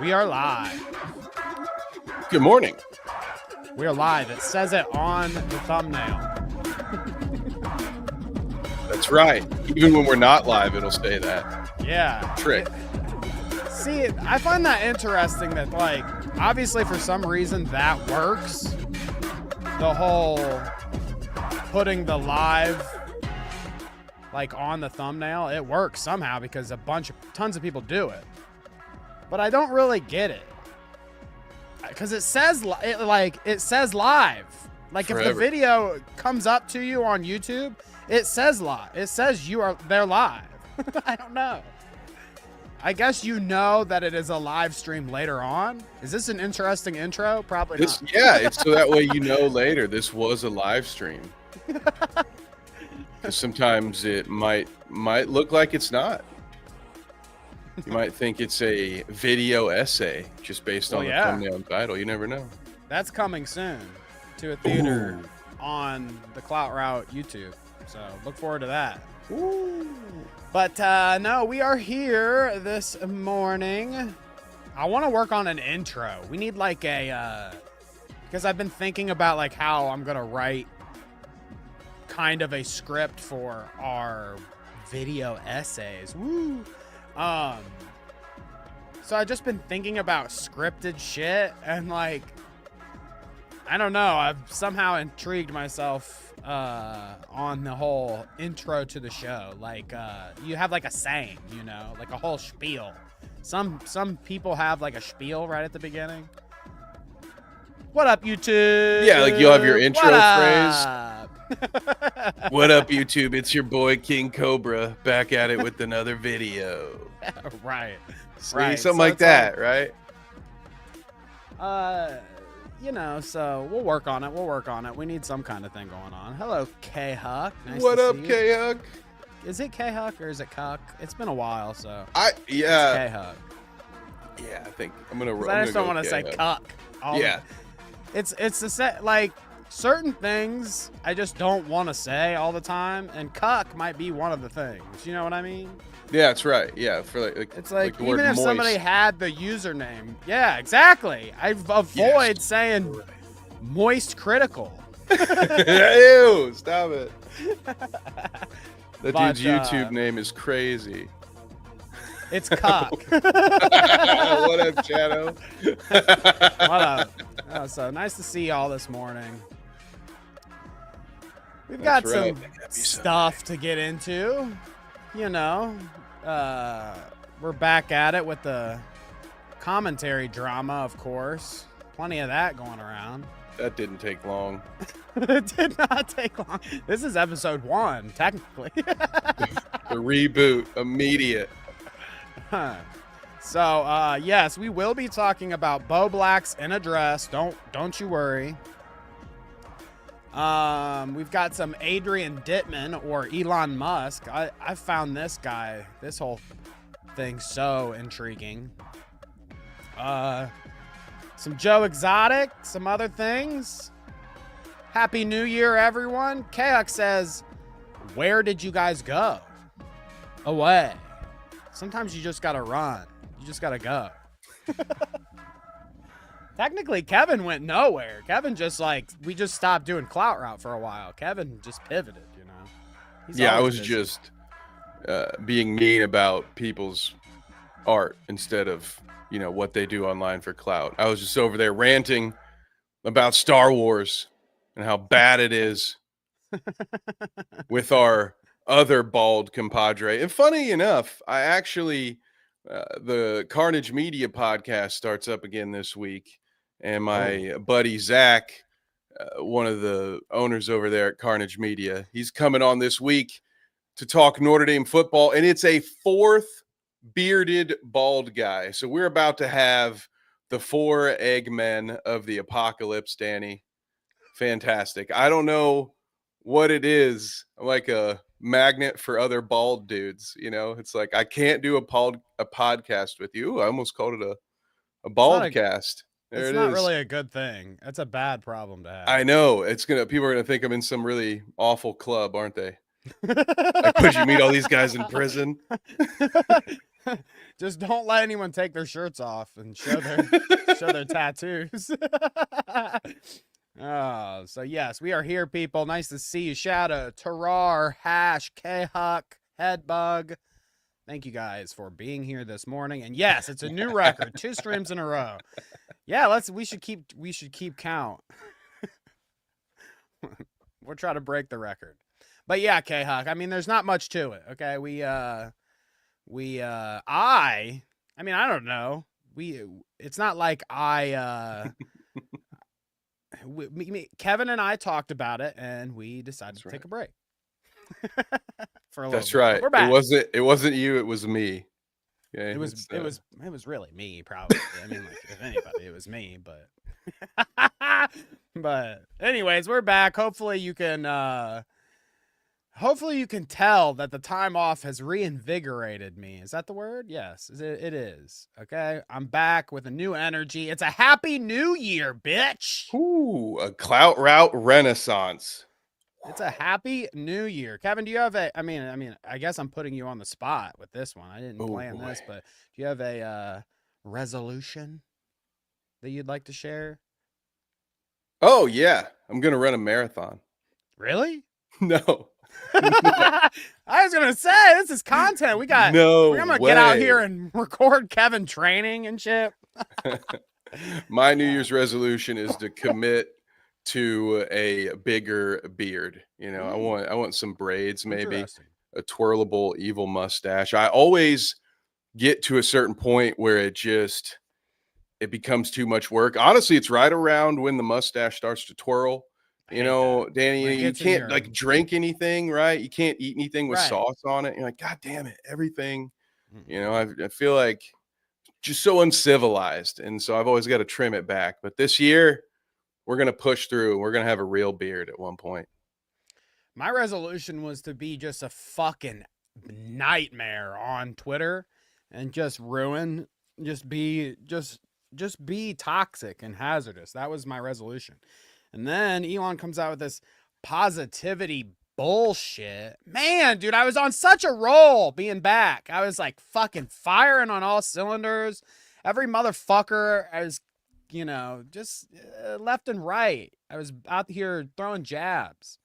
We are live. Good morning. We are live. It says it on the thumbnail. That's right. Even when we're not live, it'll say that. Yeah. Trick. See, I find that interesting that, like, obviously for some reason that works. The whole putting the live, like, on the thumbnail, it works somehow because tons of people do it. But I don't really get it. Because it says live. Like, if the video comes up to you on YouTube, it says live. It says they're live. I don't know. I guess you know that it is a live stream later on. Is this an interesting intro? Probably not. Yeah, it's so that way you know later this was a live stream. Because sometimes it might look like it's not. You might think it's a video essay just based on the thumbnail and title. You never know. That's coming soon to a theater on the Clout Route YouTube. So look forward to that. Ooh. But no, we are here this morning. I want to work on an intro. We need like because I've been thinking about like how I'm going to write kind of a script for our video essays. Woo. So I've just been thinking about scripted shit and like, I don't know. I've somehow intrigued myself on the whole intro to the show. Like, you have like a saying, you know, like a whole spiel. Some people have like a spiel right at the beginning. What up, YouTube? Yeah, like you'll have your intro phrase. What up, YouTube? It's your boy King Cobra back at it with another video. Right. See, Right. something like that, right? You know, so we'll work on it. We need some kind of thing going on. Hello, K-Huck. Nice What to up, see you. K-Huck? Is it K-Huck or is it Cuck? It's been a while, so. Yeah. It's K-Huck. Yeah, I think I'm gonna. I just don't want to say Cuck. Yeah. It's the set, like, certain things I just don't want to say all the time, and Cuck might be one of the things. You know what I mean? Yeah, that's right. Yeah, for it's like the even word if moist. somebody had the username, yeah, exactly. I avoid saying moist critical. Ew, stop it. That dude's YouTube name is crazy. It's Cock. What up, Shadow? What up? Oh, so nice to see y'all this morning. We've got some stuff to get into. You know, we're back at it with the commentary drama, of course. Plenty of that going around. That didn't take long. It did not take long. This is episode 1, technically. The reboot, immediate. So, yes, we will be talking about Bowblax in a dress. Don't you worry. We've got some Adrian Dittman or Elon Musk. I found this whole thing so intriguing. Some Joe Exotic, some other things. Happy New Year, everyone. Kayak says, where did you guys go? Away. Sometimes you just gotta run. You just gotta go. Technically, Kevin went nowhere. Kevin just we just stopped doing Clout Route for a while. Kevin just pivoted, you know. I was just being mean about people's art instead of, you know, what they do online for Clout. I was just over there ranting about Star Wars and how bad it is with our other bald compadre. And funny enough, I actually, the Carnage Media podcast starts up again this week. And my buddy Zach, one of the owners over there at Carnage Media, he's coming on this week to talk Notre Dame football. And it's a 4th bearded bald guy. So we're about to have the 4 Eggmen of the apocalypse, Danny. Fantastic. I don't know what it is. I'm like a magnet for other bald dudes. You know, it's like I can't do a podcast with you. I almost called it a baldcast. It's not really a good thing. That's a bad problem to have. I know. People are gonna think I'm in some really awful club, aren't they? Like, could you meet all these guys in prison? Just don't let anyone take their shirts off and show their tattoos. Oh, so yes, we are here, people. Nice to see you. Shadow, Terrar, Hash, K-Huck, Headbug. Thank you guys for being here this morning. And yes, it's a new record. 2 streams in a row. Yeah, we should keep count. We'll try to break the record. But yeah, K-Huck, I mean, there's not much to it. Okay. I mean, I don't know. It's not like Kevin and I talked about it, and we decided to take a break for a little That's bit. right. We're back. It wasn't you. It was me. Okay? It was really me, probably. I mean, like, if anybody, it was me. But anyways, we're back. Hopefully you can tell that the time off has reinvigorated me. Is that the word? Yes, it is. Okay, I'm back with a new energy. It's a happy new year, bitch. Ooh, a Clout route renaissance. It's a happy new year. Kevin, do you have I mean, I guess I'm putting you on the spot with this one. I didn't plan this, but do you have a resolution that you'd like to share? Oh yeah, I'm gonna run a marathon. Really? No. I was gonna say, this is content. I'm gonna get out here and record Kevin training and shit. My New Year's resolution is to commit to a bigger beard. You know, I want some braids, maybe a twirlable evil mustache. I always get to a certain point where it becomes too much work. Honestly, it's right around when the mustache starts to twirl. You know, Danny, you can't like drink anything, right? You can't eat anything with sauce on it. You're like, God damn it, everything. You know, I feel like just so uncivilized. And so I've always got to trim it back. But this year, we're going to push through. We're going to have a real beard at one point. My resolution was to be just a fucking nightmare on Twitter and just be toxic and hazardous. That was my resolution. And then Elon comes out with this positivity bullshit. Man, dude, I was on such a roll being back. I was like fucking firing on all cylinders. Every motherfucker, I was, just left and right. I was out here throwing jabs.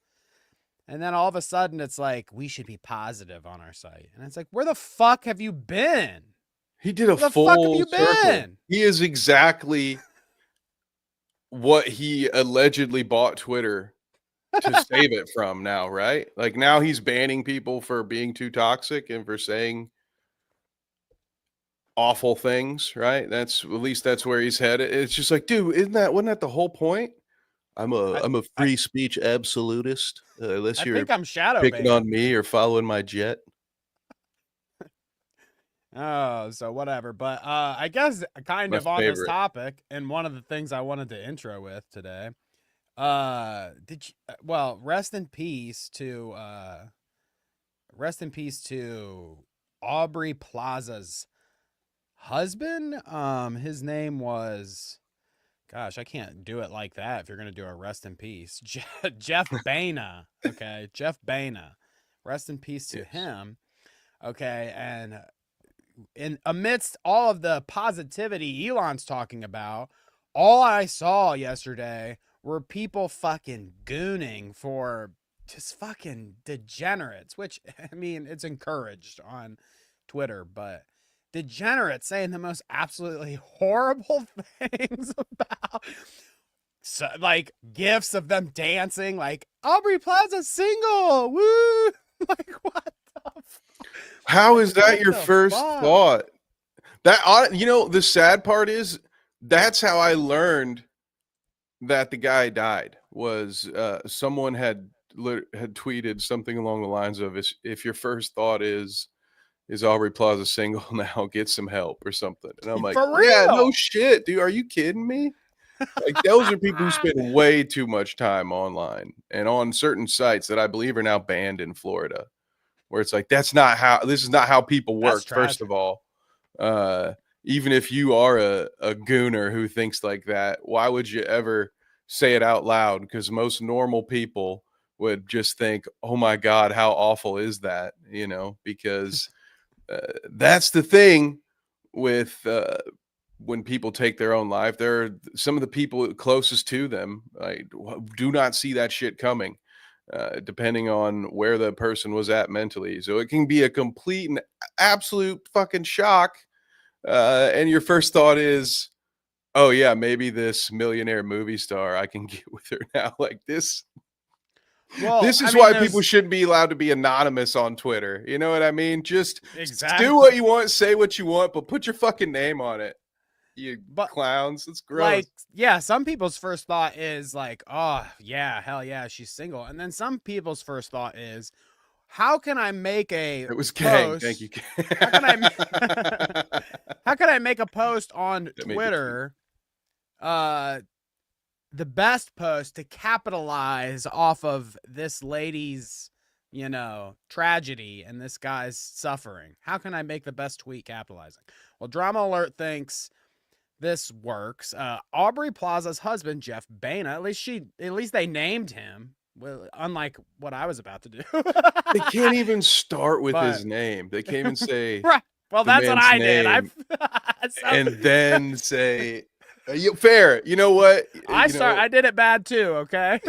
And then all of a sudden it's like, we should be positive on our site. And it's like, where the fuck have you been? He did a full circle. He is exactly what he allegedly bought Twitter to save it from now, right? Like now he's banning people for being too toxic and for saying awful things, right? At least that's where he's headed. It's just like, dude, wasn't that the whole point? I'm a free speech absolutist. Unless you're I'm shadow picking on me or following my jet. Oh, so whatever. But I guess kind of on this topic, and one of the things I wanted to intro with today, rest in peace to Aubrey Plaza's husband. His name was, gosh, I can't do it like that if you're gonna do a rest in peace. Jeff Baina. Okay, Jeff Baina. Rest in peace to him. Okay, and amidst all of the positivity Elon's talking about, all I saw yesterday were people fucking gooning for just fucking degenerates, which, I mean, it's encouraged on Twitter, but degenerates saying the most absolutely horrible things about, like, gifs of them dancing, like, Aubrey Plaza single, woo! Like, what the fuck? How is that your first thought? The sad part is that's how I learned that the guy died. Was someone had tweeted something along the lines of, if your first thought is Aubrey Plaza single now, get some help or something. And I'm like, yeah, no shit, dude. Are you kidding me? Like, those are people who spend way too much time online and on certain sites that I believe are now banned in Florida, where it's like, this is not how people work. First of all, even if you are a gooner who thinks like that, why would you ever say it out loud? Because most normal people would just think, oh my God, how awful is that? Because That's the thing with when people take their own life. There are some of the people closest to them do not see that shit coming, depending on where the person was at mentally. So it can be a complete and absolute fucking shock. And your first thought is, oh yeah, maybe this millionaire movie star, I can get with her now. Like this. Well, This I is mean, why people shouldn't be allowed to be anonymous on Twitter. You know what I mean? Just exactly. do what you want, say what you want, but put your fucking name on it. You But, clowns. It's gross. Like, yeah, some people's first thought is like, oh, yeah, hell yeah, she's single. And then some people's first thought is, how can I make a It was post? Kang. Thank you, Kang. How can I make a post on That made me Twitter? The best post to capitalize off of this lady's, tragedy and this guy's suffering. How can I make the best tweet capitalizing? Well, Drama Alert thinks this works. Aubrey Plaza's husband, Jeff Baena, at least they named him. Well, unlike what I was about to do. They can't even start with his name. They can't even say. Right. Well, that's what I did. And then say, fair. You know what? I did it bad too. Okay.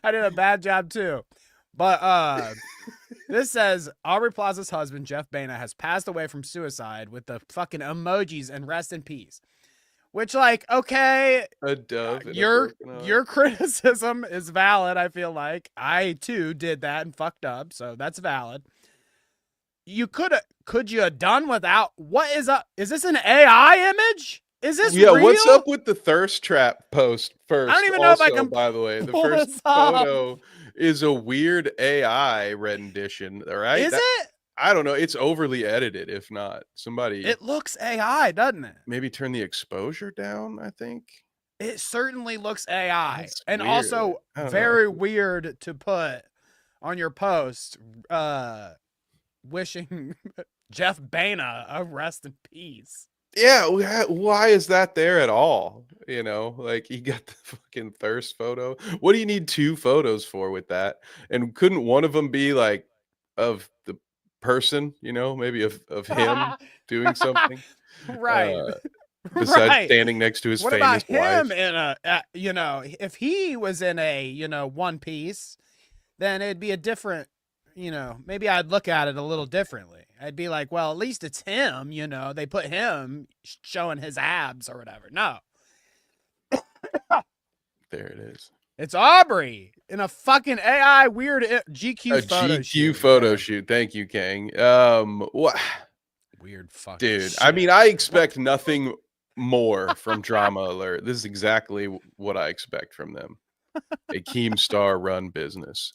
I did a bad job too. But this says Aubrey Plaza's husband, Jeff Baena, has passed away from suicide with the fucking emojis and rest in peace. Which, like, okay, a dove. Your criticism is valid. I feel like I too did that and fucked up, so that's valid. Could you have done without? What is up? Is this an AI image? Is this real? What's up with the thirst trap post first? I don't even know if I can. By the way, the first photo is a weird AI rendition. All right, is it? I don't know. It's overly edited. If not, It looks AI, doesn't it? Maybe turn the exposure down. I think it certainly looks AI, That's and weird. also very weird to put on your post. Wishing Jeff Baena a rest in peace. Yeah, why is that there at all? Like he got the fucking thirst photo. What do you need two photos for with that? And couldn't one of them be like of the person, maybe of him doing something? Right. Besides standing next to his what famous about him wife? in a, if he was in a, one piece, then it'd be a different, maybe I'd look at it a little differently. I'd be like, well, at least it's him, they put him showing his abs or whatever. No. There it is. It's Aubrey in a fucking AI weird GQ photo shoot. Photo shoot. Thank you, Kang. What? Weird fucking dude. shit. I mean, I expect nothing more from Drama Alert. This is exactly what I expect from them. A Keemstar run business.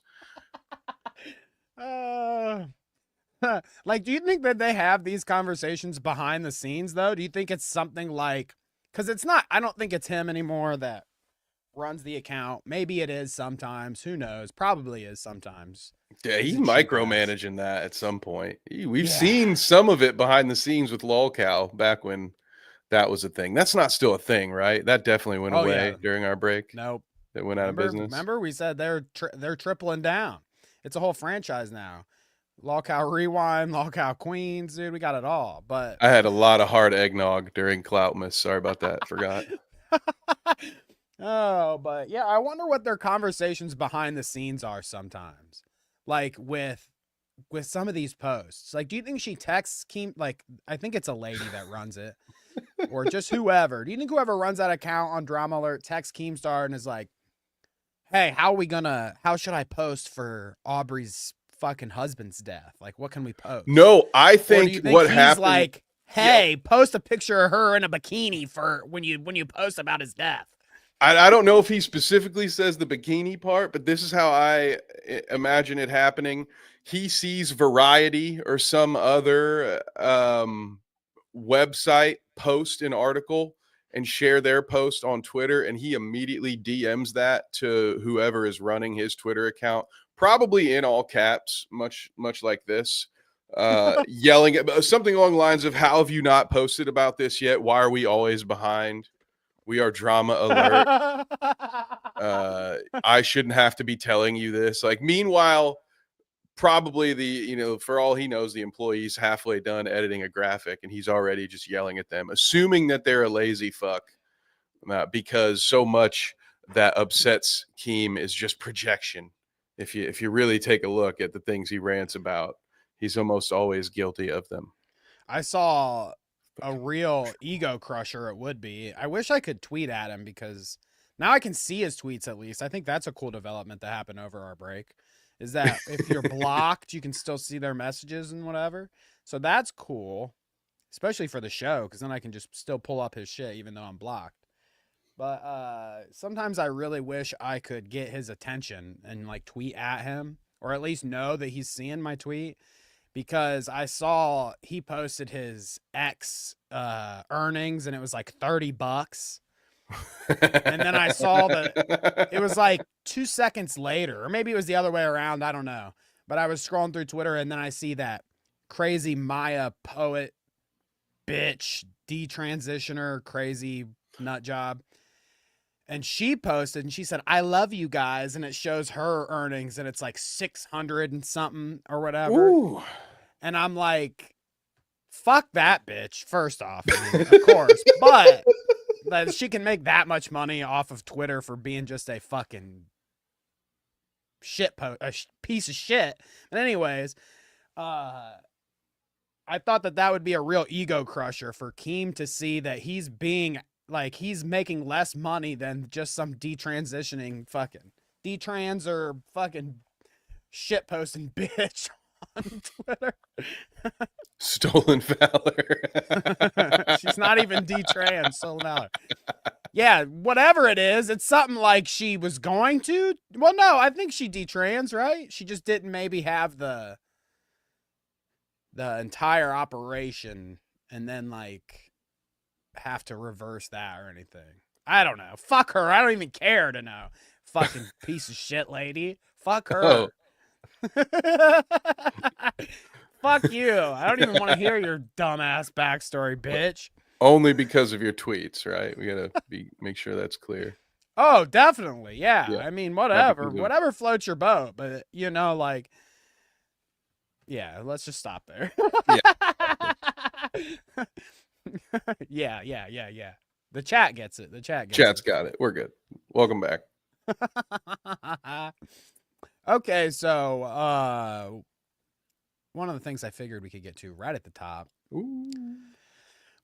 Like, do you think that they have these conversations behind the scenes though? Do you think it's something like, because it's not, I don't think it's him anymore that runs the account. Maybe it is sometimes. Who knows? Probably is sometimes. Yeah, he's micromanaging that at some point. We've seen some of it behind the scenes with LolCow back when that was a thing. That's not still a thing, right? That definitely went away during our break. Nope. That went out of business. Remember, we said they're tripling down. It's a whole franchise now. LolCow Rewind, LolCow Queens, dude, we got it all. But I had a lot of hard eggnog during Cloutmas. Sorry about that. Forgot. Oh, but yeah, I wonder what their conversations behind the scenes are sometimes. Like with some of these posts. Like, do you think she texts like, I think it's a lady that runs it. Or just whoever. Do you think whoever runs that account on Drama Alert texts Keemstar and is like, hey, how should I post for Aubrey's fucking husband's death? Like, what can we post? No, I think what happened, like, hey, post a picture of her in a bikini for when you post about his death. I don't know if he specifically says the bikini part, but this is how I imagine it happening. He sees Variety or some other website post an article and share their post on Twitter, and he immediately DMs that to whoever is running his Twitter account, probably in all caps, much like this, yelling at something along the lines of, how have you not posted about this yet? Why are we always behind? We are Drama Alert. I shouldn't have to be telling you this. Like, meanwhile, probably for all he knows, the employee's halfway done editing a graphic and he's already just yelling at them, assuming that they're a lazy fuck, because so much that upsets Keem is just projection. If you really take a look at the things he rants about, he's almost always guilty of them. I saw a real ego crusher. It would be. I wish I could tweet at him because now I can see his tweets at least. I think that's a cool development that happened over our break. Is that if you're blocked, you can still see their messages and whatever. So that's cool, especially for the show, because then I can just still pull up his shit even though I'm blocked. But sometimes I really wish I could get his attention and like tweet at him, or at least know that he's seeing my tweet, because I saw he posted his X earnings and it was like $30. And then I saw that it was like 2 seconds later, or maybe it was the other way around. I don't know. But I was scrolling through Twitter and then I see that crazy Maya poet bitch, detransitioner, crazy nut job. And she posted and she said, "I love you guys." And it shows her earnings and it's like 600 and something or whatever. Ooh. And I'm like, fuck that bitch, first off. I mean, of course. But that she can make that much money off of Twitter for being just a fucking piece of shit. But anyways, I thought that would be a real ego crusher for Keem to see that he's being like, he's making less money than just some detransitioning fucking detrans or fucking shit posting bitch on Twitter. Stolen valor. She's not even detrans, stolen valor. Yeah, whatever it is, it's something like she was going to. Well, no, I think she detrans, right? She just didn't maybe have the entire operation and then like have to reverse that or anything. I don't know. Fuck her. I don't even care to know. Fucking piece of shit lady. Fuck her. Oh. Fuck you. I don't even want to hear your dumbass backstory, bitch. Only because of your tweets, right? We gotta make sure that's clear. Oh, definitely. Yeah. Yeah. I mean, whatever floats your boat. But like, yeah, let's just stop there. Yeah. Yeah. The chat gets it. Chat's got it. We're good. Welcome back. Okay, so one of the things I figured we could get to right at the top. Ooh.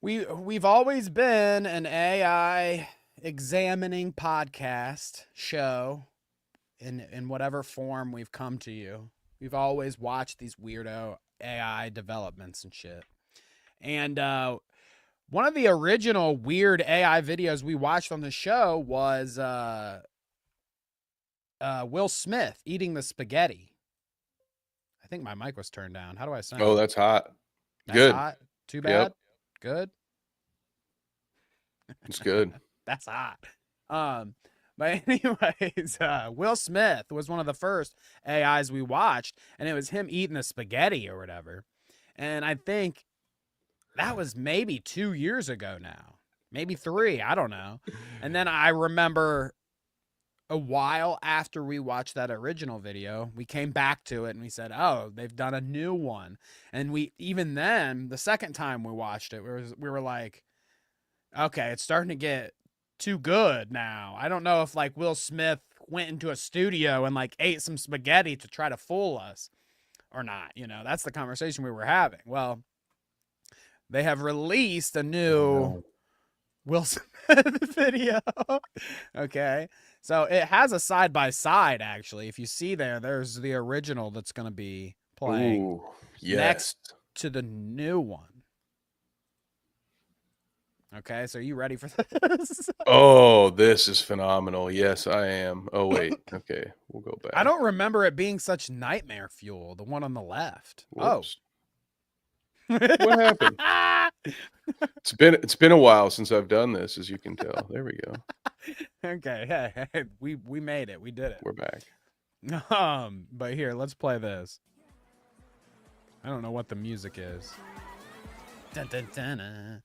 We've always been an AI examining podcast show in whatever form we've come to you. We've always watched these weirdo AI developments and shit. And one of the original weird AI videos we watched on the show was Will Smith eating the spaghetti. I think my mic was turned down. How do I sound? Oh, that's hot. That's good. Hot? Too bad? Yep. Good? It's good. That's hot. But anyways, Will Smith was one of the first AIs we watched, and it was him eating the spaghetti or whatever. And I think that was maybe 2 years ago now. Maybe 3. I don't know. And then I remember a while after we watched that original video, we came back to it and we said, oh, they've done a new one. And even then, the second time we watched it, we were like, okay, it's starting to get too good now. I don't know if like Will Smith went into a studio and like ate some spaghetti to try to fool us or not. That's the conversation we were having. Well, they have released a new Will Smith video. Okay. So it has a side-by-side, actually. If you see there's the original that's going to be playing next to the new one. Okay, so are you ready for this? Oh, this is phenomenal. Yes, I am. Oh, wait. Okay, we'll go back. I don't remember it being such nightmare fuel, the one on the left. Whoops. What happened? It's been a while since I've done this, as you can tell. There we go. Okay, hey, we made it. We did it. We're back. But here, let's play this. I don't know what the music is. Dun, dun, dun, dun.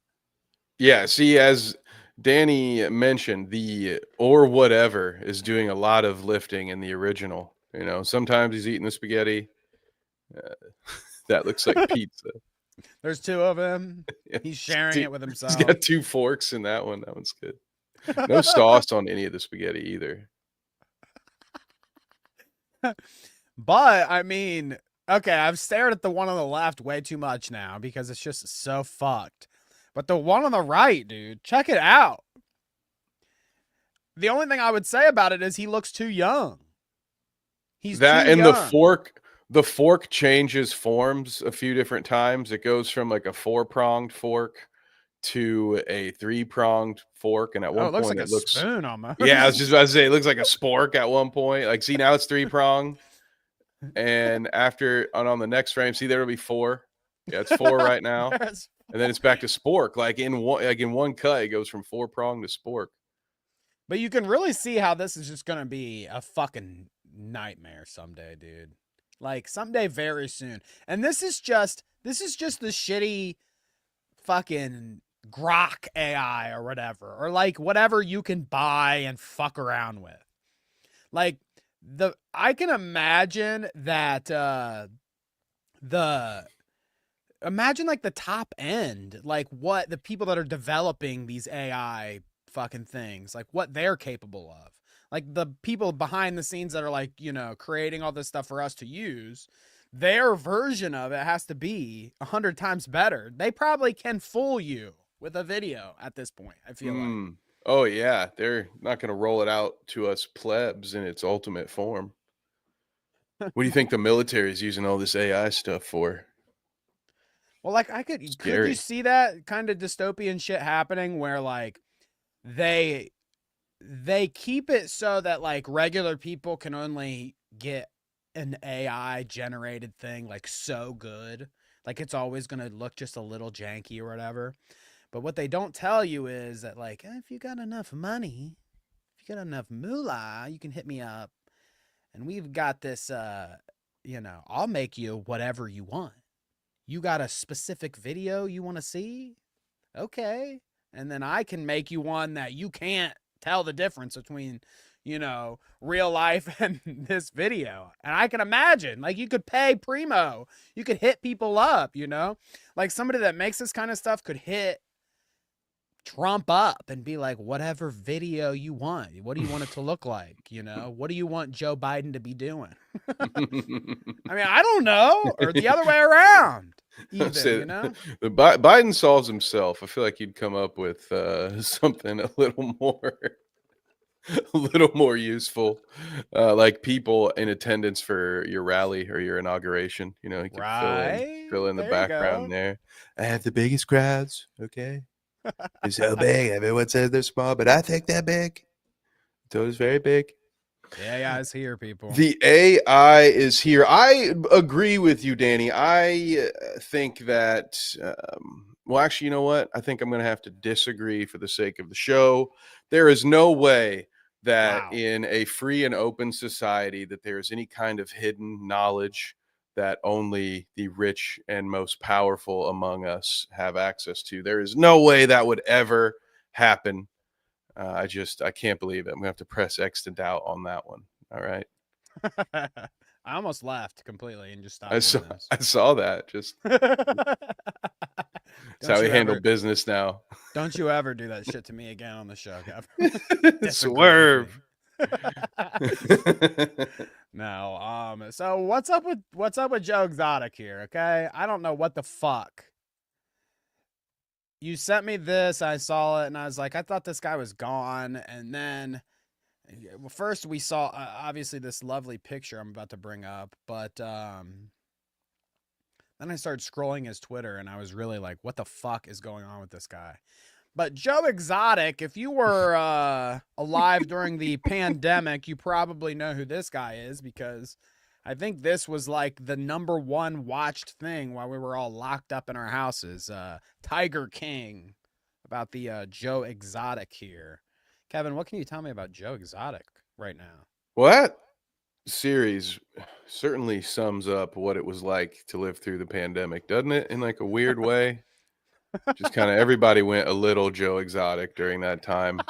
Yeah, see, as Danny mentioned, the or whatever is doing a lot of lifting in the original. Sometimes he's eating the spaghetti, That looks like pizza. There's 2 of him. Yeah. He's sharing it with himself. He's got 2 forks in that one. That one's good. No sauce on any of the spaghetti either. But I mean, okay, I've stared at the one on the left way too much now because it's just so fucked. But the one on the right, dude, check it out. The only thing I would say about it is he looks too young. He's that too and young. the fork changes forms a few different times. It goes from like a 4-pronged fork to a 3-pronged fork, and at one It looks point like a spoon almost. Yeah, I was just about to say it looks like a spork at one point. Like, see, now it's 3-pronged, and after on the next frame, see, there'll be 4. Yeah, it's 4 right now, and then it's back to spork. Like in one cut, it goes from 4-pronged to spork. But you can really see how this is just gonna be a fucking nightmare someday, dude. Like someday very soon. And this is just the shitty fucking Grok AI or whatever. Or like whatever you can buy and fuck around with. Like I can imagine that imagine like the top end, like what the people that are developing these AI fucking things, like what they're capable of. Like the people behind the scenes that are like, you know, creating all this stuff for us to use, their version of it has to be 100 times better. They probably can fool you with a video at this point, I feel like. Oh yeah, they're not going to roll it out to us plebs in its ultimate form. What do you think the military is using all this AI stuff for? Well, like could you see that kind of dystopian shit happening where like they keep it so that like regular people can only get an AI generated thing like so good, like it's always going to look just a little janky or whatever. But what they don't tell you is that like if you got enough money, if you got enough moolah, you can hit me up and we've got this you know, I'll make you whatever you want. You got a specific video you want to see? Okay. And then I can make you one that you can't tell the difference between, you know, real life and this video. And I can imagine, like, you could pay Primo. You could hit people up, you know? Like, somebody that makes this kind of stuff could hit Trump up and be like, whatever video you want. What do you want it to look like? You know? What do you want Joe Biden to be doing? I mean, I don't know. Or the other way around. Even, you know? Biden solves himself. I feel like you'd come up with something a little more useful, like people in attendance for your rally or your inauguration. You know, you could fill in the background there. I have the biggest crowds. Okay, it's so big. Everyone says they're small, but I think they're big. So it's very big. The AI is here, people. The AI is here. I agree with you, Danny. I think that, well, actually, you know what? I think I'm going to have to disagree for the sake of the show. There is no way that in a free and open society that there is any kind of hidden knowledge that only the rich and most powerful among us have access to. There is no way that would ever happen. I can't believe it. I'm gonna have to press X to doubt on that one. All right. I almost left completely and just stopped. I saw that. Just that's how we handle business now. Don't you ever do that shit to me again on the show, Kevin. Swerve. No. So what's up with Joe Exotic here? Okay, I don't know what the fuck. You sent me this, I saw it, and I was like, I thought this guy was gone. And then, well, first we saw, obviously, this lovely picture I'm about to bring up. But then I started scrolling his Twitter, and I was really like, what the fuck is going on with this guy? But Joe Exotic, if you were alive during the pandemic, you probably know who this guy is because I think this was like the #1 watched thing while we were all locked up in our houses. Tiger King, about the Joe Exotic here. Kevin, what can you tell me about Joe Exotic right now? Well, that series certainly sums up what it was like to live through the pandemic, doesn't it? In like a weird way. Just kind of everybody went a little Joe Exotic during that time.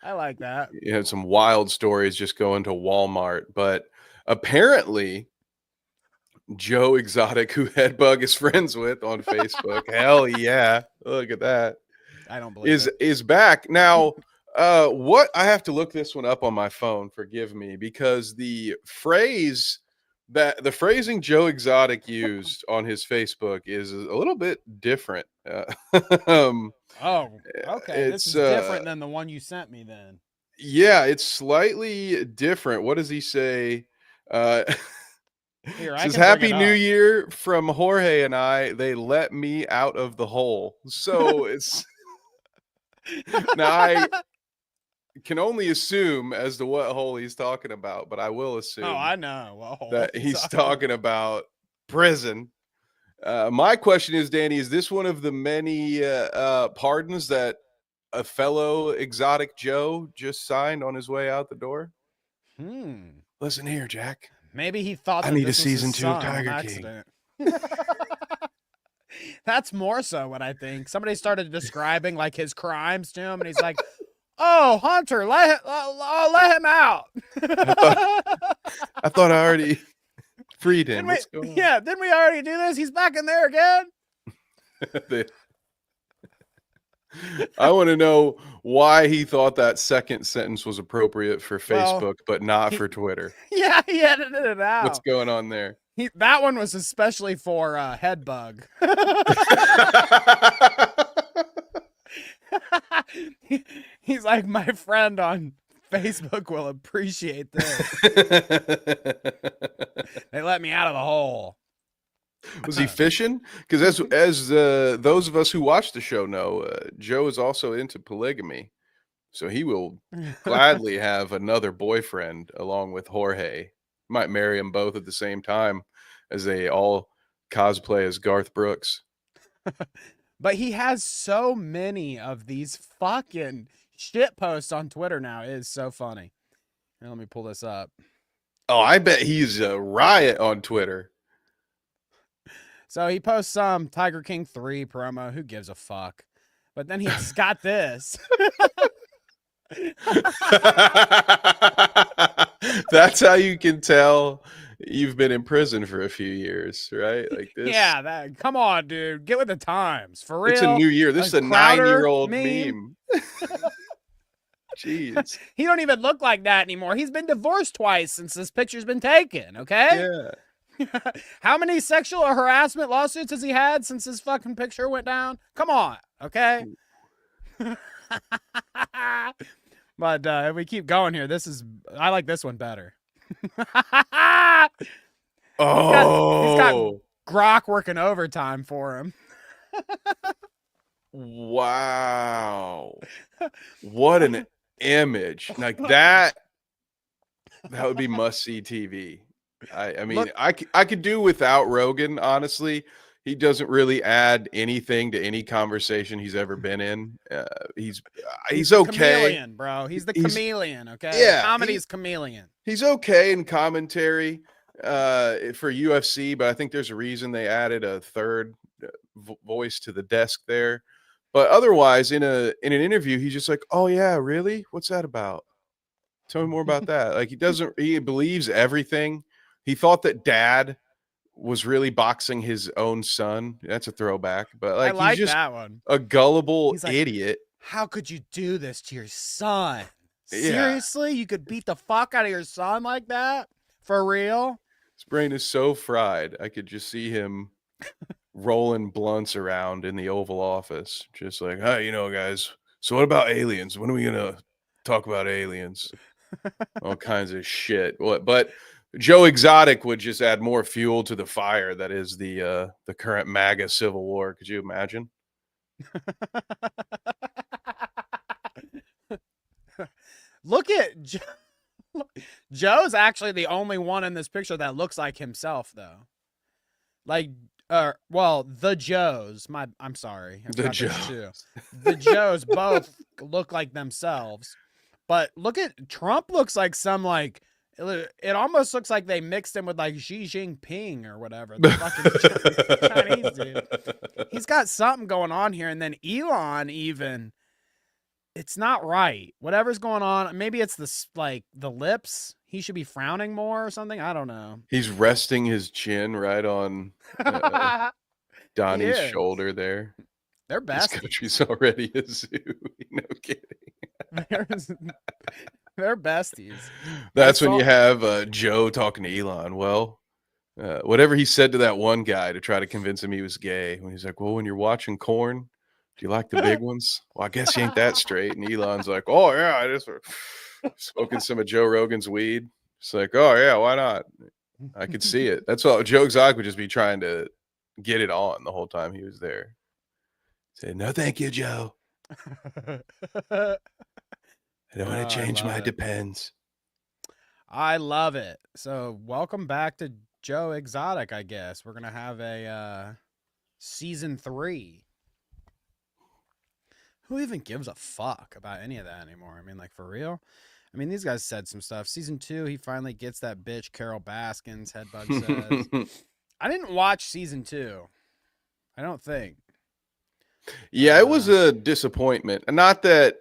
I like that. You had some wild stories just going to Walmart, but apparently Joe Exotic, who Headbug is friends with on Facebook. Hell yeah. Look at that. I don't believe it. Is back. Now, what I have to look this one up on my phone, forgive me, because the phrasing Joe Exotic used on his Facebook is a little bit different. Um, Oh, okay. This it's is different than the one you sent me then. yeah, it's slightly different. What does he say? Here, I Says can bring Happy it New up. Year from Jorge and I. They let me out of the hole. So it's now I can only assume as to what hole he's talking about, but I will assume Oh, I know. Well, that he's talking about prison. My question is, Danny, is this one of the many pardons that a fellow Exotic Joe just signed on his way out the door? Listen here, Jack. Maybe he thought I that need a this was season his 2 of son on Tiger King. accident. That's more so what I think. Somebody started describing like his crimes to him, and he's like, "Oh, Hunter, let him out." I thought I already freed him. What's going on? Yeah, didn't we already do this? He's back in there again. I want to know why he thought that second sentence was appropriate for Facebook, but not for Twitter. Yeah, he edited it out. What's going on there? That one was especially for Headbug. He's like, my friend on Facebook will appreciate this. They let me out of the hole. Was he fishing? Because as those of us who watch the show know, Joe is also into polygamy, so he will gladly have another boyfriend along with Jorge. Might marry them both at the same time as they all cosplay as Garth Brooks. But he has so many of these fucking shit posts on Twitter now. It is so funny. Here, let me pull this up. Oh, I bet he's a riot on Twitter. So he posts some Tiger King 3 promo. Who gives a fuck? But then he's got this. That's how you can tell you've been in prison for a few years, right? Like this. Yeah, come on, dude. Get with the times. For real. It's a new year. This is a Crowder 9-year-old meme. Jeez. He don't even look like that anymore. He's been divorced twice since this picture's been taken, okay? Yeah. How many sexual harassment lawsuits has he had since this fucking picture went down? Come on, okay? But if we keep going here, I like this one better. He's got Grok working overtime for him. Wow. What an image. Like that would be must-see TV. I mean, I could do without Rogan, honestly. He doesn't really add anything to any conversation he's ever been in. He's okay. Chameleon, bro. He's the chameleon, okay? Yeah. Comedy's chameleon. He's okay in commentary for UFC, but I think there's a reason they added a third voice to the desk there. But otherwise, in an interview, he's just like, "Oh yeah, really? What's that about? Tell me more about that." Like he believes everything. He thought that dad was really boxing his own son. That's a throwback, but like, I like he's just that one. a gullible He's like, idiot. How could you do this to your son? Yeah. Seriously? You could beat the fuck out of your son like that? For real? His brain is so fried. I could just see him rolling blunts around in the Oval Office. Just like, "Hey, guys, so what about aliens? When are we going to talk about aliens?" All kinds of shit. But Joe Exotic would just add more fuel to the fire that is the current MAGA civil war. Could you imagine? Look at Joe's actually the only one in this picture that looks like himself, though. Like, the Joes. I'm sorry. The Joes. The Joes both look like themselves. But look at Trump. Looks like it almost looks like they mixed him with like Xi Jinping or whatever. The fucking Chinese dude. He's got something going on here. And then Elon even, it's not right. Whatever's going on, maybe it's like the lips. He should be frowning more or something. I don't know. He's resting his chin right on He Donnie's is. shoulder there. They're This besties. country's already a zoo. No kidding. They're, they're besties. I That's when saw. you have Joe talking to Elon. Well, whatever he said to that one guy to try to convince him he was gay, when he's like, "Well, when you're watching corn, do you like the big ones?" Well, I guess you ain't that straight. And Elon's like, "Oh yeah, I just smoking some of Joe Rogan's weed." It's like, "Oh yeah, why not?" I could see it. That's all. Joe Exotic would just be trying to get it on the whole time he was there. Say, "No, thank you, Joe. I don't want to I change love my it. depends." I love it. So, welcome back to Joe Exotic, I guess. We're going to have a season 3. Who even gives a fuck about any of that anymore? I mean, like, for real? I mean, these guys said some stuff. Season 2, he finally gets that bitch Carol Baskins, Headbug says. I didn't watch season 2. I don't think. Yeah, it was a disappointment. Not that,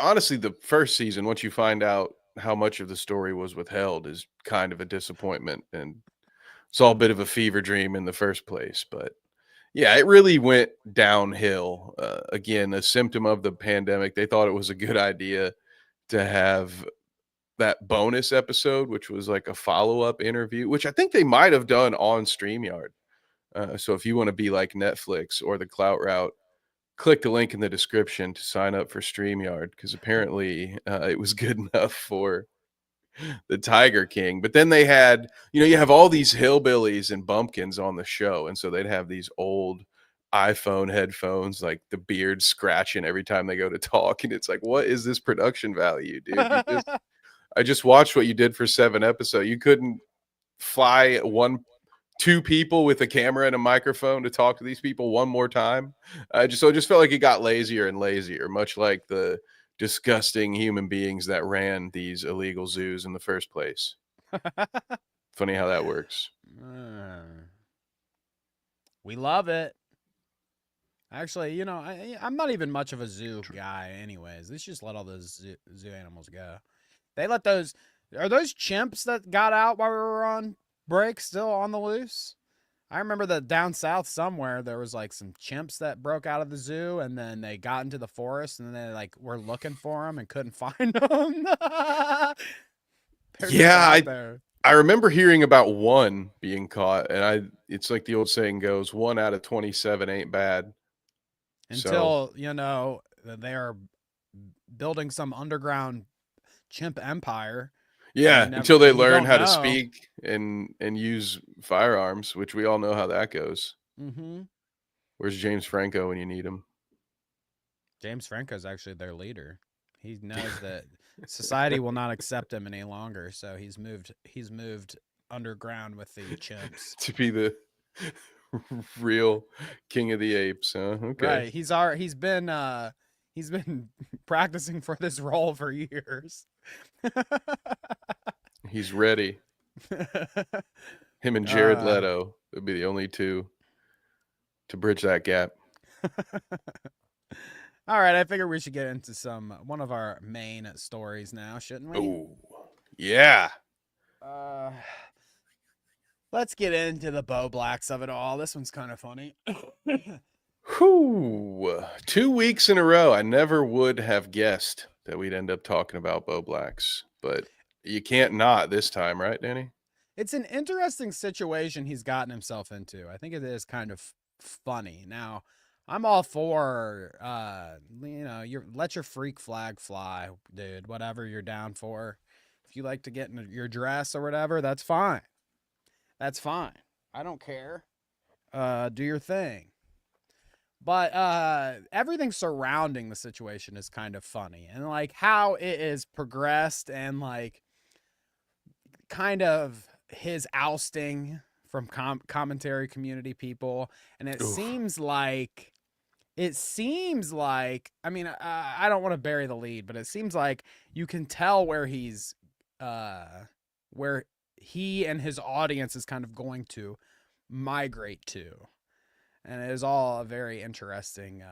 honestly, the first season, once you find out how much of the story was withheld, is kind of a disappointment, and it's all a bit of a fever dream in the first place. But yeah, it really went downhill. Again, a symptom of the pandemic. They thought it was a good idea to have that bonus episode, which was like a follow-up interview, which I think they might have done on StreamYard. So if you want to be like Netflix or the Clout route, click the link in the description to sign up for StreamYard, because apparently it was good enough for the Tiger King. But then they had, you have all these hillbillies and bumpkins on the show. And so they'd have these old iPhone headphones, like the beard scratching every time they go to talk. And it's like, what is this production value, dude? I just watched what you did for 7 episodes. You couldn't fly two people with a camera and a microphone to talk to these people one more time. It just felt like it got lazier and lazier, much like the disgusting human beings that ran these illegal zoos in the first place. Funny how that works. We love it. Actually, I'm not even much of a zoo guy anyways. Let's just let all those zoo animals go. They let those... Are those chimps that got out while we were on break still on the loose? I remember that down south somewhere there was like some chimps that broke out of the zoo, and then they got into the forest, and then they like were looking for them and couldn't find them. They're just out there. I remember hearing about one being caught, and it's like the old saying goes, 1 out of 27 ain't bad. Until, they are building some underground chimp empire. Yeah, until they learn how to speak and use firearms, which we all know how that goes. Mm-hmm. Where's James Franco when you need him? James Franco is actually their leader. He knows that society will not accept him any longer, so he's moved underground with the chimps to be the real king of the apes, huh? Okay. Right. He's been practicing for this role for years. He's ready. Him and Jared Leto would be the only two to bridge that gap. All right, I figure we should get into one of our main stories now, shouldn't we? Oh, yeah. Let's get into the Bowblax of it all. This one's kind of funny. Whew. 2 weeks in a row. I never would have guessed that we'd end up talking about Bowblax, but you can't not this time, right, Danny? It's an interesting situation he's gotten himself into. I think it is kind of funny. Now, I'm all for, let your freak flag fly, dude. Whatever you're down for. If you like to get in your dress or whatever, that's fine. That's fine. I don't care. Do your thing. But everything surrounding the situation is kind of funny. And, like, how it is progressed and, like, kind of his ousting from commentary community people. And it seems like... I mean, I don't want to bury the lead, but it seems like you can tell where he and his audience is kind of going to migrate to. And it is all a very interesting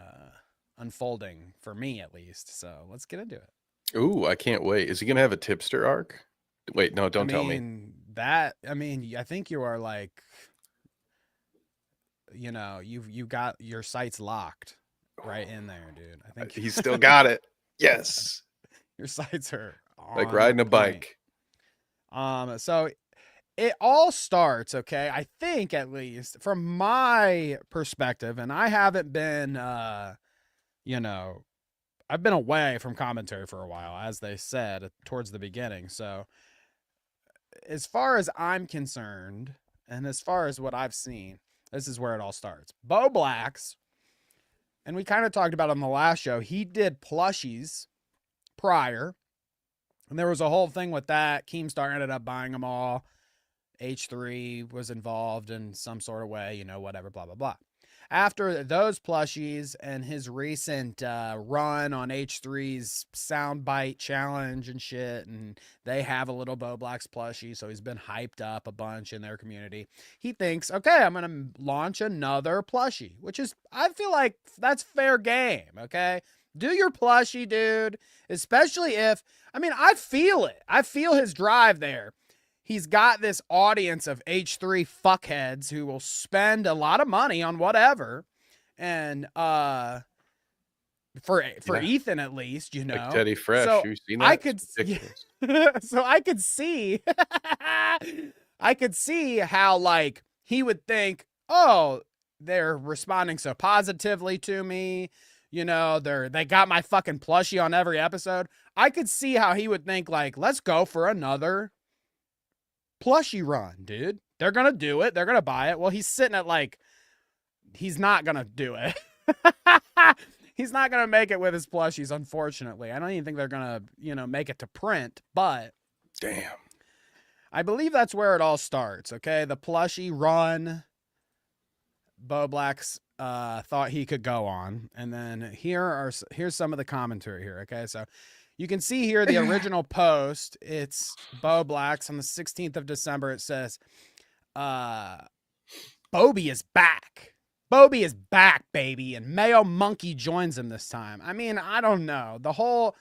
unfolding for me at least. So let's get into it. Ooh, I can't wait. Is he gonna have a tipster arc? Wait, no, don't tell me. I think you are like, you got your sights locked right in there, dude. I think He's still got it. Yes. your sights are Like on riding a point. bike. So it all starts, okay, I think, at least from my perspective, and I haven't been I've been away from commentary for a while, as they said towards the beginning. So as far as I'm concerned, and as far as what I've seen, this is where it all starts. Bowblax, and we kind of talked about on the last show, he did plushies prior, and there was a whole thing with that. Keemstar ended up buying them all. H3 was involved in some sort of way, whatever, blah, blah, blah. After those plushies and his recent run on H3's soundbite challenge and shit, and they have a little Bowblax plushie, so he's been hyped up a bunch in their community. He thinks, okay, I'm going to launch another plushie, which is, I feel like that's fair game, okay? Do your plushie, dude, especially if, I feel it. I feel his drive there. He's got this audience of H3 fuckheads who will spend a lot of money on whatever. And for Ethan, at least, Like Teddy Fresh. So you've seen that? So I could see I could see how, like, he would think, oh, they're responding so positively to me. They got my fucking plushie on every episode. I could see how he would think, like, let's go for another plushie run, dude. They're gonna do it. They're gonna buy it. Well, he's sitting at, like, he's not gonna do it. He's not gonna make it with his plushies, unfortunately. I don't even think they're gonna, make it to print, but damn, I believe that's where it all starts. Okay, the plushie run Bowblax thought he could go on, and then here's some of the commentary here. Okay, so you can see here the original post. It's Bowblax on the 16th of December. It says, Bobby is back. Bobby is back, baby. And Mayo Monkey joins him this time. I don't know. The whole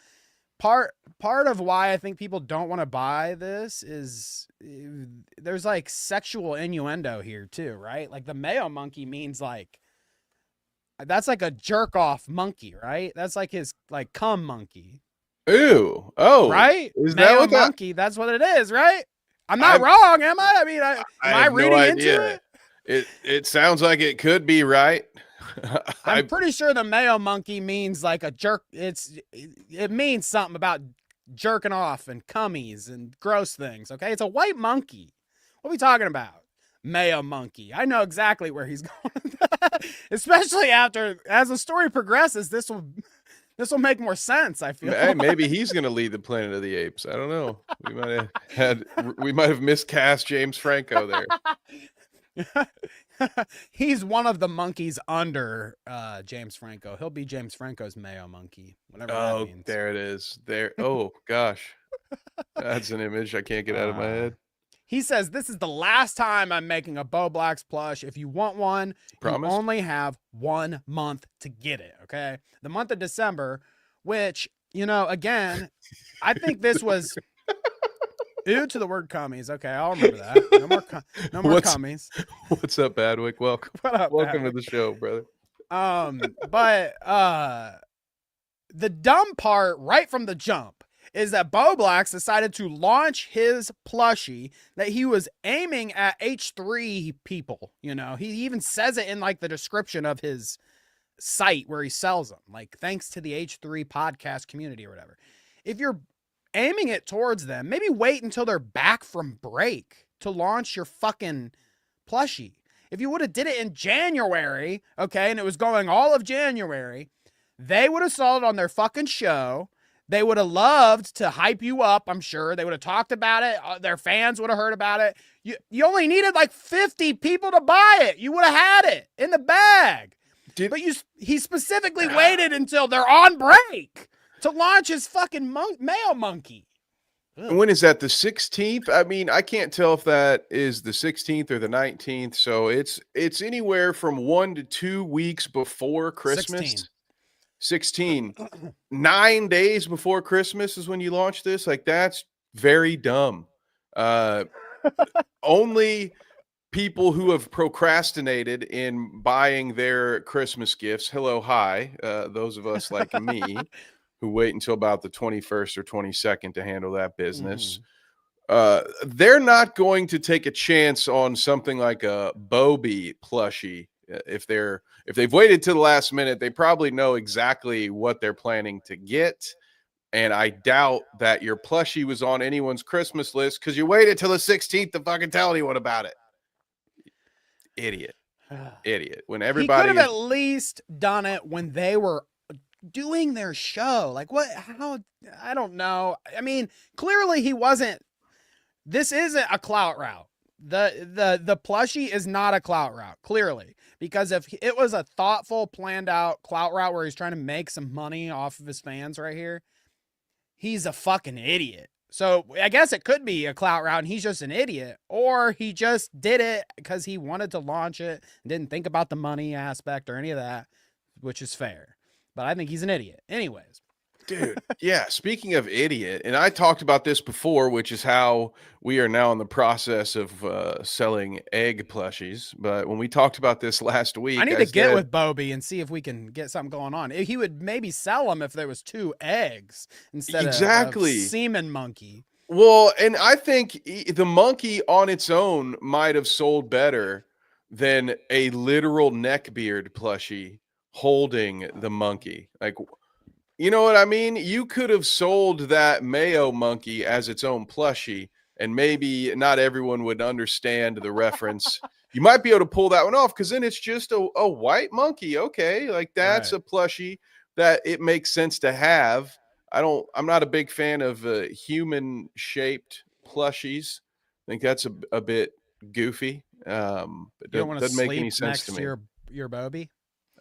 part of why I think people don't want to buy this is there's, like, sexual innuendo here too, right? Like, the Mayo Monkey means, like, that's like a jerk off monkey, right? That's like his, like, cum monkey. Ew. Oh, right? Is Mayo that what monkey? That's what it is, right? I'm not wrong, am I? Am I reading into it? It sounds like it could be right. I'm pretty sure the Mayo Monkey means, like, a jerk. It means something about jerking off and cummies and gross things. Okay, it's a white monkey. What are we talking about? Mayo Monkey. I know exactly where he's going. Especially as the story progresses, this will make more sense, I feel. Hey, maybe he's going to lead the Planet of the Apes. I don't know. We might have miscast James Franco there. He's one of the monkeys under James Franco. He'll be James Franco's Mayo Monkey, whatever that means. There it is. There. Oh, gosh. That's an image I can't get out of my head. He says, this is the last time I'm making a Bowblax plush. If you want one, Promise? You only have 1 month to get it, okay? The month of December, which, again, I think this was... Ew to the word cummies. Okay, I'll remember that. No more cummies. What's up, Badwick? Welcome. What up, Welcome Badwick? to the show, brother. But the dumb part right from the jump is that Bowblax decided to launch his plushie that he was aiming at H3 people. He even says it in, like, the description of his site where he sells them. Like, thanks to the H3 podcast community or whatever. If you're aiming it towards them, maybe wait until they're back from break to launch your fucking plushie. If you would have did it in January, okay, and it was going all of January, they would have saw it on their fucking show. They would have loved to hype you up, I'm sure. They would have talked about it. Their fans would have heard about it. You only needed, like, 50 people to buy it. You would have had it in the bag. But he specifically waited until they're on break to launch his fucking Mayo Monkey. Ugh. When is that? The 16th? I can't tell if that is the 16th or the 19th. So it's anywhere from 1 to 2 weeks before Christmas. 16. 16, 9 days before Christmas is when you launch this. Like, that's very dumb. Only people who have procrastinated in buying their Christmas gifts. Hello, hi. Those of us like me who wait until about the 21st or 22nd to handle that business. They're not going to take a chance on something like a Bobby plushie. If they've waited to the last minute, they probably know exactly what they're planning to get. And I doubt that your plushie was on anyone's Christmas list because you waited till the 16th to fucking tell anyone about it. Idiot. When everybody he could have at least done it when they were doing their show. Like, what? How? I don't know. I mean, clearly he wasn't. This isn't a clout route. The plushie is not a clout route, clearly, because if it was a thoughtful, planned out clout route where he's trying to make some money off of his fans right here, he's a fucking idiot. So I guess it could be a clout route and he's just an idiot, or he just did it because he wanted to launch it and didn't think about the money aspect or any of that, which is fair. But I think he's an idiot. Anyways. Dude, yeah. Speaking of idiot, and I talked about this before, which is how we are now in the process of selling egg plushies. But when we talked about this last week, I need to get with Bobby and see if we can get something going on. He would maybe sell them if there was 2 eggs instead of semen monkey. Well, and I think the monkey on its own might have sold better than a literal neckbeard plushie holding the monkey. Like, you know what I mean? You could have sold that Mayo monkey as its own plushie, and maybe not everyone would understand the reference. You might be able to pull that one off because then it's just a white monkey. Okay, like that's a plushie that it makes sense to have. I'm not a big fan of human-shaped plushies. I think that's a bit goofy. But you don't want to doesn't make any sleep sense next to me. to your Bobby?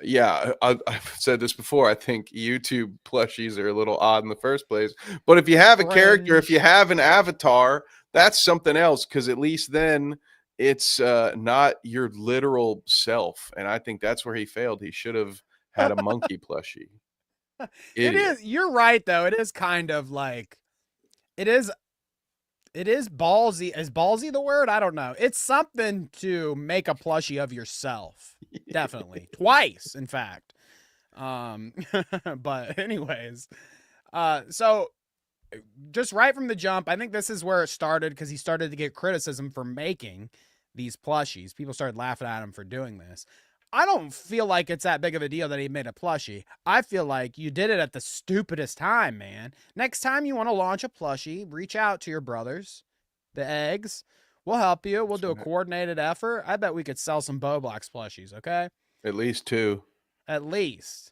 Yeah, I've said this before. I think YouTube plushies are a little odd in the first place. But if you have a character, if you have an avatar, that's something else, because at least then it's not your literal self. And I think that's where he failed. He should have had a monkey plushie. It is. You're right, though. It is kind of like it is ballsy. Is ballsy the word? I don't know. It's something to make a plushie of yourself. Definitely. Twice, in fact. But anyways, so just right from the jump, I think this is where it started, because he started to get criticism for making these plushies. People started laughing at him for doing this. I don't feel like it's that big of a deal that he made a plushie. I feel like you did it at the stupidest time, man. Next time you want to launch a plushie, reach out to your brothers, the eggs. We'll help you. We'll do a coordinated effort. I bet we could sell some Bowblax plushies, okay? At least 2. At least.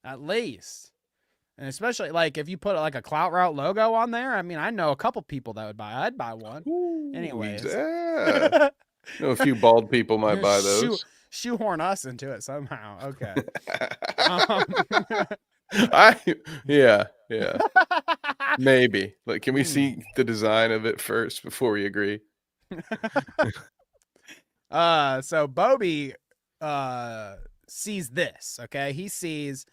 And especially, like, if you put, like, a Clout Route logo on there, I mean, I know a couple people that would buy. I'd buy one. Ooh, anyways. Yeah. I know a few bald people might buy those. Shoehorn us into it somehow. Okay. Yeah. Maybe. Like, can we see the design of it first before we agree? So Bobby sees this, okay? He sees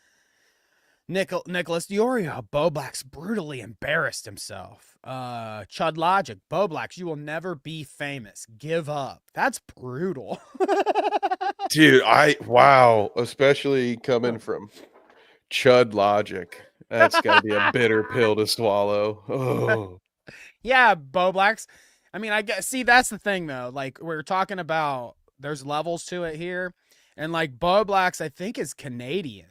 Nicholas Diorio. Bowblax brutally embarrassed himself. Chud Logic. Bowblax, you will never be famous. Give up. That's brutal. Dude, wow. Especially coming from Chud Logic. That's got to be a bitter pill to swallow. Oh. Yeah, Bowblax. I mean, I guess, see, that's the thing, though. Like, we're talking about, there's levels to it here. And, like, Bowblax, I think, is Canadian.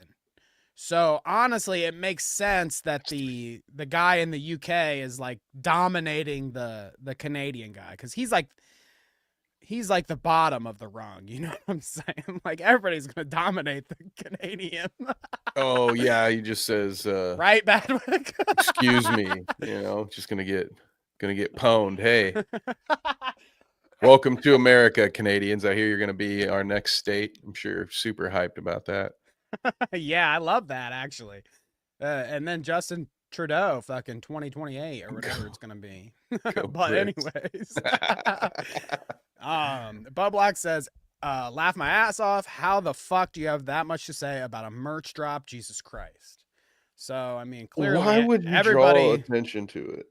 So, honestly, it makes sense that the guy in the UK is, like, dominating the Canadian guy. Because he's like the bottom of the rung. You know what I'm saying? Like, everybody's going to dominate the Canadian. Oh, yeah. He just says, right, Badwick? excuse me. You know, just going to get pwned. Hey, welcome to America, Canadians. I hear you're going to be our next state. I'm sure you're super hyped about that. Yeah, I love that, actually. And then Justin Trudeau, fucking 2028 or whatever it's going to be. But anyways, Bowblax says, laugh my ass off. How the fuck do you have that much to say about a merch drop? Jesus Christ. So, I mean, clearly Why would you draw everybody. attention to it?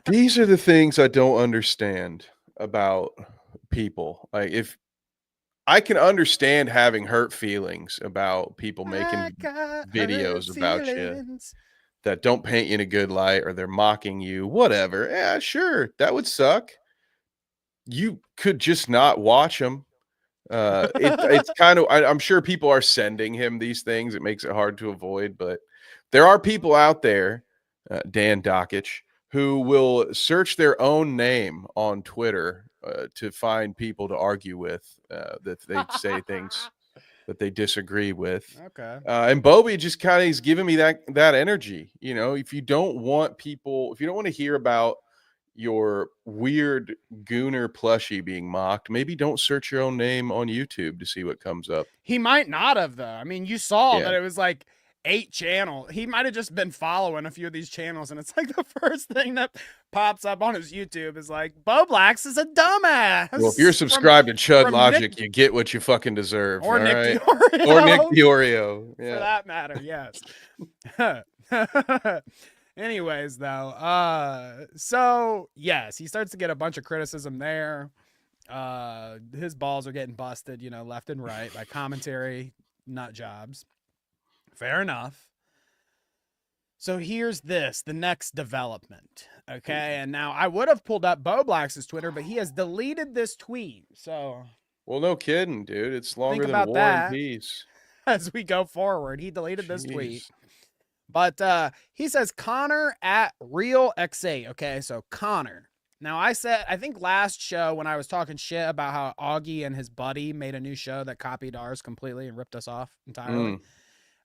These are the things I don't understand about people. Like, if I can understand having hurt feelings about people I making got hurt videos about you feelings. that don't paint you in a good light, or they're mocking you, whatever. Yeah, sure, that would suck. You could just not watch them. It's kind of, I'm sure people are sending him these things. It makes it hard to avoid, but there are people out there, Dan Dockich, who will search their own name on Twitter to find people to argue with, that they say things that they disagree with. Okay. And Bobby just kind of is giving me that energy. You know, if you don't want to hear about your weird Gooner plushie being mocked, maybe don't search your own name on YouTube to see what comes up. He might not have, though. I mean, you saw Yeah. that it was like 8 channels. He might have just been following a few of these channels, and it's like the first thing that pops up on his YouTube is like, Bowblax is a dumbass. Well, if you're subscribed to Chud from Logic, Nick- you get what you fucking deserve. or all Nick right? Diorio. Or Nick Diorio. For Yeah. that matter, yes. Anyways, though, so yes, he starts to get a bunch of criticism there. His balls are getting busted, left and right by commentary nut jobs. Fair enough. So here's the next development. Okay, and now I would have pulled up Bowblax's Twitter, but he has deleted this tweet. So, well, no kidding, dude. It's longer than about War that. and Peace. As we go forward, he deleted this tweet. But he says Connor at Real X8. Okay, so Connor. Now I think last show when I was talking shit about how Augie and his buddy made a new show that copied ours completely and ripped us off entirely.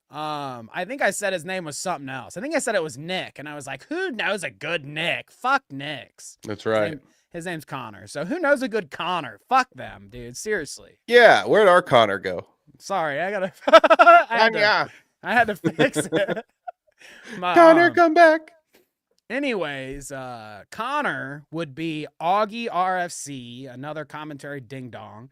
I think I said his name was something else. I think I said it was Nick, and I was like, who knows a good Nick? Fuck Nick's. That's right. His name's Connor. So who knows a good Connor? Fuck them, dude. Seriously. Yeah, where'd our Connor go? Sorry, I gotta I had to fix it. Connor, come back. Anyways, Connor would be Augie RFC, another commentary ding dong.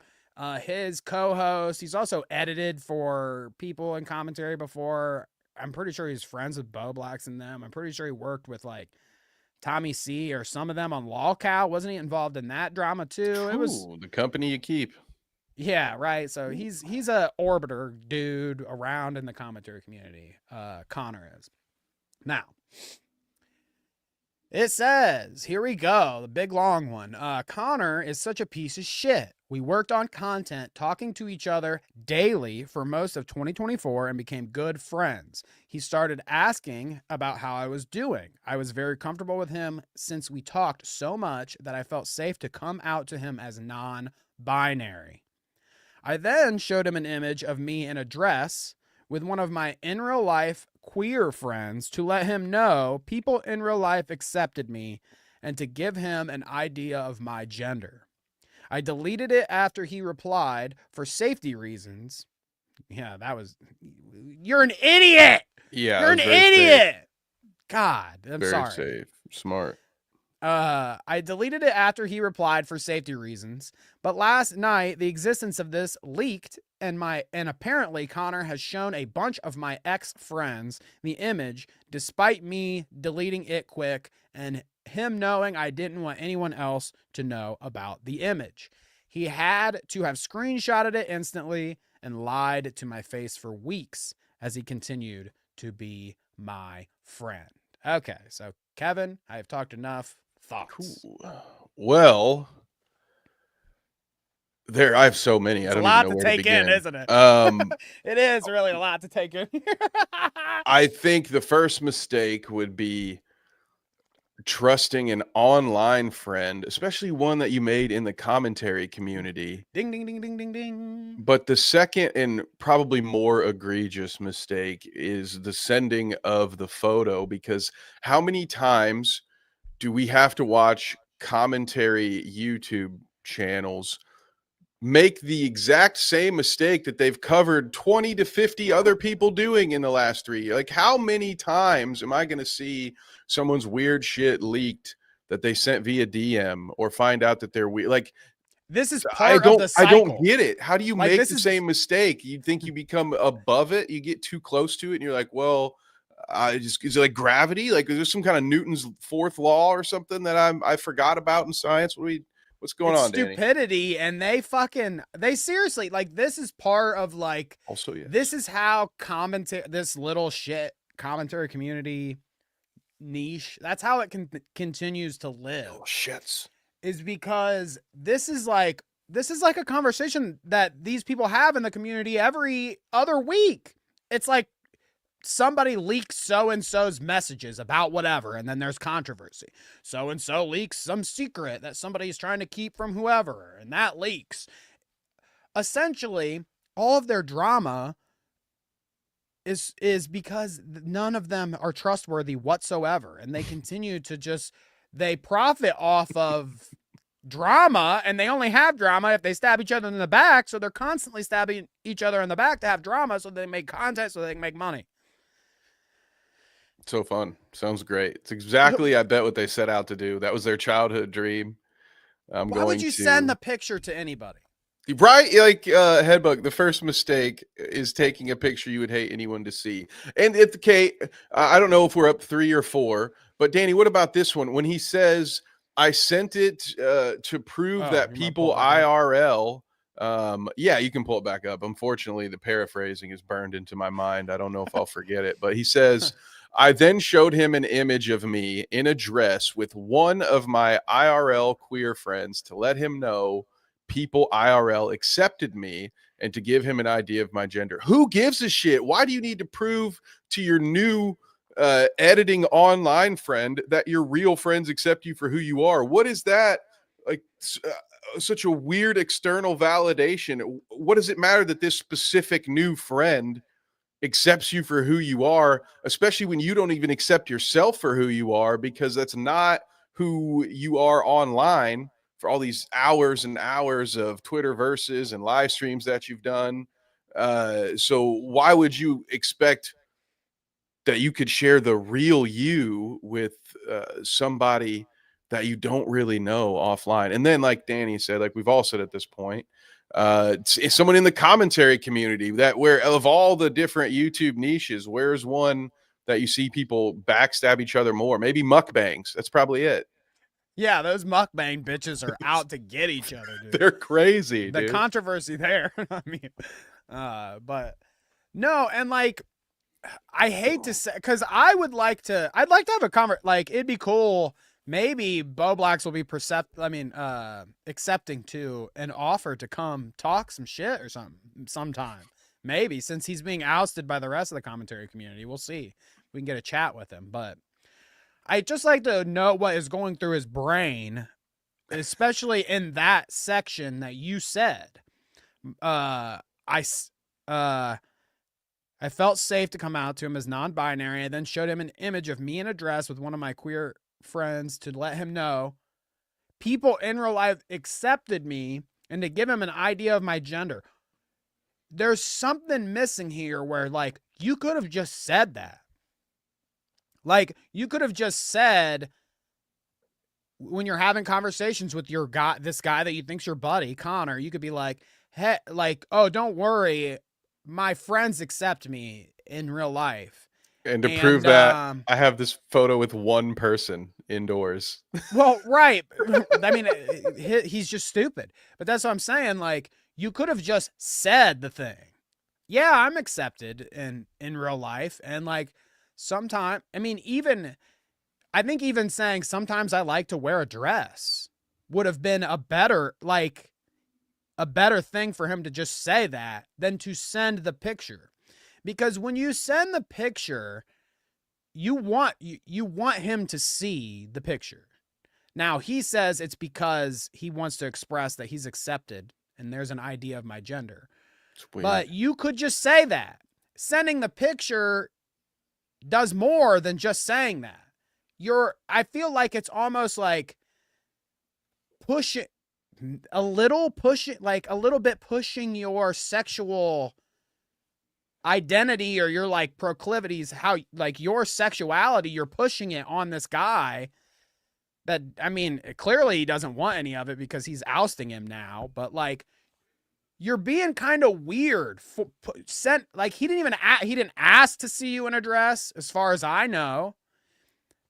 His co-host. He's also edited for people in commentary before. I'm pretty sure he's friends with Bowblax and them. I'm pretty sure he worked with like Tommy C or some of them on LolCow. Wasn't he involved in that drama too? It was the company you keep. Yeah, right. So he's a orbiter dude around in the commentary community. Connor is. Now, it says, here we go, the big long one. Connor is such a piece of shit. We worked on content, talking to each other daily for most of 2024 and became good friends. He started asking about how I was doing. I was very comfortable with him since we talked so much that I felt safe to come out to him as non-binary. I then showed him an image of me in a dress with one of my in real life queer friends to let him know people in real life accepted me and to give him an idea of my gender. I deleted it after he replied for safety reasons. Yeah, you're an idiot. Yeah, you're an idiot. Safe. God, I'm very sorry. Safe, smart. I deleted it after he replied for safety reasons, but last night the existence of this leaked and apparently Connor has shown a bunch of my ex-friends the image despite me deleting it quick and him knowing I didn't want anyone else to know about the image. He had to have screenshotted it instantly and lied to my face for weeks as he continued to be my friend. Okay, so Kevin, I have talked enough. Thoughts? Cool. Well, I have so many. It's I don't a lot even know to where take to begin. in, isn't it? It is really a lot to take in. I think the first mistake would be trusting an online friend, especially one that you made in the commentary community. Ding, ding, ding, ding, ding, ding. But the second and probably more egregious mistake is the sending of the photo, because how many times do we have to watch commentary YouTube channels make the exact same mistake that they've covered 20 to 50 other people doing in the last 3 years? Like, how many times am I going to see someone's weird shit leaked that they sent via DM or find out that they're weird. Like, This is I part of the cycle. don't get it. How do you Like, make this the is- same mistake? You think you become above it, you get too close to it, and you're like, well, is it like gravity? Like, is there some kind of Newton's fourth law or something that I forgot about in science? What's going on, Danny? Stupidity, and they seriously, like, this is part of, like, Also, yes. this is how this little shit commentary community niche, that's how it continues to live. Oh, shits. Is because this is like a conversation that these people have in the community every other week. It's like somebody leaks so-and-so's messages about whatever, and then there's controversy. So-and-so leaks some secret that somebody's trying to keep from whoever, and that leaks. Essentially, all of their drama is because none of them are trustworthy whatsoever, and they continue to they profit off of drama, and they only have drama if they stab each other in the back, so they're constantly stabbing each other in the back to have drama so they make content so they can make money. So fun. Sounds great. It's exactly, I bet, what they set out to do. That was their childhood dream. Why would you send the picture to anybody? Right? Like, Headbug, the first mistake is taking a picture you would hate anyone to see. And if I don't know if we're up 3 or 4, but Danny, what about this one? When he says, I sent it to prove that people IRL. Yeah, you can pull it back up. Unfortunately, the paraphrasing is burned into my mind. I don't know if I'll forget it, but he says, I then showed him an image of me in a dress with one of my IRL queer friends to let him know people IRL accepted me and to give him an idea of my gender. Who gives a shit? Why do you need to prove to your new editing online friend that your real friends accept you for who you are? What is that? Like, such a weird external validation. What does it matter that this specific new friend accepts you for who you are, especially when you don't even accept yourself for who you are, because that's not who you are online for all these hours and hours of Twitter verses and live streams that you've done. So why would you expect that you could share the real you with somebody that you don't really know offline? And then, like Danny said, like we've all said at this point, it's someone in the commentary community that, where of all the different YouTube niches, where's one that you see people backstab each other more? Maybe mukbangs. That's probably it. Yeah, those mukbang bitches are out to get each other, dude. They're crazy, the dude. Controversy there. I mean, but no, and like, I hate to say, because I'd like to have a like, it'd be cool. Maybe Bowblax will be accepting to an offer to come talk some shit or something sometime. Maybe, since he's being ousted by the rest of the commentary community. We'll see. We can get a chat with him, but I'd just like to know what is going through his brain, especially in that section that you said. I felt safe to come out to him as non-binary. I then showed him an image of me in a dress with one of my queer friends to let him know people in real life accepted me and to give him an idea of my gender. There's something missing here where, like, you could have just said that. Like, you could have just said, when you're having conversations with your guy, this guy that you think's your buddy, Connor, you could be like, hey, like, oh, don't worry, my friends accept me in real life. And to prove that, I have this photo with one person indoors. Well, right. I mean, he's just stupid. But that's what I'm saying. Like, you could have just said the thing. Yeah, I'm accepted in real life. And, like, sometimes, I mean, I think even saying sometimes I like to wear a dress would have been a better thing for him to just say that than to send the picture. Because when you send the picture, you want him to see the picture. Now, he says it's because he wants to express that he's accepted and there's an idea of my gender. But you could just say that. Sending the picture does more than just saying that. I feel like it's almost like pushing your sexual identity or your, like, proclivities, how, like, your sexuality, you're pushing it on this guy that, I mean, clearly he doesn't want any of it because he's ousting him now, but like, you're being kind of weird. Sent like he didn't ask to see you in a dress, as far as I know,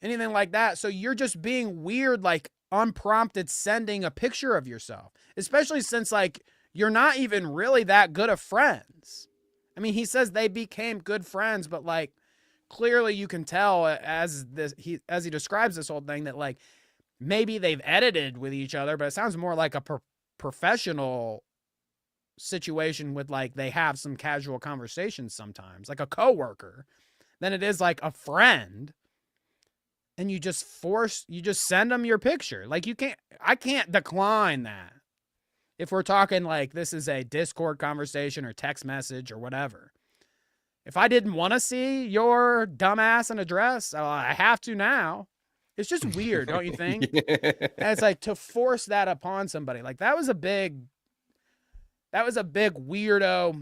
anything like that. So you're just being weird, like unprompted, sending a picture of yourself, especially since like you're not even really that good of friends. I mean, he says they became good friends, but like clearly you can tell as he describes this whole thing that like maybe they've edited with each other, but it sounds more like a professional situation with like they have some casual conversations sometimes, like a coworker, than it is like a friend. And you just send them your picture. Like I can't decline that. If we're talking like this is a Discord conversation or text message or whatever. If I didn't want to see your dumbass in a dress, I have to now. It's just weird, don't you think? Yeah. And it's like to force that upon somebody. Like that was a big weirdo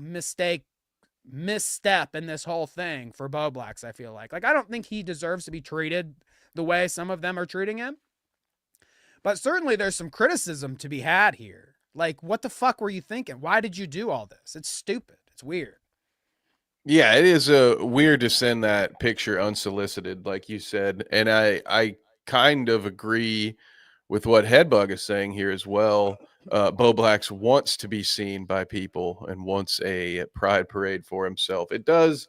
misstep in this whole thing for Bowblax, I feel like. Like I don't think he deserves to be treated the way some of them are treating him. But certainly there's some criticism to be had here. Like, what the fuck were you thinking? Why did you do all this? It's stupid. It's weird. Yeah, it is weird to send that picture unsolicited, like you said. And I kind of agree with what Headbug is saying here as well. Bowblax wants to be seen by people and wants a pride parade for himself. It does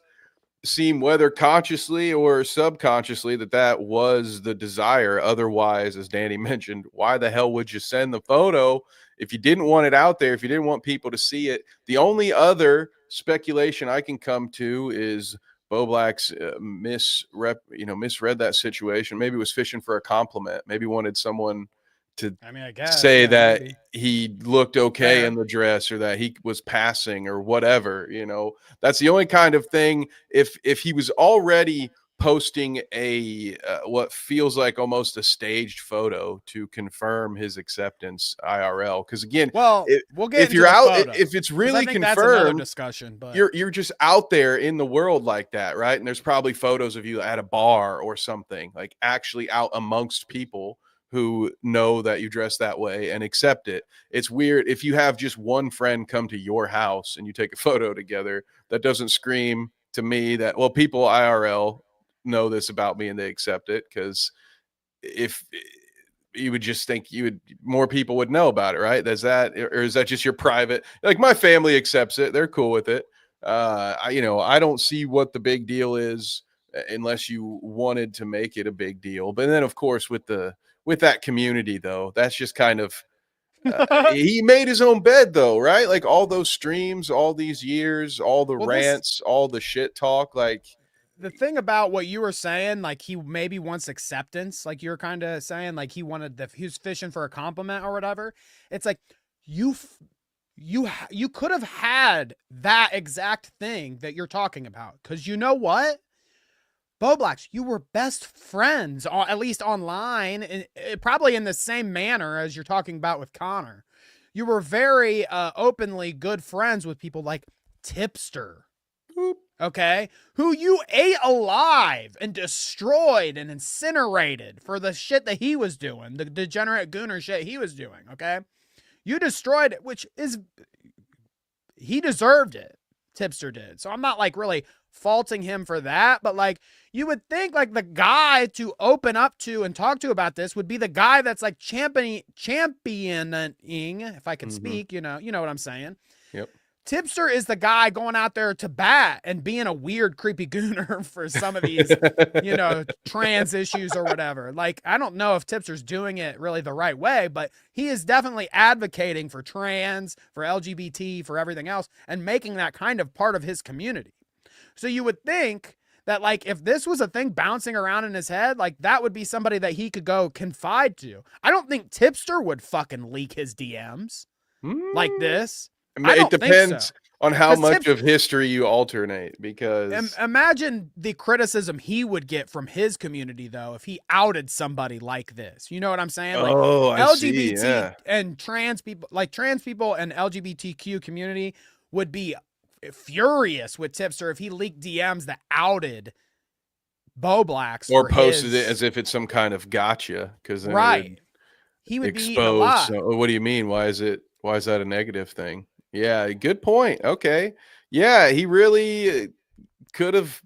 seem, whether consciously or subconsciously, that was the desire. Otherwise, as Danny mentioned, why the hell would you send the photo if you didn't want it out there, if you didn't want people to see it? The only other speculation I can come to is Bowblax misread that situation. Maybe was fishing for a compliment. Maybe wanted someone to I guess say that maybe he looked okay fair. in the dress, or that he was passing, or whatever. That's the only kind of thing. If he was already posting a what feels like almost a staged photo to confirm his acceptance IRL, because again, Well, we'll get if into you're the out, photo, if it's 'cause really I think that's another confirmed, discussion, but you're just out there in the world like that, right? And there's probably photos of you at a bar or something, like actually out amongst people who know that you dress that way and accept it. It's weird if you have just one friend come to your house and you take a photo together. That doesn't scream to me that, well, people IRL know this about me and they accept it. Because if you would just think more people would know about it, right? Is that just your private? Like, my family accepts it; they're cool with it. I don't see what the big deal is, unless you wanted to make it a big deal. But then, of course, with that community, though, that's just kind of he made his own bed, though, right? Like, all those streams, all these years, all the well, rants, all the shit talk, like. the thing about what you were saying, like he maybe wants acceptance, like you're kind of saying, like he was fishing for a compliment or whatever. It's like you could have had that exact thing that you're talking about, because you know what, Bowblax, you were best friends, at least online, and probably in the same manner as you're talking about with Connor. You were very openly good friends with people like Tipster. Okay, who you ate alive and destroyed and incinerated for the shit that he was doing, the degenerate gooner shit he was doing. Okay, you destroyed it, which is, he deserved it. Tipster did. So I'm not like really faulting him for that, but like you would think like the guy to open up to and talk to about this would be the guy that's like championing, if I can speak, you know what I'm saying? Yep. Tipster is the guy going out there to bat and being a weird, creepy gooner for some of these, trans issues or whatever. Like, I don't know if Tipster's doing it really the right way, but he is definitely advocating for trans, for LGBT, for everything else, and making that kind of part of his community. So you would think that, like, if this was a thing bouncing around in his head, like, that would be somebody that he could go confide to. I don't think Tipster would fucking leak his DMs like this. I mean, it depends on how much of history you alternate, because imagine the criticism he would get from his community, though, if he outed somebody like this. You know what I'm saying? Like, LGBT see, yeah. and trans people and LGBTQ community would be furious with Tipster if he leaked DMs that outed Bowblax Or for posted it his as if it's some kind of gotcha, because then it would right. He would be eating a expose. lot. So, what do you mean? Why is that a negative thing? Yeah, good point. Okay. Yeah, he really could have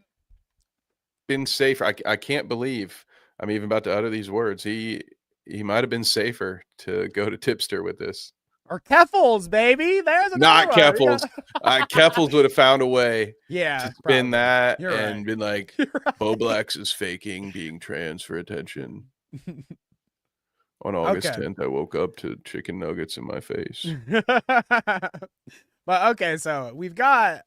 been safer. I can't believe I'm even about to utter these words. He might have been safer to go to Tipster with this. Or Keffels, baby. There's another Not one. Yeah. Keffels. Keffels would have found a way to Yeah, spin probably. that You're and right. been like, You're Bowblax is faking being trans for attention. right. On August Okay. 10th, I woke up to chicken nuggets in my face. But okay, so we've got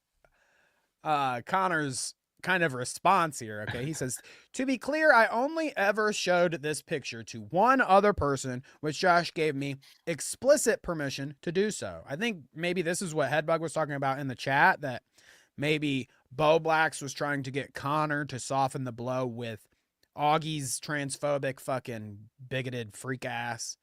Connor's kind of response here. Okay, he says, to be clear, I only ever showed this picture to one other person, which Josh gave me explicit permission to do so. I think maybe this is what Headbug was talking about in the chat, that maybe Bowblax was trying to get Connor to soften the blow with Augie's transphobic fucking bigoted freak ass.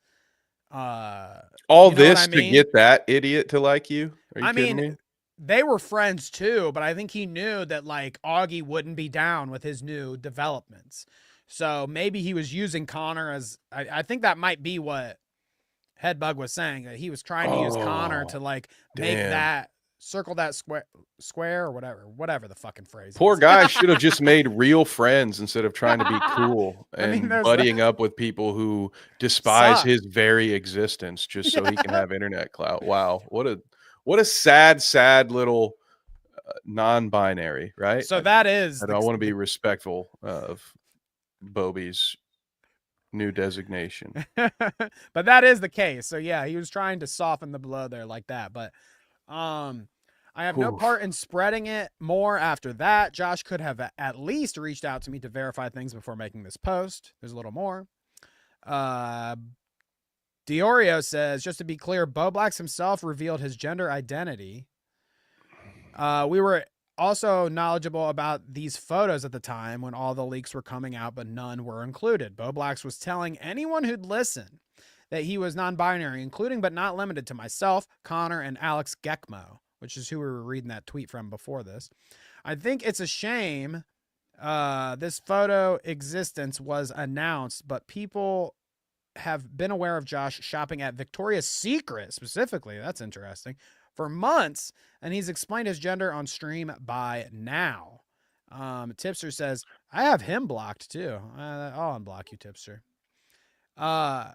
All You know what this I to mean? get that idiot to like you? Are you I kidding mean, me? they were friends too, but I think he knew that like Augie wouldn't be down with his new developments. So maybe he was using Connor as I think that might be what Headbug was saying, that he was trying to use Connor to Oh, like make damn. that circle that square or whatever the fucking phrase Poor is. guy should have just made real friends instead of trying to be cool I mean, and there's buddying up with people who despise suck. his very existence just so he can Yeah. have internet clout. Wow, what a sad little non-binary, right? So that is I don't want to be respectful of Bobby's new designation. but that is the case. So yeah, he was trying to soften the blow there like that. But I have no Oof. part in spreading it more after that. Josh could have at least reached out to me to verify things before making this post. There's a little more. Diorio says, just to be clear, Bowblax himself revealed his gender identity. We were also knowledgeable about these photos at the time when all the leaks were coming out, but none were included. Bowblax was telling anyone who'd listen that he was non-binary, including but not limited to myself, Connor, and Alex Gekmo, which is who we were reading that tweet from before this. I think it's a shame this photo existence was announced, but people have been aware of Josh shopping at Victoria's Secret specifically. That's interesting. For months, and he's explained his gender on stream by now. Tipster says, I have him blocked too. I'll unblock you, Tipster.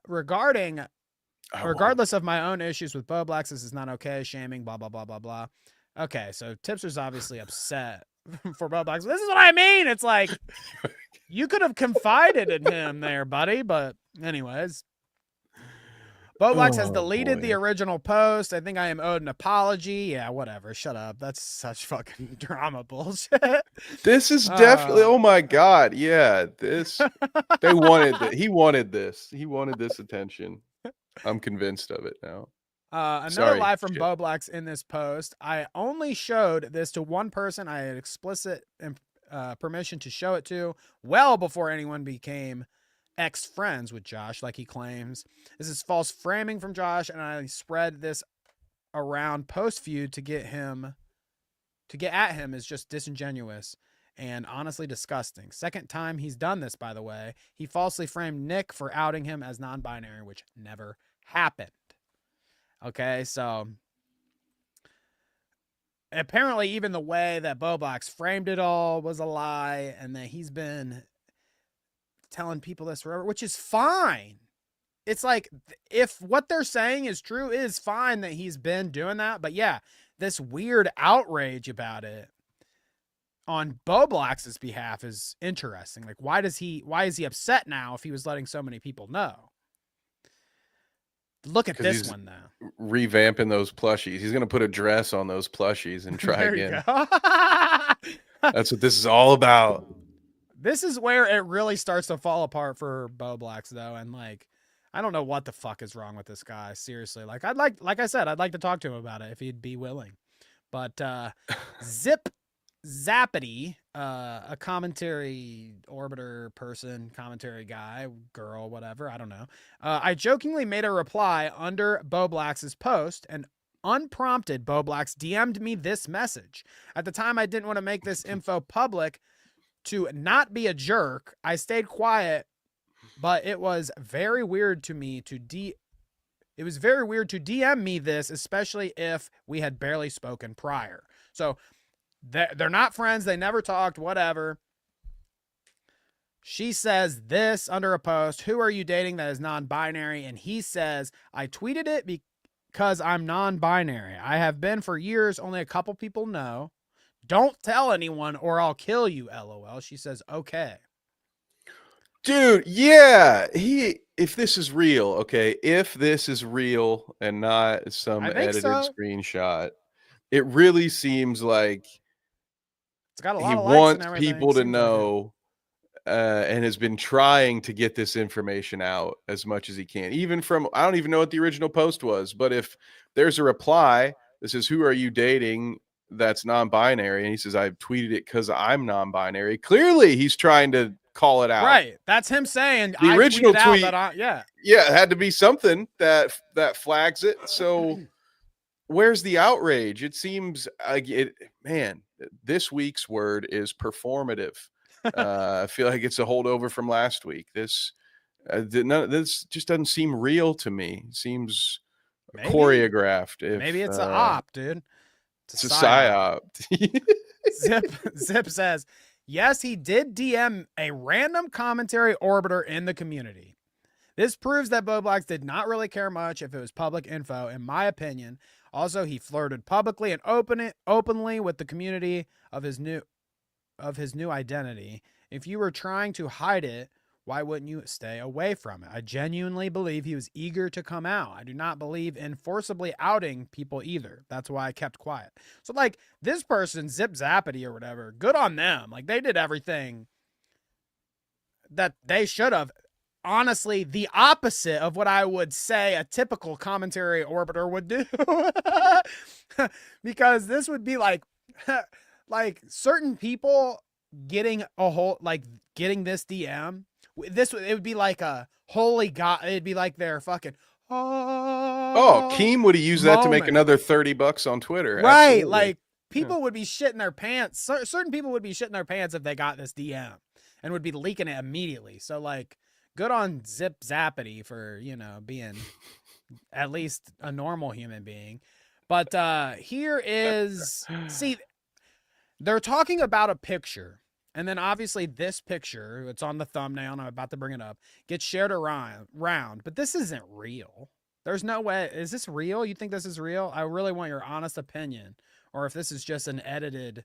Regardless of my own issues with Bowblax, this is not okay. Shaming, blah, blah, blah, blah, blah. Okay, so Tipster's obviously upset for Bowblax. This is what I mean. It's like, you could have confided in him there, buddy. But anyways, Bowblax has deleted the original post. I think I am owed an apology. Yeah, whatever. Shut up. That's such fucking drama bullshit. This is definitely, oh my God. Yeah, they wanted, he wanted this. He wanted this attention. I'm convinced of it now. Another lie from Bowblax in this post. I only showed this to one person I had explicit permission to show it to well before anyone became ex-friends with Josh, like he claims. This is false framing from Josh, and I spread this around post-feud to get at him is just disingenuous and honestly disgusting. Second time he's done this, by the way. He falsely framed Nick for outing him as non-binary, which never happened. Okay, so apparently even the way that Bowblax framed it all was a lie, and that he's been telling people this forever, which is fine. It's like, if what they're saying is true, it is fine that he's been doing that. But yeah, this weird outrage about it on Bowblax's behalf is interesting. Like, why is he upset now if he was letting so many people know? Look at this one though. Revamping those plushies. He's gonna put a dress on those plushies and try again. That's what this is all about. This is where it really starts to fall apart for Bowblax though, and like, I don't know what the fuck is wrong with this guy. Seriously, like I said, I'd like to talk to him about it if he'd be willing. But Zip Zappity, a commentary orbiter person, commentary guy, girl, whatever, I don't know. I jokingly made a reply under Bowblax's post, and unprompted, Bowblax DM'd me this message. At the time, I didn't want to make this info public to not be a jerk, I stayed quiet, but it was very weird to me to it was very weird to DM me this, especially if we had barely spoken prior. So they're not friends. They never talked, whatever. She says this under a post, who are you dating that is non-binary? And he says, I tweeted it because I'm non-binary. I have been for years. Only a couple people know. Don't tell anyone or I'll kill you, LOL. She says, okay. Dude, yeah. If this is real, okay, if this is real and not some edited screenshot, it really seems like it's got a lot he of likes wants and everything. people to know and has been trying to get this information out as much as he can. Even from, I don't even know what the original post was, but if there's a reply that says, who are you dating that's non-binary? And he says, I tweeted it because I'm non-binary. Clearly, he's trying to call it out. Right. That's him saying the original tweet. Yeah, it had to be something that flags it. So where's the outrage? It seems like man, this week's word is performative. I feel like it's a holdover from last week. This just doesn't seem real to me. It seems choreographed. Maybe it's an op, dude. It's a psyop. Zip says, yes, he did DM a random commentary orbiter in the community. This proves that Bowblax did not really care much if it was public info, in my opinion. Also, he flirted publicly and openly with the community of his new identity. If you were trying to hide it, why wouldn't you stay away from it? I genuinely believe he was eager to come out. I do not believe in forcibly outing people either. That's why I kept quiet. So like this person, Zip Zappity or whatever, good on them. Like they did everything that they should have. Honestly, the opposite of what I would say a typical commentary orbiter would do. Because this would be like certain people getting getting this DM. It would be like a holy God. It'd be like their fucking Keem would have used that to make another $30 on Twitter. Right. Absolutely. Like people would be shitting their pants. Certain people would be shitting their pants if they got this DM and would be leaking it immediately. So like good on Zip Zappity for, being at least a normal human being. But here is, see, they're talking about a picture. And then obviously this picture, it's on the thumbnail, and I'm about to bring it up, gets shared around. But this isn't real. There's no way. Is this real? You think this is real? I really want your honest opinion. Or if this is just an edited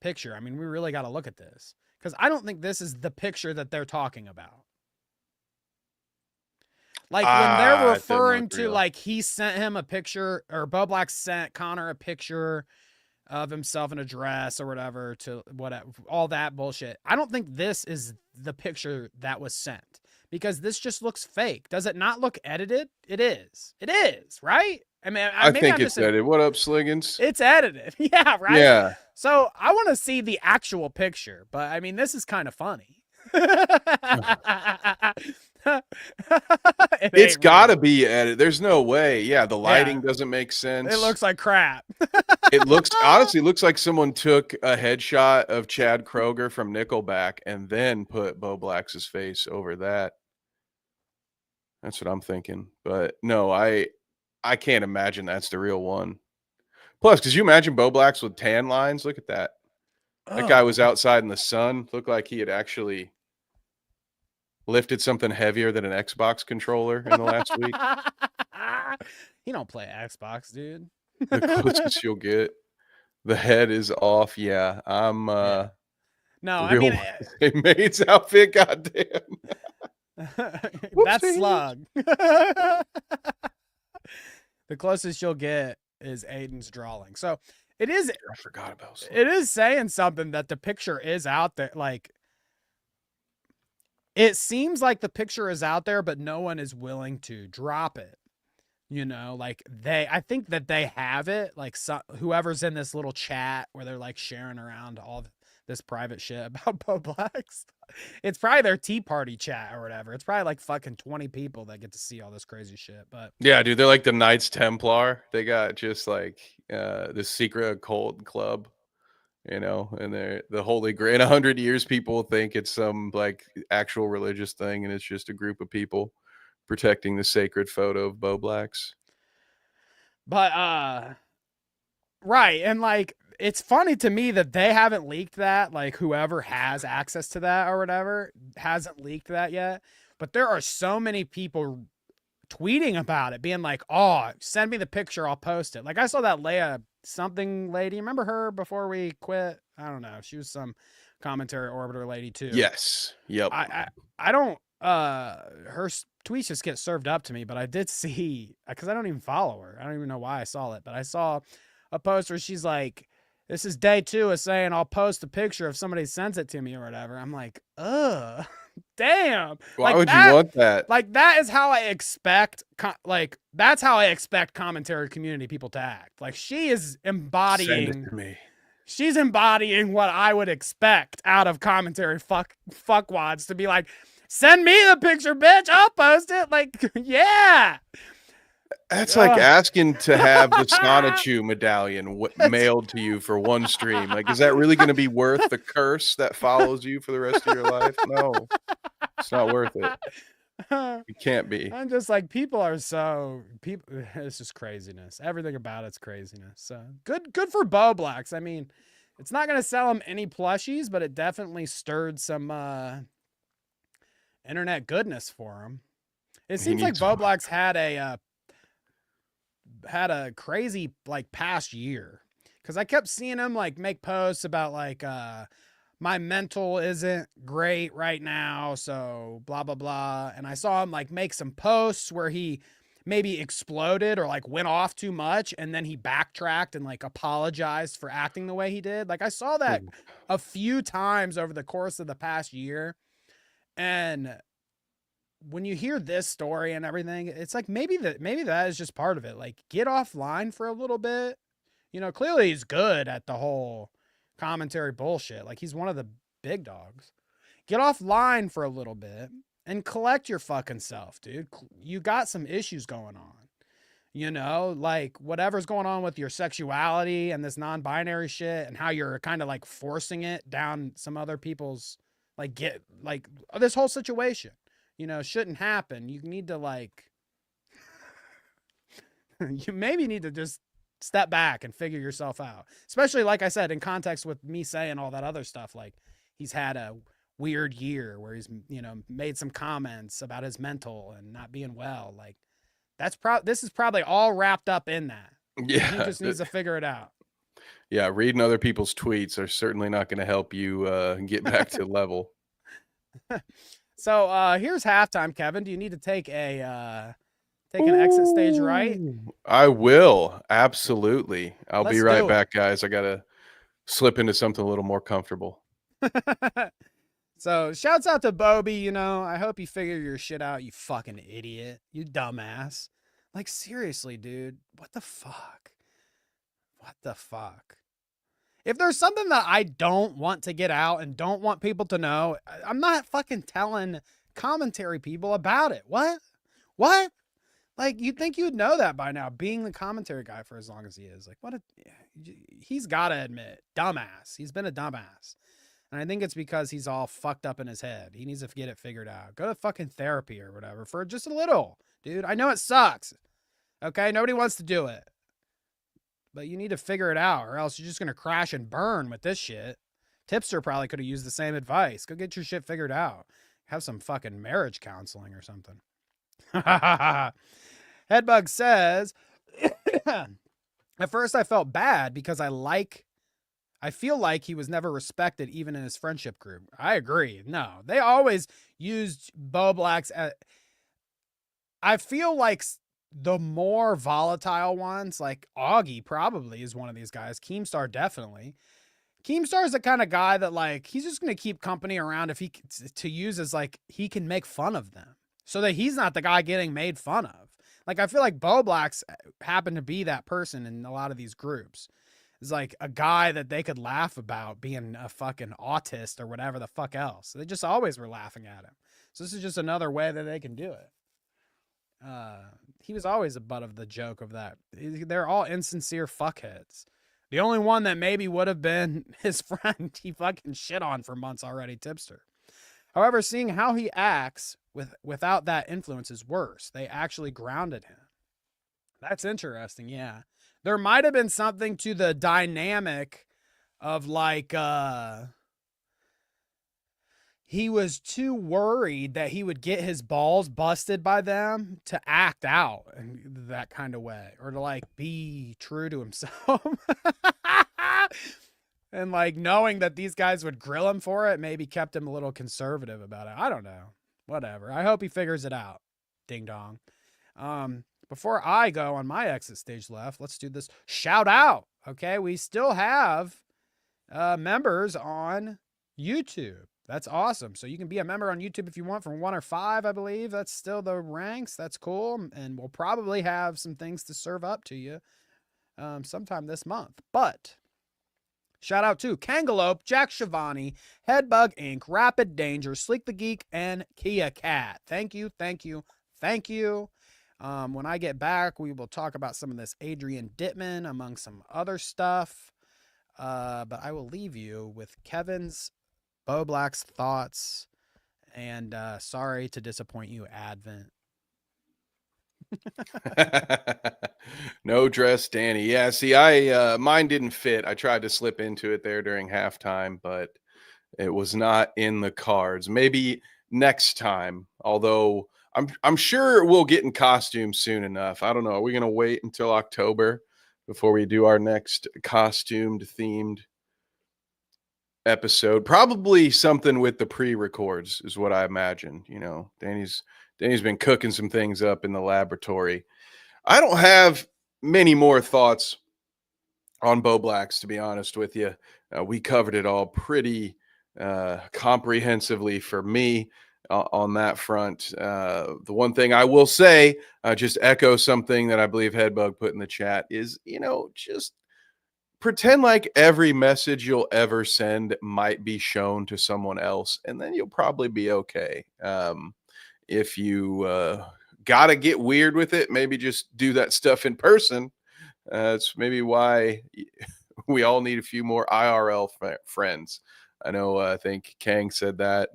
picture. I mean, we really got to look at this. Because I don't think this is the picture that they're talking about. Like when they're referring to like he sent him a picture, or Bowblax sent Connor a picture of himself in a dress or whatever, to whatever, all that bullshit. I don't think this is the picture that was sent, because this just looks fake. Does it not look edited? It is. It is, right? I mean, I think it's edited. What up, Sliggins? It's edited. Yeah, right? Yeah. So I want to see the actual picture, but I mean, this is kind of funny. It's gotta be edited. There's no way. Yeah, the lighting doesn't make sense. It looks like crap. It honestly looks like someone took a headshot of Chad Kroeger from Nickelback and then put Bowblax's face over that. That's what I'm thinking. But no, I can't imagine that's the real one. Plus, could you imagine Bowblax with tan lines? Look at that. That guy was outside in the sun. Looked like he had actually lifted something heavier than an Xbox controller in the last week. You don't play Xbox, dude. The closest you'll get. The head is off. Yeah, I'm no, I mean mate's outfit. Goddamn. That's Slug. The closest you'll get is Aiden's drawing. So it is. I forgot about Slug. It is saying something that the picture is out there. Like, it seems like the picture is out there, but no one is willing to drop it. Like I think that they have it, like whoever's in this little chat where they're like sharing around all this private shit about Bowblax. It's probably their Tea Party chat or whatever. It's probably like fucking 20 people that get to see all this crazy shit. But yeah, dude, they're like the Knights Templar. They got just like this secret occult club. you know, and they're the Holy Grail. In 100 years, people will think it's some like actual religious thing, and it's just a group of people protecting the sacred photo of Bowblax. But right, and like it's funny to me that they haven't leaked that. Like whoever has access to that or whatever hasn't leaked that yet. But there are so many people tweeting about it, being like, "Oh, send me the picture, I'll post it." Like I saw that Leia something lady. Remember her before we quit? I don't know. She was some commentary orbiter lady too. Yes. Yep. I don't her tweets just get served up to me, but I did see, because I don't even follow her. I don't even know why I saw it, but I saw a post where she's like, "This is day 2 of saying I'll post a picture if somebody sends it to me or whatever." I'm like, ugh, damn. Why like would that, you want that? Like that is how I expect, like that's how I expect commentary community people to act. Like she is embodying. Send it to me. She's embodying what I would expect out of commentary fuckwads to be like, "Send me the picture, bitch. I'll post it." Like, yeah. That's like asking to have the Sonichu medallion mailed to you for one stream. Like, is that really going to be worth the curse that follows you for the rest of your life? No, it's not worth it. It can't be. I'm just like, people. It's just craziness. Everything about it's craziness. So good for Bowblax. I mean, it's not going to sell him any plushies, but it definitely stirred some internet goodness for him. It seems like Bowblax had a crazy like past year, because I kept seeing him like make posts about like my mental isn't great right now, so blah blah blah, and I saw him like make some posts where he maybe exploded or like went off too much, and then he backtracked and like apologized for acting the way he did. Like I saw that a few times over the course of the past year, and when you hear this story and everything, it's like maybe that is just part of it. Like, get offline for a little bit. You know, clearly he's good at the whole commentary bullshit. Like, he's one of the big dogs. Get offline for a little bit and collect your fucking self, dude. You got some issues going on. You know, like whatever's going on with your sexuality and this non-binary shit, and how you're kind of like forcing it down some other people's, like, this whole situation. You know, shouldn't happen. You need to like, you maybe need to just step back and figure yourself out. Especially, like I said, in context with me saying all that other stuff, like he's had a weird year where he's, you know, made some comments about his mental and not being well. Like this is probably all wrapped up in that. Yeah. He just needs to figure it out. Yeah. Reading other people's tweets are certainly not going to help you get back to level. So here's halftime, Kevin. Do you need to take an exit stage right? I will. Absolutely. Let's be right back, guys. I got to slip into something a little more comfortable. So shouts out to Bobby. You know, I hope you figure your shit out, you fucking idiot. You dumbass. Like, seriously, dude. What the fuck? What the fuck? If there's something that I don't want to get out and don't want people to know, I'm not fucking telling commentary people about it. What? Like, you'd think you'd know that by now, being the commentary guy for as long as he is. Like, he's got to admit, dumbass. He's been a dumbass. And I think it's because he's all fucked up in his head. He needs to get it figured out. Go to fucking therapy or whatever for just a little, dude. I know it sucks. Okay? Nobody wants to do it. But you need to figure it out, or else you're just going to crash and burn with this shit. Tipster probably could have used the same advice. Go get your shit figured out. Have some fucking marriage counseling or something. Headbug says, at first I felt bad because I feel like he was never respected even in his friendship group. I agree. No, they always used Bowblax as, I feel like the more volatile ones, like Augie probably is one of these guys. Keemstar definitely. Keemstar is the kind of guy that, like, he's just going to keep company around if he to use as, like, he can make fun of them so that he's not the guy getting made fun of. Like, I feel like Bowblax happened to be that person in a lot of these groups. It's like a guy that they could laugh about being a fucking autist or whatever the fuck else. They just always were laughing at him. So this is just another way that they can do it. He was always a butt of the joke of that. They're all insincere fuckheads. The only one that maybe would have been his friend he fucking shit on for months already, Tipster. However, seeing how he acts without that influence is worse. They actually grounded him. That's interesting, yeah. There might have been something to the dynamic of like he was too worried that he would get his balls busted by them to act out in that kind of way, or to like be true to himself. And like knowing that these guys would grill him for it maybe kept him a little conservative about it. I don't know. Whatever. I hope he figures it out. Ding dong. Before I go on my exit stage left, let's do this shout out. Okay, we still have members on YouTube. That's awesome. So you can be a member on YouTube if you want, from 1 or 5, I believe. That's still the ranks. That's cool. And we'll probably have some things to serve up to you sometime this month. But shout out to Kangalope, Jack Shivani, Headbug Inc., Rapid Danger, Sleek the Geek, and Kia Cat. Thank you, thank you, thank you. When I get back, we will talk about some of this Adrian Dittman among some other stuff. But I will leave you with Kevin's Bowblax thoughts, and sorry to disappoint you, Advent. No dress, Danny. Yeah, see, I mine didn't fit. I tried to slip into it there during halftime, but it was not in the cards. Maybe next time. Although I'm sure we'll get in costume soon enough. I don't know. Are we gonna wait until October before we do our next costumed themed episode? Probably something with the pre-records is what I imagine. You know, Danny's been cooking some things up in the laboratory. I don't have many more thoughts on Bowblax, to be honest with you. We covered it all pretty comprehensively for me on that front. The one thing I will say, just echo something that I believe Headbug put in the chat, is, you know, just pretend like every message you'll ever send might be shown to someone else, and then you'll probably be okay. If you gotta get weird with it, maybe just do that stuff in person. It's maybe why we all need a few more IRL friends. I know, I think Kang said that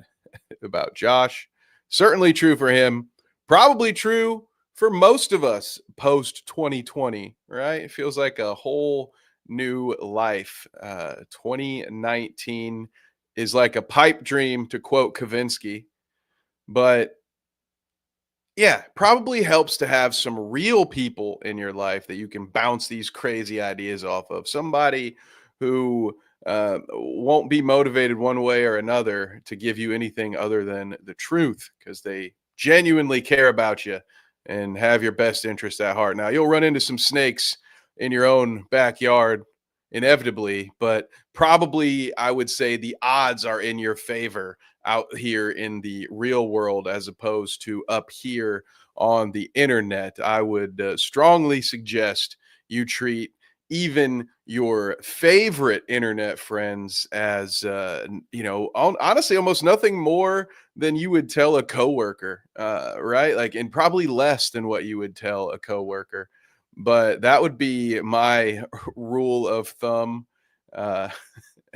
about Josh. Certainly true for him. Probably true for most of us post 2020, right? It feels like a whole new life. 2019 is like a pipe dream, to quote Kavinsky. But yeah, probably helps to have some real people in your life that you can bounce these crazy ideas off of. Somebody who won't be motivated one way or another to give you anything other than the truth, because they genuinely care about you and have your best interest at heart. Now, you'll run into some snakes in your own backyard inevitably, but probably I would say the odds are in your favor out here in the real world as opposed to up here on the internet. I would strongly suggest you treat even your favorite internet friends as honestly almost nothing more than you would tell a coworker, right? Like, and probably less than what you would tell a coworker. But that would be my rule of thumb.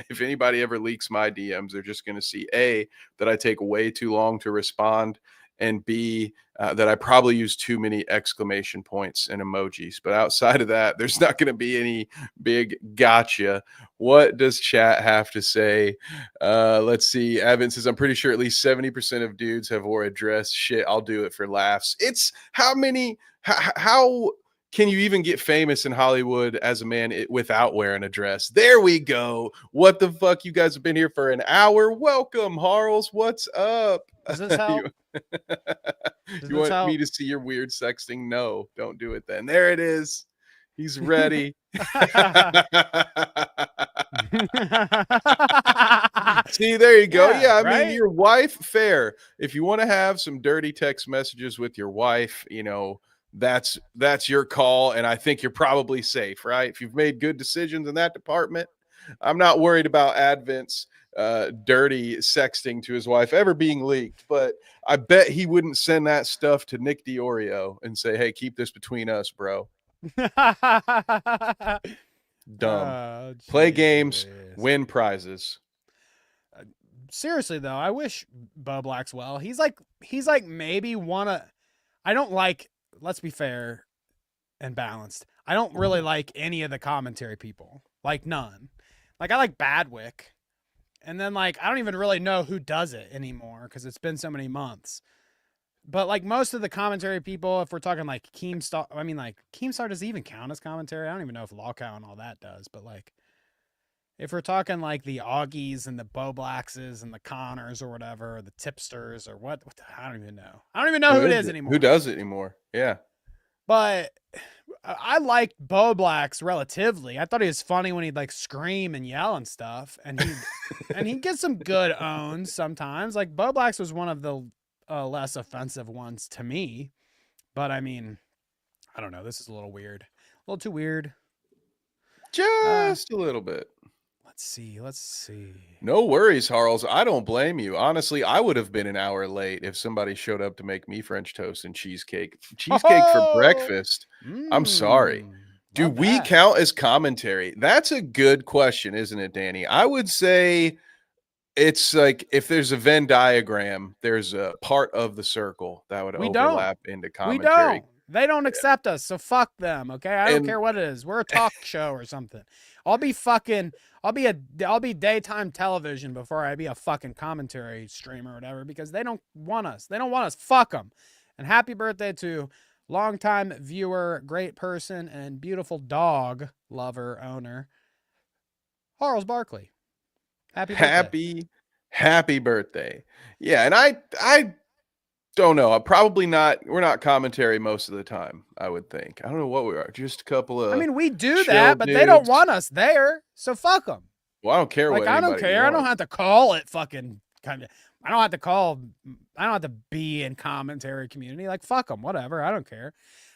If anybody ever leaks my DMs, they're just going to see A, that I take way too long to respond, and B, that I probably use too many exclamation points and emojis. But outside of that, there's not going to be any big gotcha. What does chat have to say? Let's see. Evan says, I'm pretty sure at least 70% of dudes have wore a dress. Shit, I'll do it for laughs. It's how can you even get famous in Hollywood as a man without wearing a dress? There we go. What the fuck? You guys have been here for an hour. Welcome, Harls. What's up? Does this help? You want me to see your weird sexting? No, don't do it then. There it is. He's ready. See, there you go. Yeah, I mean, your wife, fair. If you want to have some dirty text messages with your wife, you know, that's your call, and I think you're probably safe, right? If you've made good decisions in that department, I'm not worried about Advent's dirty sexting to his wife ever being leaked, but I bet he wouldn't send that stuff to Nick DiOrio and say, hey, keep this between us, bro. Dumb. Play games, win prizes. Seriously though, I wish Bowblax well. He's like maybe I don't like, let's be fair and balanced. I don't really like any of the commentary people. Like none. Like I like Badwick. And then like I don't even really know who does it anymore because it's been so many months. But like most of the commentary people, if we're talking like Keemstar, I mean like Keemstar does even count as commentary. I don't even know if Lawcow and all that does, but like if we're talking like the Augies and the Bowblaxes and the Connors or whatever, or the Tipsters or what I don't even know. I don't even know who it is anymore. Who does it anymore? Yeah. But I liked Bowblax relatively. I thought he was funny when he'd like scream and yell and stuff, and he'd get some good owns sometimes. Like Bowblax was one of the less offensive ones to me, but I mean, I don't know. This is a little weird, a little too weird. Just a little bit. Let's see. No worries, Harles. I don't blame you. Honestly, I would have been an hour late if somebody showed up to make me French toast and cheesecake. Cheesecake for breakfast. I'm sorry. Do we count as commentary? That's a good question, isn't it, Danny? I would say it's like if there's a Venn diagram, there's a part of the circle that would overlap into commentary. We don't. They don't accept us, so fuck them, okay? I don't care what it is. We're a talk show or something. I'll be daytime television before I be a fucking commentary streamer or whatever because they don't want us. They don't want us. Fuck them. And happy birthday to longtime viewer, great person, and beautiful dog lover owner, Harles Barkley. Happy birthday. Yeah, and I don't know. We're not commentary most of the time, I would think. I don't know what we are. Just a couple of. I mean, we do that, but they don't want us there. So fuck them. Well, I don't care what I don't care. Wants. I don't have to call it fucking kind of. I don't have to be in commentary community. Like fuck them, whatever. I don't care.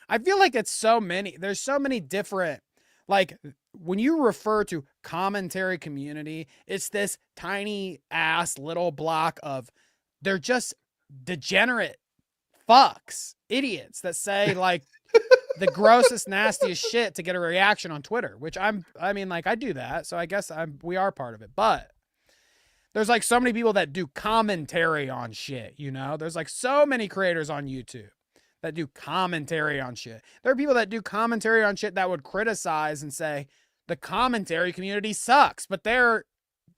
I feel like there's so many different, like when you refer to commentary community, it's this tiny ass little block of, they're just degenerate fucks, idiots that say like the grossest, nastiest shit to get a reaction on Twitter, which I do that. So I guess we are part of it, but there's like so many people that do commentary on shit, you know, there's like so many creators on YouTube that do commentary on shit. There are people that do commentary on shit that would criticize and say the commentary community sucks, but they're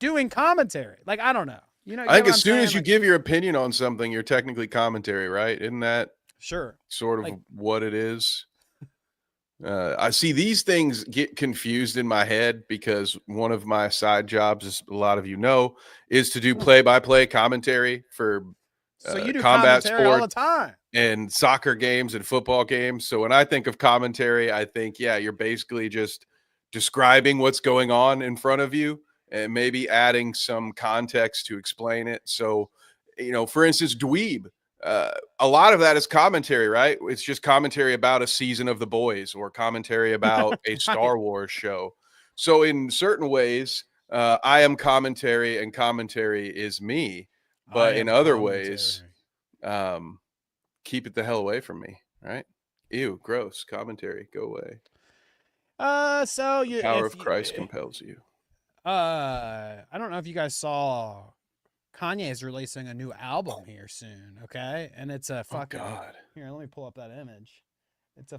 doing commentary. Like, I don't know. You know, I think as soon as you give your opinion on something, you're technically commentary, right? Isn't that sure sort of like what it is? I see these things get confused in my head because one of my side jobs, as a lot of you know, is to do play-by-play commentary for so you do combat commentary sport all the time and soccer games and football games. So when I think of commentary, I think, yeah, you're basically just describing what's going on in front of you and maybe adding some context to explain it. So, you know, for instance, Dweeb, a lot of that is commentary, right? It's just commentary about a season of The Boys or commentary about a Star Wars show. So in certain ways, I am commentary and commentary is me. But in other ways, keep it the hell away from me, right? Ew, gross. Commentary, go away. So you, the power of Christ compels you. I don't know if you guys saw Kanye is releasing a new album here soon, okay? And it's a fucking here, let me pull up that image. It's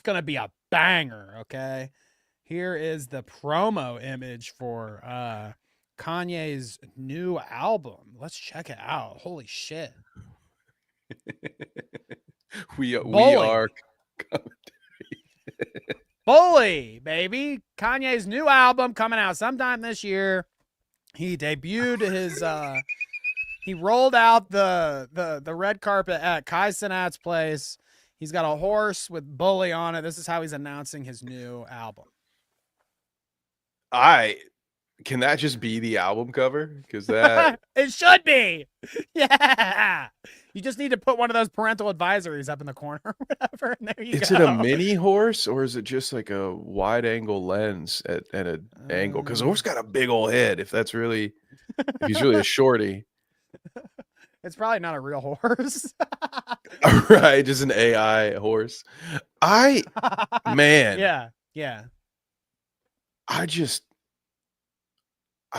gonna be a banger, okay? Here is the promo image for Kanye's new album. Let's check it out. Holy shit. we are Bully, baby. Kanye's new album coming out sometime this year. He debuted his he rolled out the red carpet at Kai Cenat's place. He's got a horse with Bully on it. This is how he's announcing his new album. Can that just be the album cover? Because that it should be. Yeah. You just need to put one of those parental advisories up in the corner or whatever. And there you go. Is it a mini horse or is it just like a wide angle lens at an angle? Because the horse got a big old head. If he's really a shorty. It's probably not a real horse. Right, just an AI horse. Man. Yeah. I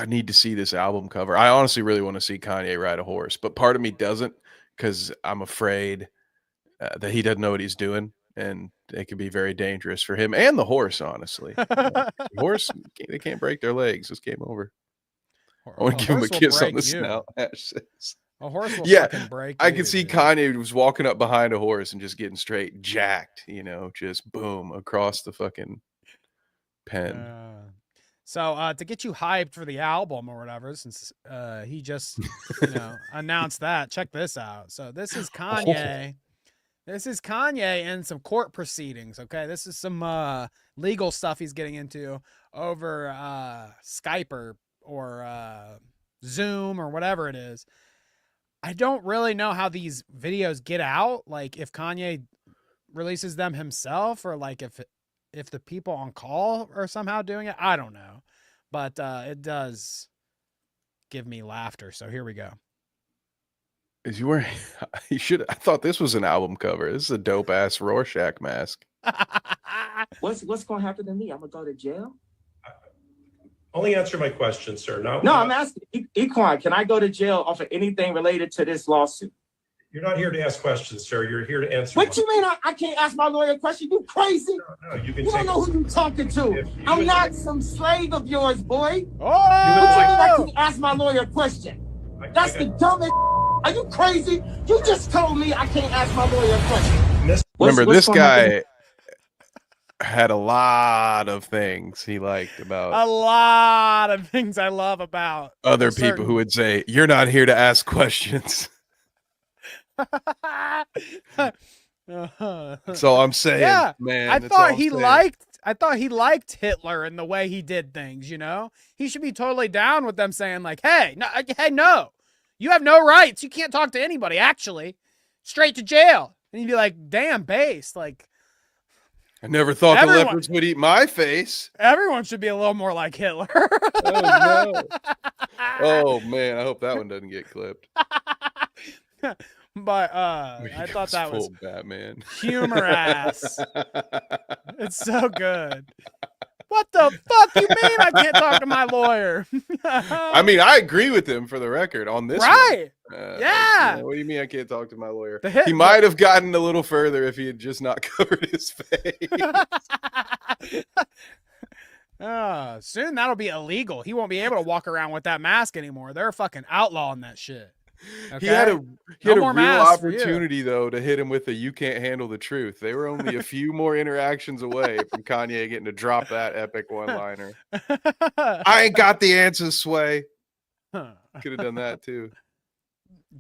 need to see this album cover. I honestly really want to see Kanye ride a horse, but part of me doesn't because I'm afraid that he doesn't know what he's doing, and it could be very dangerous for him and the horse. Honestly, the horse, they can't break their legs. It's game over. I want to give him a kiss on the snout. Ash says. A horse will Yeah, fucking break I you, could see dude. Kanye was walking up behind a horse and just getting straight jacked, just boom across the fucking pen. So to get you hyped for the album or whatever, since he just announced that, check this out. So this is Kanye. This is Kanye in some court proceedings. Okay, this is some legal stuff he's getting into over Skype or Zoom or whatever it is. I don't really know how these videos get out. Like if Kanye releases them himself, or like if the people on call are somehow doing it. I don't know, but it does give me laughter. So here we go. Is you wearing? You should. I thought this was an album cover. This is a dope ass Rorschach mask. What's gonna happen to me? I'm gonna go to jail. Only answer my question, sir. No, I'm asking Equine, can I go to jail off of anything related to this lawsuit? You're not here to ask questions, sir. You're here to answer. What you mean I can't ask my lawyer a question? You crazy? No, you can. You don't know who you're talking to. I'm not some slave of yours, boy. Oh! I can't ask my lawyer a question. That's the dumbest. Are you crazy? You just told me I can't ask my lawyer a question. Remember, this guy had a lot of things he liked about a lot of things I love about other people who would say, "You're not here to ask questions." That's all I'm saying. Yeah, man. I thought he liked Hitler and the way he did things. He should be totally down with them saying like, "Hey, no, you have no rights. You can't talk to anybody. Actually, straight to jail." And he'd be like, "Damn, based like." I never thought the leopards would eat my face. Everyone should be a little more like Hitler. Oh no! Oh man, I hope that one doesn't get clipped. But I thought that was Batman humorous. It's so good. What the fuck you mean I can't talk to my lawyer? I mean, I agree with him for the record on this. Right. One. Yeah. What do you mean I can't talk to my lawyer? He might have gotten a little further if he had just not covered his face. Soon that'll be illegal. He won't be able to walk around with that mask anymore. They're fucking outlawing that shit. Okay? He had a real opportunity though to hit him with a "you can't handle the truth." They were only a few more interactions away from Kanye getting to drop that epic one-liner. I ain't got the answers, Sway. Could have done that too.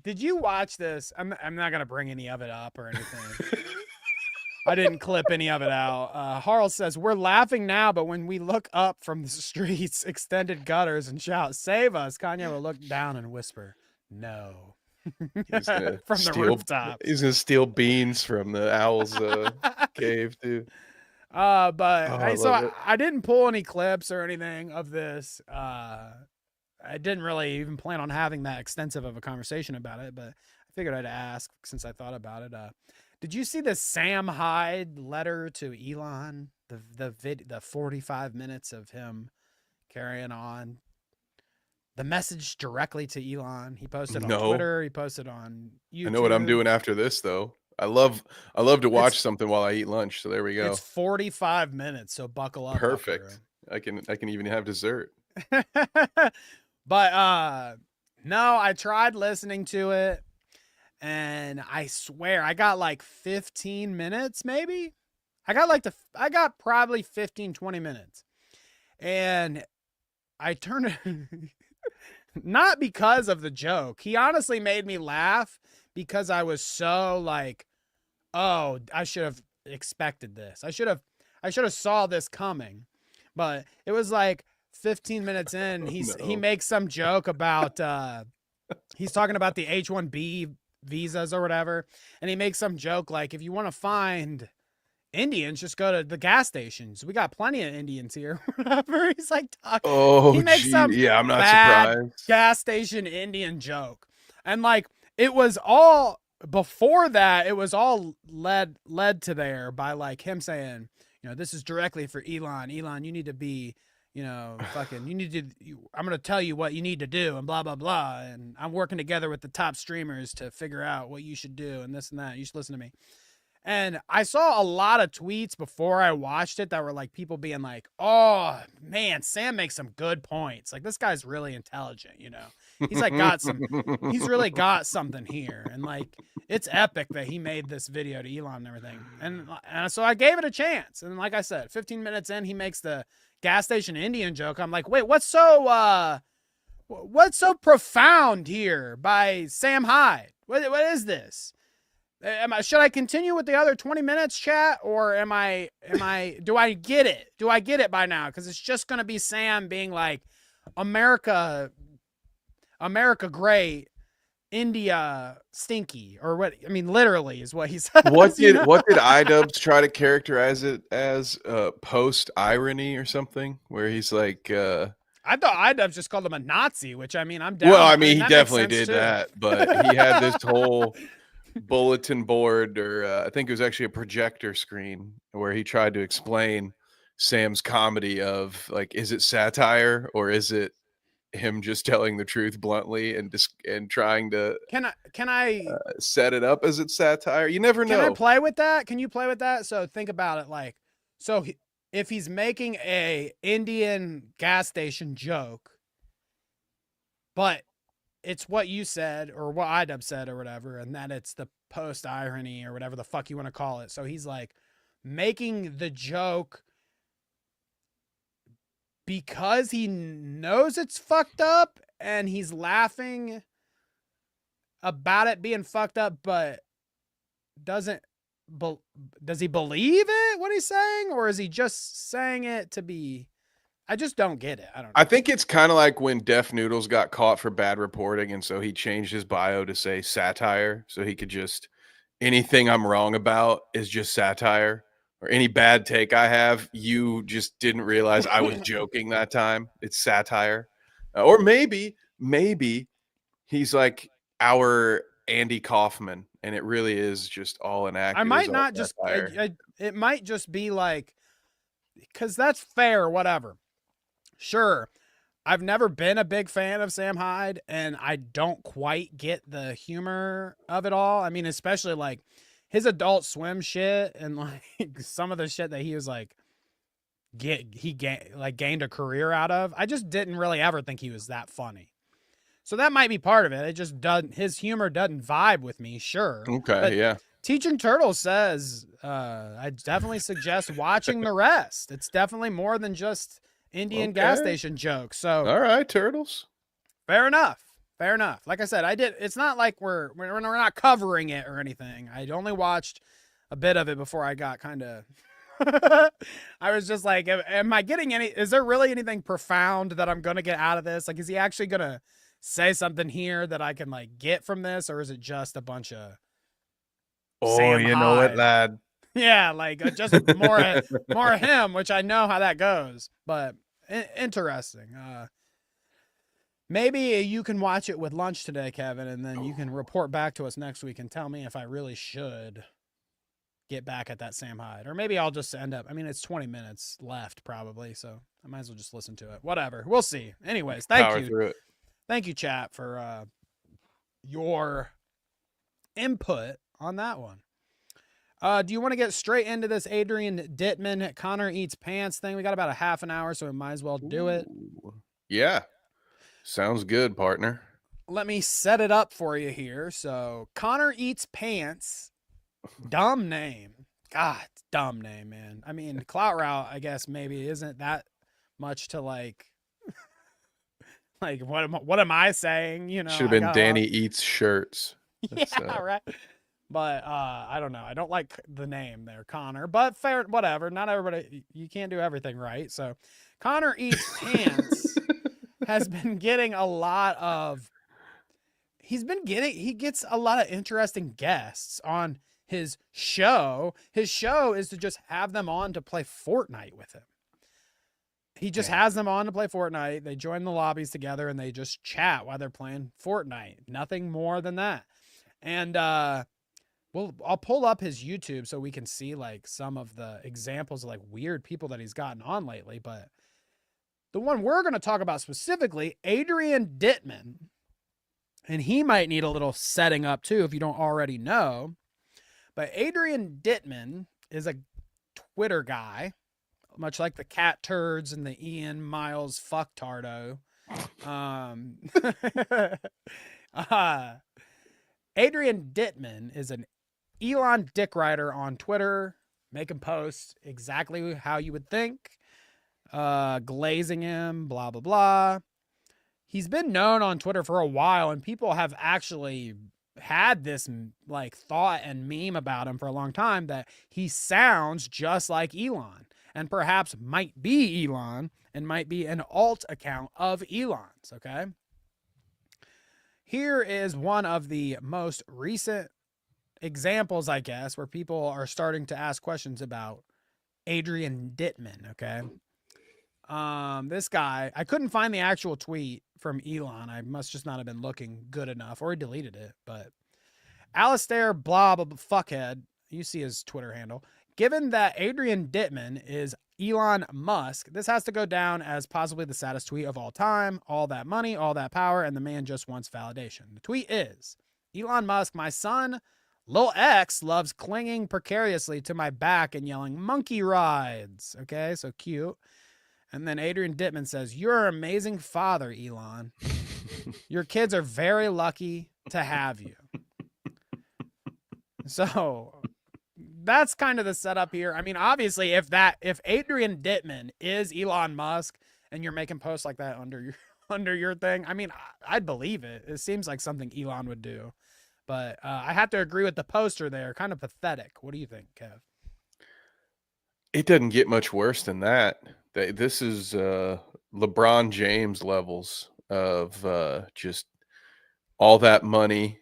Did you watch this? I'm not gonna bring any of it up or anything. I didn't clip any of it out. Harl says, "We're laughing now, but when we look up from the streets, extended gutters, and shout, 'Save us,' Kanye will look down and whisper, 'No.'" From the rooftop. He's gonna steal beans from the owl's cave too. I didn't pull any clips or anything of this. I didn't really even plan on having that extensive of a conversation about it, but I figured I'd ask since I thought about it. Did you see the Sam Hyde letter to Elon? The 45 minutes of him carrying on the message directly to Elon. He posted on Twitter. He posted on YouTube. I know what I'm doing after this though. I love to watch something while I eat lunch. So there we go. It's 45 minutes, so buckle up. Perfect. I can even have dessert. But no, I tried listening to it, and I swear I got like 15 minutes, maybe. I got probably 15, 20 minutes. And I turned it not because of the joke. He honestly made me laugh because I was so like, oh, I should have expected this. I should have saw this coming. But it was like 15 minutes in, he makes some joke about he's talking about the H-1B visas or whatever, and he makes some joke like, if you want to find Indians, just go to the gas stations. We got plenty of Indians here. Whatever. He's like talking. Oh, he makes some I'm not surprised. Gas station Indian joke, and like it was all before that. It was all led to there by like him saying, this is directly for Elon. Elon, you need to be, you know, fucking, I'm going to tell you what you need to do and blah, blah, blah. And I'm working together with the top streamers to figure out what you should do and this and that. You should listen to me. And I saw a lot of tweets before I watched it that were like people being like, oh man, Sam makes some good points. Like this guy's really intelligent, you know, he's like he's really got something here. And like, it's epic that he made this video to Elon and everything. And so I gave it a chance. And like I said, 15 minutes in, he makes the gas station Indian joke. I'm like, wait, what's so profound here by Sam Hyde? What is this? Should I continue with the other 20 minutes, chat, or do I get it? Do I get it by now? Because it's just going to be Sam being like, America great, India stinky, or what? I mean, literally is what he says. What did iDubbbz try to characterize it as? Post irony or something, where he's like, I thought iDubbbz just called him a Nazi, which I mean, I'm down. Well, I mean, he that definitely makes sense did too. that, but he had this whole bulletin board, or I think it was actually a projector screen, where he tried to explain Sam's comedy of like, is it satire or is it him just telling the truth bluntly and trying to Can I set it up as it's satire? You never know. Can I play with that? Can you play with that? So think about it, like, if he's making a Indian gas station joke, but it's what you said or what iDubbbz said or whatever, and that it's the post irony or whatever the fuck you want to call it. So he's like making the joke because he knows it's fucked up and he's laughing about it being fucked up, but does he believe it, what he's saying, or is he just saying it to be? I just don't get it. I don't know. I think it's kind of like when Def Noodles got caught for bad reporting, and so he changed his bio to say satire, so he could just, anything I'm wrong about is just satire, or any bad take I have, you just didn't realize I was joking that time. It's satire. Or maybe he's like our Andy Kaufman, and it really is just all an act. I might not just, it might just be like, because that's fair, whatever. Sure, I've never been a big fan of Sam Hyde, and I don't quite get the humor of it all. I mean, especially like his Adult Swim shit and like some of the shit that he was like gained a career out of. I just didn't really ever think he was that funny. So that might be part of it. It just doesn't, his humor doesn't vibe with me, sure. Okay, but yeah. Teaching Turtle says, I definitely suggest watching the rest. It's definitely more than just Indian gas station jokes. So all right, Turtles. Fair enough. Like I said, it's not like we're not covering it or anything. I only watched a bit of it before I got kind of I was just like, am I getting is there really anything profound that I'm going to get out of this? Like, is he actually going to say something here that I can like get from this? Or is it just a bunch of Sam you know Hyde? it, lad. Yeah, like just more of him, which I know how that goes, but interesting. Maybe you can watch it with lunch today, Kevin, and then you can report back to us next week and tell me if I really should get back at that Sam Hyde. Or maybe I'll just end up, I mean, it's 20 minutes left probably, so I might as well just listen to it. Whatever. We'll see. Anyways, thank you. Thank you, chat, for your input on that one. Do you want to get straight into this Adrian Dittman, Connor Eats Pants thing? We got about a half an hour, so we might as well do it. Yeah. Sounds good, partner. Let me set it up for you here. So Connor Eats Pants, dumb name. God, dumb name, man. I mean, Clout Route, I guess maybe isn't that much to like what am I saying? You know, should have been Danny Eats Shirts. Yeah, right. But I don't know. I don't like the name there, Connor. But fair, whatever. Not everybody. You can't do everything right. So, Connor Eats Pants has been getting a lot of. He gets a lot of interesting guests on his show. His show is to just have them on to play Fortnite with him. He just has them on to play Fortnite. They join the lobbies together and they just chat while they're playing Fortnite. Nothing more than that. And I'll pull up his YouTube so we can see like some of the examples of like weird people that he's gotten on lately. But The one we're going to talk about specifically, Adrian Dittman, and he might need a little setting up too if you don't already know. But Adrian Dittman is a Twitter guy, much like the cat turds and the Ian Miles fucktardo. Adrian Dittman is an Elon dick rider on Twitter, making posts exactly how you would think, glazing him, blah, blah, blah. He's been known on Twitter for a while, and people have actually had this like thought and meme about him for a long time that he sounds just like Elon, and perhaps might be Elon and might be an alt account of Elon's. Okay. Here is one of the most recent examples, I guess, where people are starting to ask questions about Adrian Dittman. Okay. This guy, I couldn't find the actual tweet from Elon. I must just not have been looking good enough, or he deleted it. But Alistair blah, blah, blah fuckhead, you see his Twitter handle. Given that Adrian Dittman is Elon Musk, this has to go down as possibly the saddest tweet of all time. All that money, all that power, and the man just wants validation. The tweet is, Elon Musk, my son, Lil X, loves clinging precariously to my back and yelling monkey rides. Okay, so cute. And then Adrian Dittman says, you're an amazing father, Elon. Your kids are very lucky to have you. So that's kind of the setup here. I mean, obviously, if Adrian Dittman is Elon Musk and you're making posts like that under your thing, I mean, I'd believe it. It seems like something Elon would do. But I have to agree with the poster there. Kind of pathetic. What do you think, Kev? It doesn't get much worse than that. This is LeBron James levels of just all that money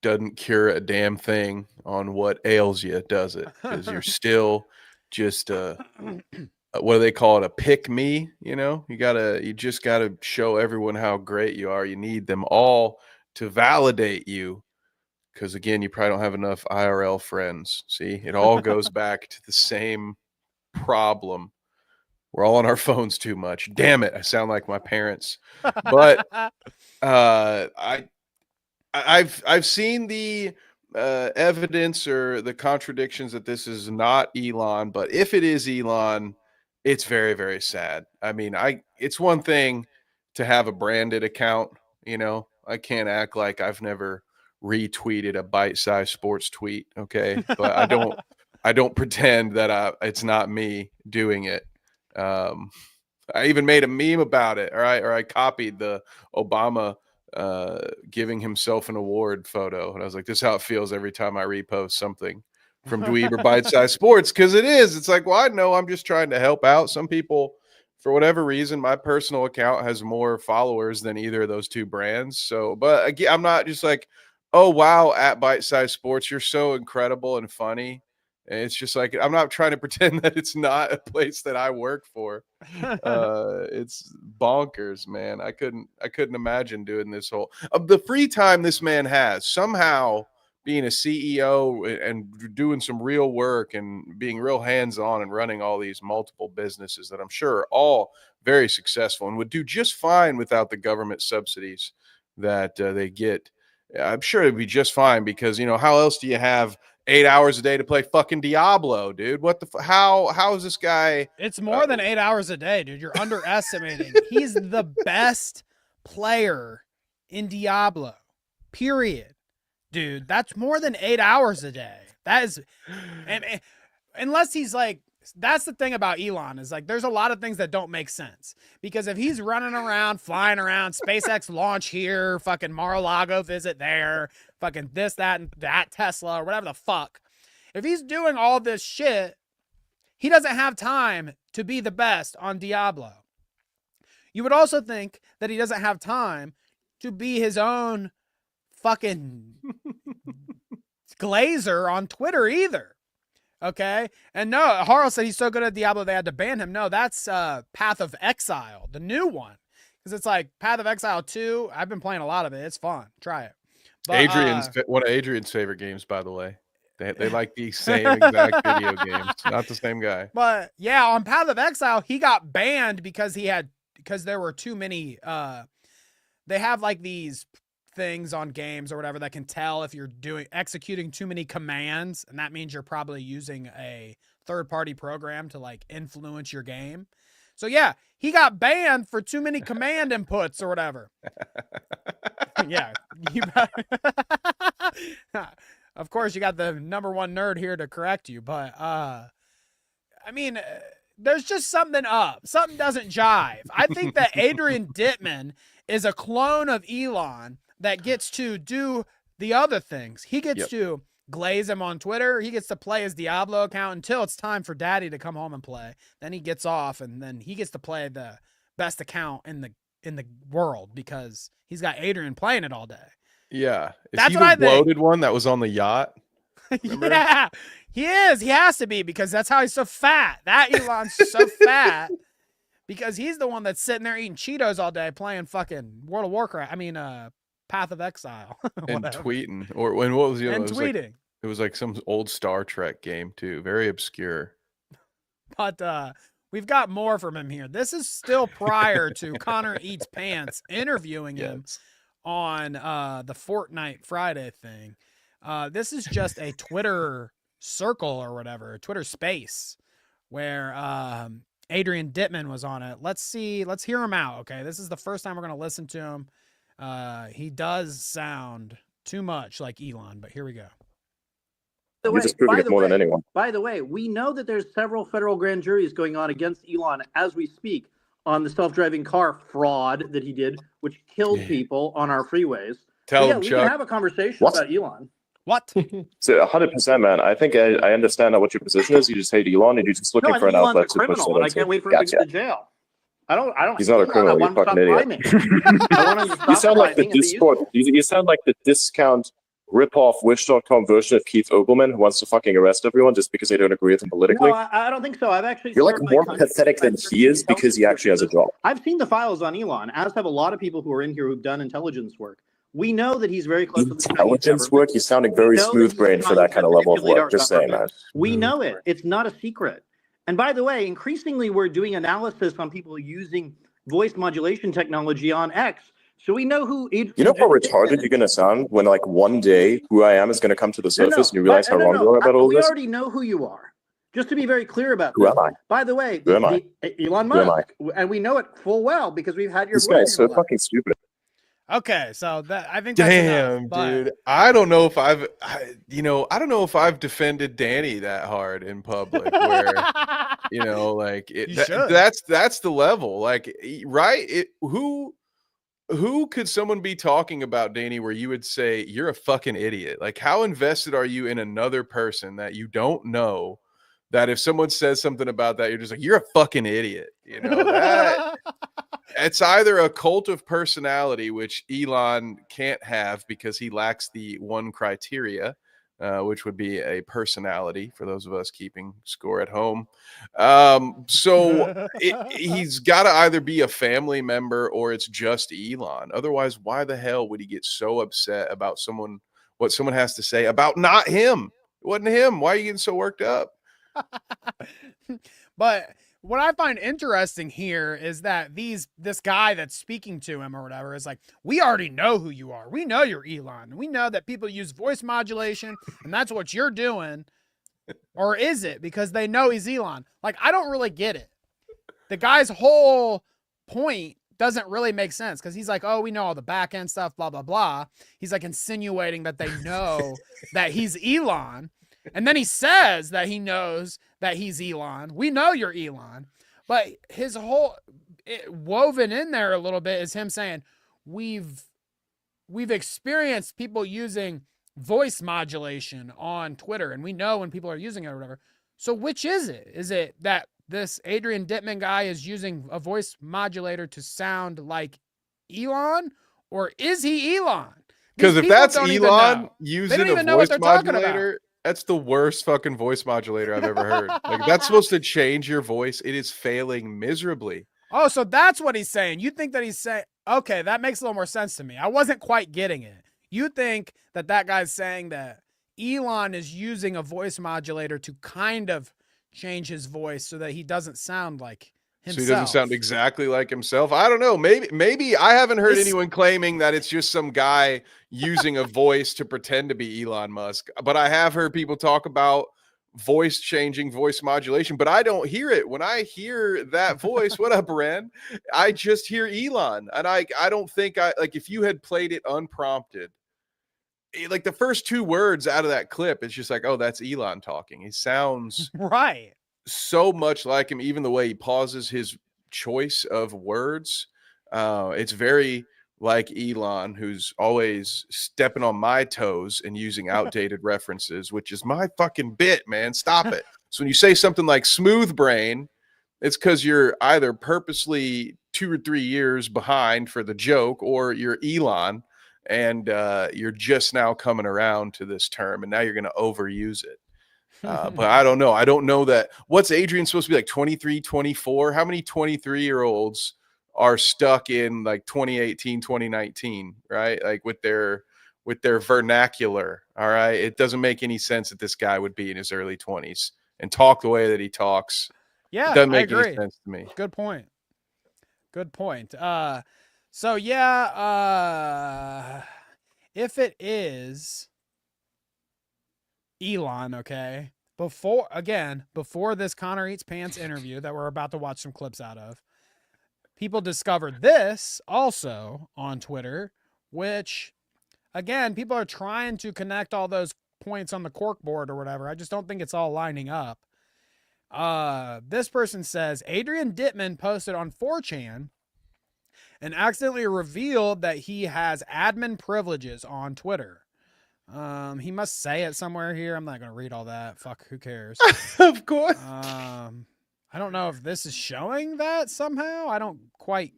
doesn't cure a damn thing on what ails you, does it? Because you're still just what do they call it? A pick me, you know? You just gotta show everyone how great you are. You need them all to validate you. Because again, you probably don't have enough IRL friends. See, it all goes back to the same problem. We're all on our phones too much. Damn it. I sound like my parents. But I've seen the evidence or the contradictions that this is not Elon, but if it is Elon, it's very, very sad. I mean, it's one thing to have a branded account, you know. I can't act like I've never retweeted a bite-sized sports tweet, okay? But I don't pretend that it's not me doing it. I even made a meme about it, all right? Or I copied the Obama giving himself an award photo. And I was like, this is how it feels every time I repost something from Dweeb or Bite-Sized Sports. Because it is. It's like, well, I know I'm just trying to help out. Some people, for whatever reason, my personal account has more followers than either of those two brands. So, but again, I'm not just like, oh, wow, at Bite-Sized Sports, you're so incredible and funny. And it's just like, I'm not trying to pretend that it's not a place that I work for. It's bonkers, man. I couldn't imagine doing this whole of the free time this man has, somehow being a CEO and doing some real work and being real hands-on and running all these multiple businesses that I'm sure are all very successful and would do just fine without the government subsidies that they get. I'm sure it'd be just fine because, you know, how else do you have 8 hours a day to play fucking Diablo, dude? What the how is this guy? It's more than 8 hours a day, dude. You're underestimating. He's the best player in Diablo, period. Dude, that's more than 8 hours a day. That is, and unless he's like, that's the thing about Elon is like, there's a lot of things that don't make sense because if he's running around, flying around, SpaceX launch here, fucking Mar-a-Lago visit there, fucking this, that, and that Tesla or whatever the fuck. If he's doing all this shit, he doesn't have time to be the best on Diablo. You would also think that he doesn't have time to be his own fucking glazer on Twitter either. Okay. And no, Harl said he's so good at Diablo they had to ban him. No, that's Path of Exile, the new one. Because it's like Path of Exile 2. I've been playing a lot of it. It's fun. Try it. But, one of Adrian's favorite games, by the way. They like the same exact video games. Not the same guy. But yeah, on Path of Exile, he got banned because he had because there were too many. They have like these things on games or whatever that can tell if you're executing too many commands, and that means you're probably using a third-party program to like influence your game. So yeah, he got banned for too many command inputs or whatever. Yeah, of course you got the number one nerd here to correct you, but I mean, there's just something up. Something doesn't jive. I think that Adrian Dittman is a clone of Elon that gets to do the other things. He gets to glaze him on Twitter. He gets to play his Diablo account until it's time for daddy to come home and play. Then he gets off, and then he gets to play the best account in the world because he's got Adrian playing it all day. Yeah. That's he what I the bloated one that was on the yacht? Yeah, he is. He has to be because that's how he's so fat. That Elon's so fat because he's the one that's sitting there eating Cheetos all day playing fucking World of Warcraft. I mean, Path of Exile. And tweeting. Or when what was the other? And tweeting. It was like some old Star Trek game too. Very obscure. But we've got more from him here. This is still prior to Connor Eats Pants interviewing him on the Fortnite Friday thing. This is just a Twitter circle or whatever, a Twitter space where Adrian Dittman was on it. Let's hear him out. Okay. This is the first time we're going to listen to him. He does sound too much like Elon, but here we go. You're just proving it more than anyone. By the way, we know that there's several federal grand juries going on against Elon as we speak on the self-driving car fraud that he did, which killed people on our freeways. Tell him, we Chuck. can have a conversation about Elon. What? So 100%, man. I think I understand what your position is. You just hate Elon and you're just looking for an Elon's outlet a criminal, to push that and I into. can't wait for him to get to jail. I don't. He's not a criminal. You're a fucking idiot. You sound like the Discord. You sound like the discount rip-off Wish.com version of Keith Olbermann who wants to fucking arrest everyone just because they don't agree with him politically. No, I don't think so. I've actually. You're like more pathetic than he is because he actually has a job. I've seen the files on Elon, as have a lot of people who are in here who've done intelligence work. We know that he's very close to the intelligence work. He's sounding very smooth-brained for that kind of level of work. Just saying, man. We know it. It's not a secret. And by the way, increasingly we're doing analysis on people using voice modulation technology on X. So we know who. You know how retarded you're going to sound when, like, one day who I am is going to come to the surface and you realize how wrong you are about all this? We already know who you are. Just to be very clear about who am I? By the way, who am I? Elon Musk. And we know it full well because we've had your. This guy's so fucking stupid. Okay, so I think that's enough, dude. I don't know if I don't know if I've defended Danny that hard in public where like that's the level. Like, right? Who could someone be talking about, Danny, where you would say you're a fucking idiot? Like, how invested are you in another person that you don't know, that if someone says something about that, you're just like, you're a fucking idiot. It's either a cult of personality, which Elon can't have because he lacks the one criteria, which would be a personality for those of us keeping score at home. So he's got to either be a family member or it's just Elon. Otherwise, why the hell would he get so upset about what someone has to say about not him? It wasn't him. Why are you getting so worked up? But what I find interesting here is that this guy that's speaking to him or whatever is like, we already know who you are. We know you're Elon. We know that people use voice modulation and that's what you're doing. Or is it because they know he's Elon? Like, I don't really get it. The guy's whole point doesn't really make sense because he's like, oh, we know all the back end stuff, blah, blah, blah. He's like insinuating that they know that he's Elon. And then he says that he knows that he's Elon. We know you're Elon. But his whole woven in there a little bit is him saying, we've experienced people using voice modulation on Twitter, and we know when people are using it or whatever. So which is it? Is it that this Adrian Dittman guy is using a voice modulator to sound like Elon, or is he Elon? Because if that's Elon using a voice modulator, that's the worst fucking voice modulator I've ever heard. Like, that's supposed to change your voice. It is failing miserably. Oh, so that's what he's saying. You think that he's saying, okay, that makes a little more sense to me. I wasn't quite getting it. You think that guy's saying that Elon is using a voice modulator to kind of change his voice so that he doesn't sound like So he doesn't sound exactly like himself. I don't know. Maybe I haven't heard anyone claiming that it's just some guy using a voice to pretend to be Elon Musk. But I have heard people talk about voice changing, voice modulation, but I don't hear it. When I hear that voice, what up, Ren? I just hear Elon. And I don't think if you had played it unprompted, like the first 2 words out of that clip, it's just like, oh, that's Elon talking. He sounds right. So much like him, even the way he pauses his choice of words. It's very like Elon, who's always stepping on my toes and using outdated references, which is my fucking bit, man. Stop it. So when you say something like smooth brain, it's because you're either purposely 2 or 3 years behind for the joke, or you're Elon and you're just now coming around to this term, and now you're going to overuse it. But I don't know. I don't know that. What's Adrian supposed to be like 23, 24? How many 23-year-olds are stuck in like 2018, 2019, right? Like with their vernacular. All right. It doesn't make any sense that this guy would be in his early 20s and talk the way that he talks. Yeah, it doesn't make I agree. any sense to me. Good point. Good point. So yeah, if it is Elon, okay, before this Connor Eats Pants interview that we're about to watch some clips out of, people discovered this also on Twitter, which, again, people are trying to connect all those points on the cork board or whatever. I just don't think it's all lining up. This person says, Adrian Dittman posted on 4chan and accidentally revealed that he has admin privileges on Twitter. He must say it somewhere here. I'm not going to read all that. Fuck, who cares? Of course. I don't know if this is showing that somehow. I don't quite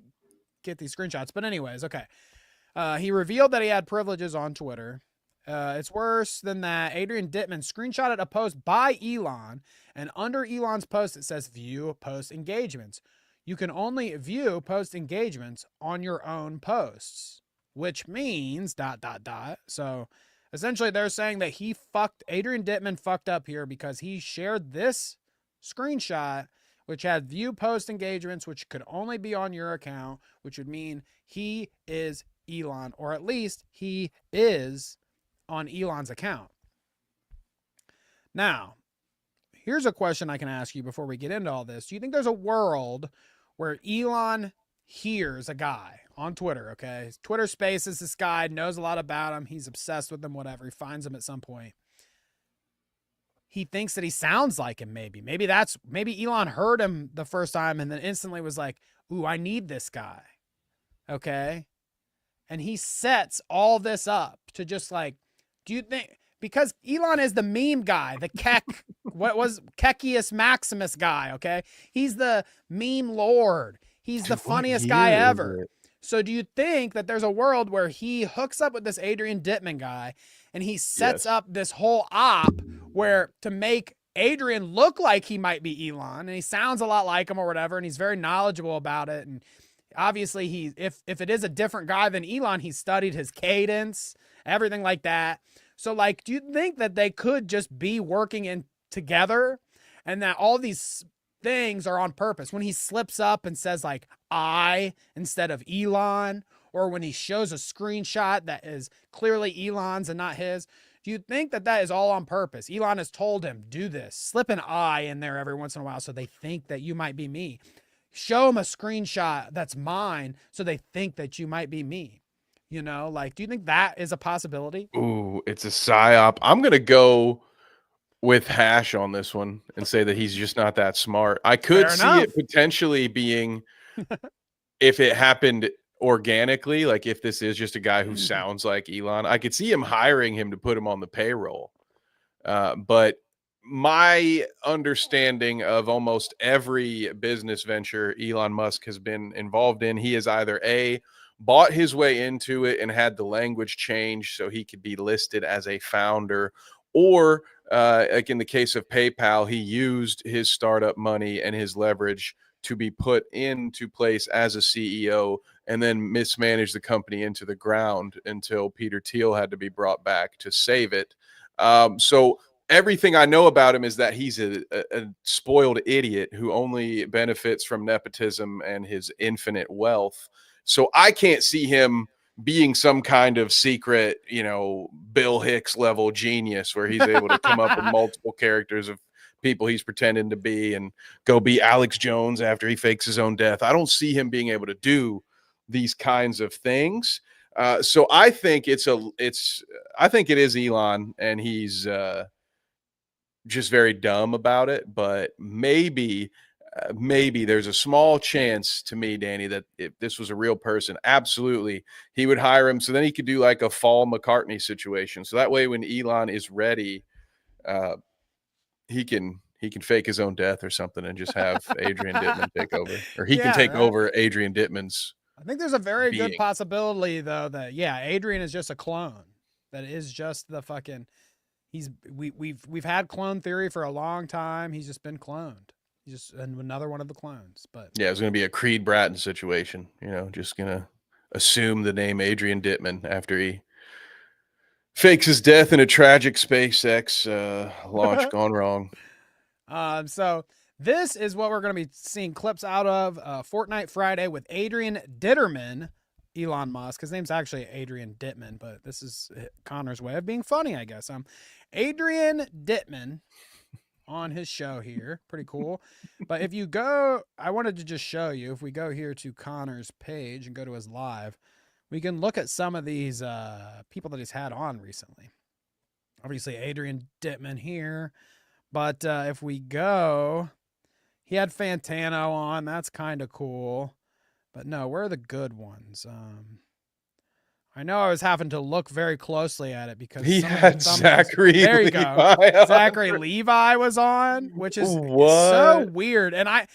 get these screenshots, but anyways, okay. He revealed that he had privileges on Twitter. It's worse than that. Adrian Dittman screenshotted a post by Elon, and under Elon's post, it says view post engagements. You can only view post engagements on your own posts, which means ... So essentially they're saying that Adrian Dittman fucked up here because he shared this screenshot, which had view post engagements, which could only be on your account, which would mean he is Elon, or at least he is on Elon's account. Now, here's a question I can ask you before we get into all this. Do you think there's a world where Elon hears a guy on Twitter, okay? Twitter Spaces, this guy knows a lot about him. He's obsessed with him, whatever. He finds him at some point. He thinks that he sounds like him, maybe. Maybe Elon heard him the first time and then instantly was like, ooh, I need this guy, okay? And he sets all this up to just like, do you think, because Elon is the meme guy, the Kekius Maximus guy, okay? He's the meme lord. He's the funniest guy ever. So do you think that there's a world where he hooks up with this Adrian Dittman guy and he sets up this whole op where to make Adrian look like he might be Elon, and he sounds a lot like him or whatever, and he's very knowledgeable about it, and obviously if it is a different guy than Elon, he studied his cadence, everything like that. So like, do you think that they could just be working in together and that all these things are on purpose? When he slips up and says like I instead of Elon, or when he shows a screenshot that is clearly Elon's and not his, do you think that that is all on purpose? Elon has told him, do this, slip an I in there every once in a while so they think that you might be me. Show them a screenshot that's mine so they think that you might be me. You know, like, do you think that is a possibility? Ooh, it's a psyop. I'm going to go with Hash on this one and say that he's just not that smart. I could see it potentially being, if it happened organically, like if this is just a guy who sounds like Elon, I could see him hiring him to put him on the payroll. But my understanding of almost every business venture Elon Musk has been involved in, he is either bought his way into it and had the language changed so he could be listed as a founder, or like in the case of PayPal, he used his startup money and his leverage to be put into place as a CEO and then mismanaged the company into the ground until Peter Thiel had to be brought back to save it. So everything I know about him is that he's a spoiled idiot who only benefits from nepotism and his infinite wealth. So I can't see him being some kind of secret, Bill Hicks level genius where he's able to come up with multiple characters of people he's pretending to be and go be Alex Jones after he fakes his own death. I don't see him being able to do these kinds of things. So I think it is Elon, and he's just very dumb about it. But maybe there's a small chance to me, Danny, that if this was a real person, absolutely he would hire him. So then he could do like a Fall McCartney situation. So that way, when Elon is ready, he can fake his own death or something and just have Adrian Dittman take over, or he can take over Adrian Dittman's. I think there's a very good possibility though that Adrian is just a clone. That is just the fucking. We've had clone theory for a long time. He's just been cloned. He's just another one of the clones. But yeah, it's going to be a Creed Bratton situation. Just going to assume the name Adrian Dittman after he fakes his death in a tragic SpaceX launch gone wrong. So this is what we're going to be seeing clips out of Fortnite Friday with Adrian Dittman, Elon Musk. His name's actually Adrian Dittman, but this is Connor's way of being funny, I guess. Adrian Dittman on his show here. Pretty cool. But if you go, I wanted to just show you, if we go here to Connor's page and go to his live, we can look at some of these people that he's had on recently. Obviously, Adrian Dittman here. But if we go, he had Fantano on. That's kind of cool. But no, where are the good ones? I know I was having to look very closely at it because he had Zachary Levi. There you go. Zachary Levi was on, which is so weird. And I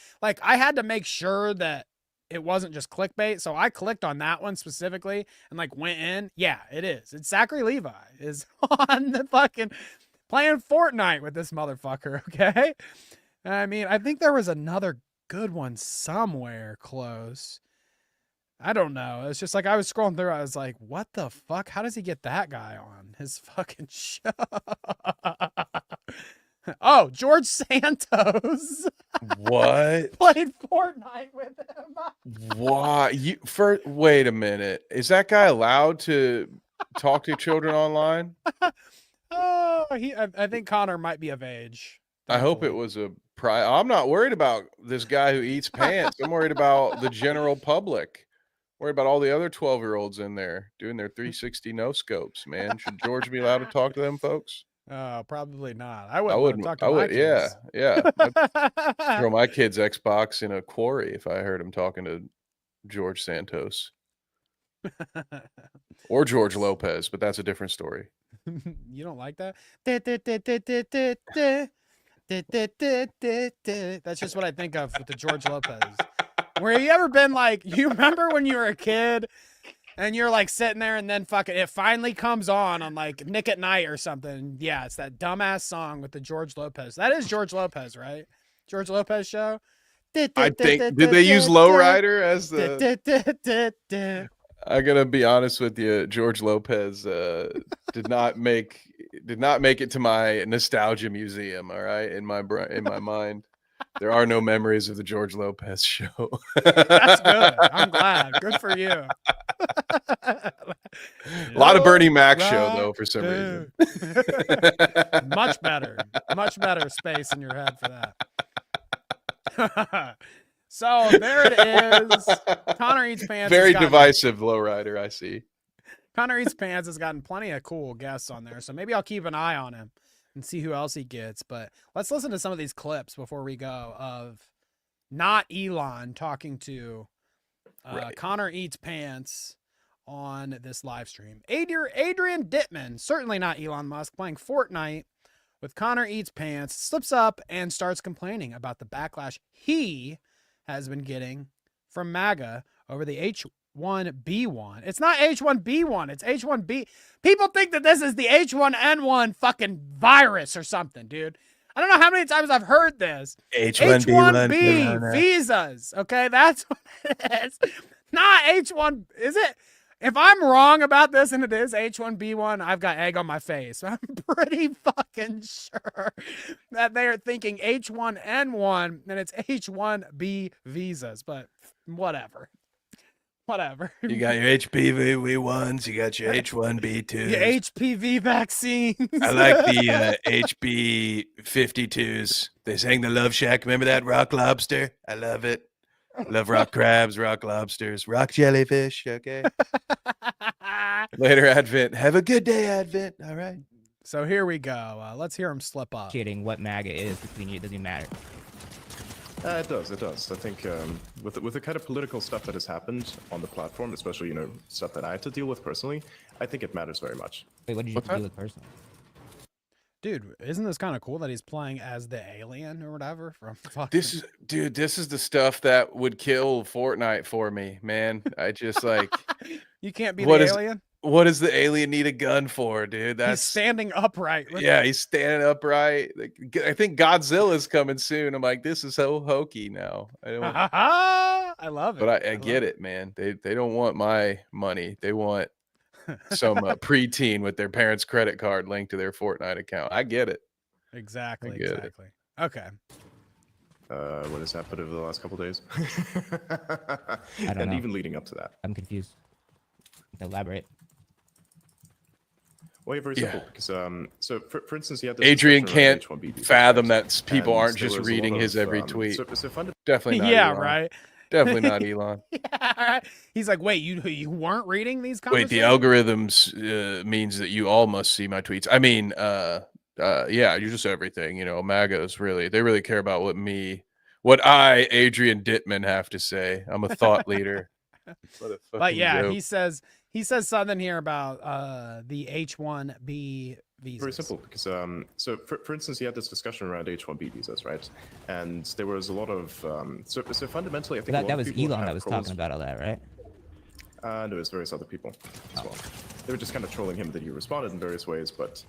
had to make sure that it wasn't just clickbait. So I clicked on that one specifically and went in. Yeah, it is. It's Zachary Levi is on the fucking playing Fortnite with this motherfucker. Okay. I mean, I think there was another good one somewhere close. I don't know. It's just I was scrolling through. I was like, what the fuck? How does he get that guy on his fucking show? Oh, George Santos. What? Played Fortnite with him. Why? Wait a minute. Is that guy allowed to talk to children online? Oh, I think Connor might be of age. I hope it was I'm not worried about this guy who eats pants. I'm worried about the general public. Worried about all the other 12-year-olds in there doing their 360 no scopes, man. Should George be allowed to talk to them folks? Probably not. I wouldn't talk to my kids. Yeah. I'd throw my kid's Xbox in a quarry if I heard him talking to George Santos. Or George Lopez, but that's a different story. You don't like that? That's just what I think of with the George Lopez. Where you ever been you remember when you were a kid and you're sitting there and then fucking it finally comes on Nick at Night or something. Yeah, it's that dumbass song with the George Lopez. That is George Lopez, right? George Lopez show. I think did they use Lowrider as the I gotta be honest with you, George Lopez did not make it to my nostalgia museum. All right, in my mind, there are no memories of the George Lopez show. That's good. I'm glad. Good for you. A lot of Bernie Mac show though, for some reason. Much better space in your head for that. So there it is. Connor Eats Pants. Very divisive lowrider, I see. Connor Eats Pants has gotten plenty of cool guests on there, so maybe I'll keep an eye on him and see who else he gets. But let's listen to some of these clips before we go of not Elon talking to Connor Eats Pants on this live stream. Adrian Dittman, certainly not Elon Musk, playing Fortnite with Connor Eats Pants, slips up and starts complaining about the backlash he has been getting from MAGA over the H1B1. It's not H1B1, it's H1B. People think that this is the H1N1 fucking virus or something, dude. I don't know how many times I've heard this. H1B visas. Okay, that's what it is. Not H1. Is it? If I'm wrong about this and it is H1B1, I've got egg on my face. I'm pretty fucking sure that they are thinking H1N1 and it's H1B visas, but whatever. Whatever. You got your HPV ones, you got your H1B2s. Your HPV vaccines. I like the HB52s. They sang the Love Shack. Remember that? Rock lobster. I love it. Love rock crabs, rock lobsters, rock jellyfish. Okay. Later, Advent. Have a good day, Advent. All right. So here we go. Let's hear him slip up. Kidding. What MAGA is between you, it doesn't matter. It does. I think with the kind of political stuff that has happened on the platform, especially, stuff that I had to deal with personally, I think it matters very much. Wait, what did you deal with personally? Dude, isn't this kind of cool that he's playing as the alien or whatever from fucking... This is the stuff that would kill Fortnite for me, man. I just like... You can't be the alien? What does the alien need a gun for, dude? He's standing upright. Yeah, he's standing upright. I think Godzilla's coming soon. I'm like, this is so hokey now. I love it. But I get it, man. They don't want my money. They want some preteen with their parents' credit card linked to their Fortnite account. I get it. Exactly. It. Okay. What has happened over the last couple days? I don't know. Even leading up to that. I'm confused. Elaborate. Well, very simple. Because so for instance, you have this Adrian can't fathom that people aren't just reading his every tweet. Definitely not. Yeah, Elon. Right. Definitely not Elon. Yeah, he's like, wait, you weren't reading these conversations? Wait, the algorithms means that you all must see my tweets. I mean, yeah, you're just everything. MAGAs they really care about what I, Adrian Dittman, have to say. I'm a thought leader. But yeah, joke. he says something here about the H1B visas. Very simple, because so for instance, you had this discussion around H1B visas, right? And there was a lot of so fundamentally, I think that was Elon that was talking about all that, right? No, it was various other people as well. They were just kind of trolling him that he responded in various ways, but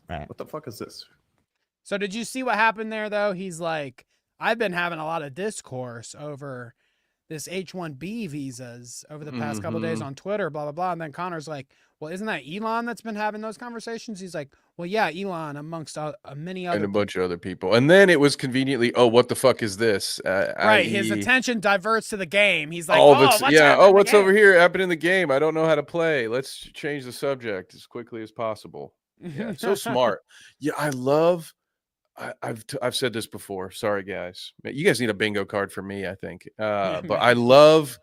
right. What the fuck is this? So did you see what happened there though? He's like, I've been having a lot of discourse over this H1B visas over the past couple of days on Twitter, blah, blah, blah. And then Connor's like, well, isn't that Elon that's been having those conversations? He's like, well, yeah, Elon amongst many other and a bunch of other people. And then it was conveniently, oh, what the fuck is this? Right. His attention diverts to the game. He's like, what's over here happened in the game? I don't know how to play. Let's change the subject as quickly as possible. Yeah, so smart. Yeah, I love... I've said this before. Sorry, guys. You guys need a bingo card for me, I think. But I love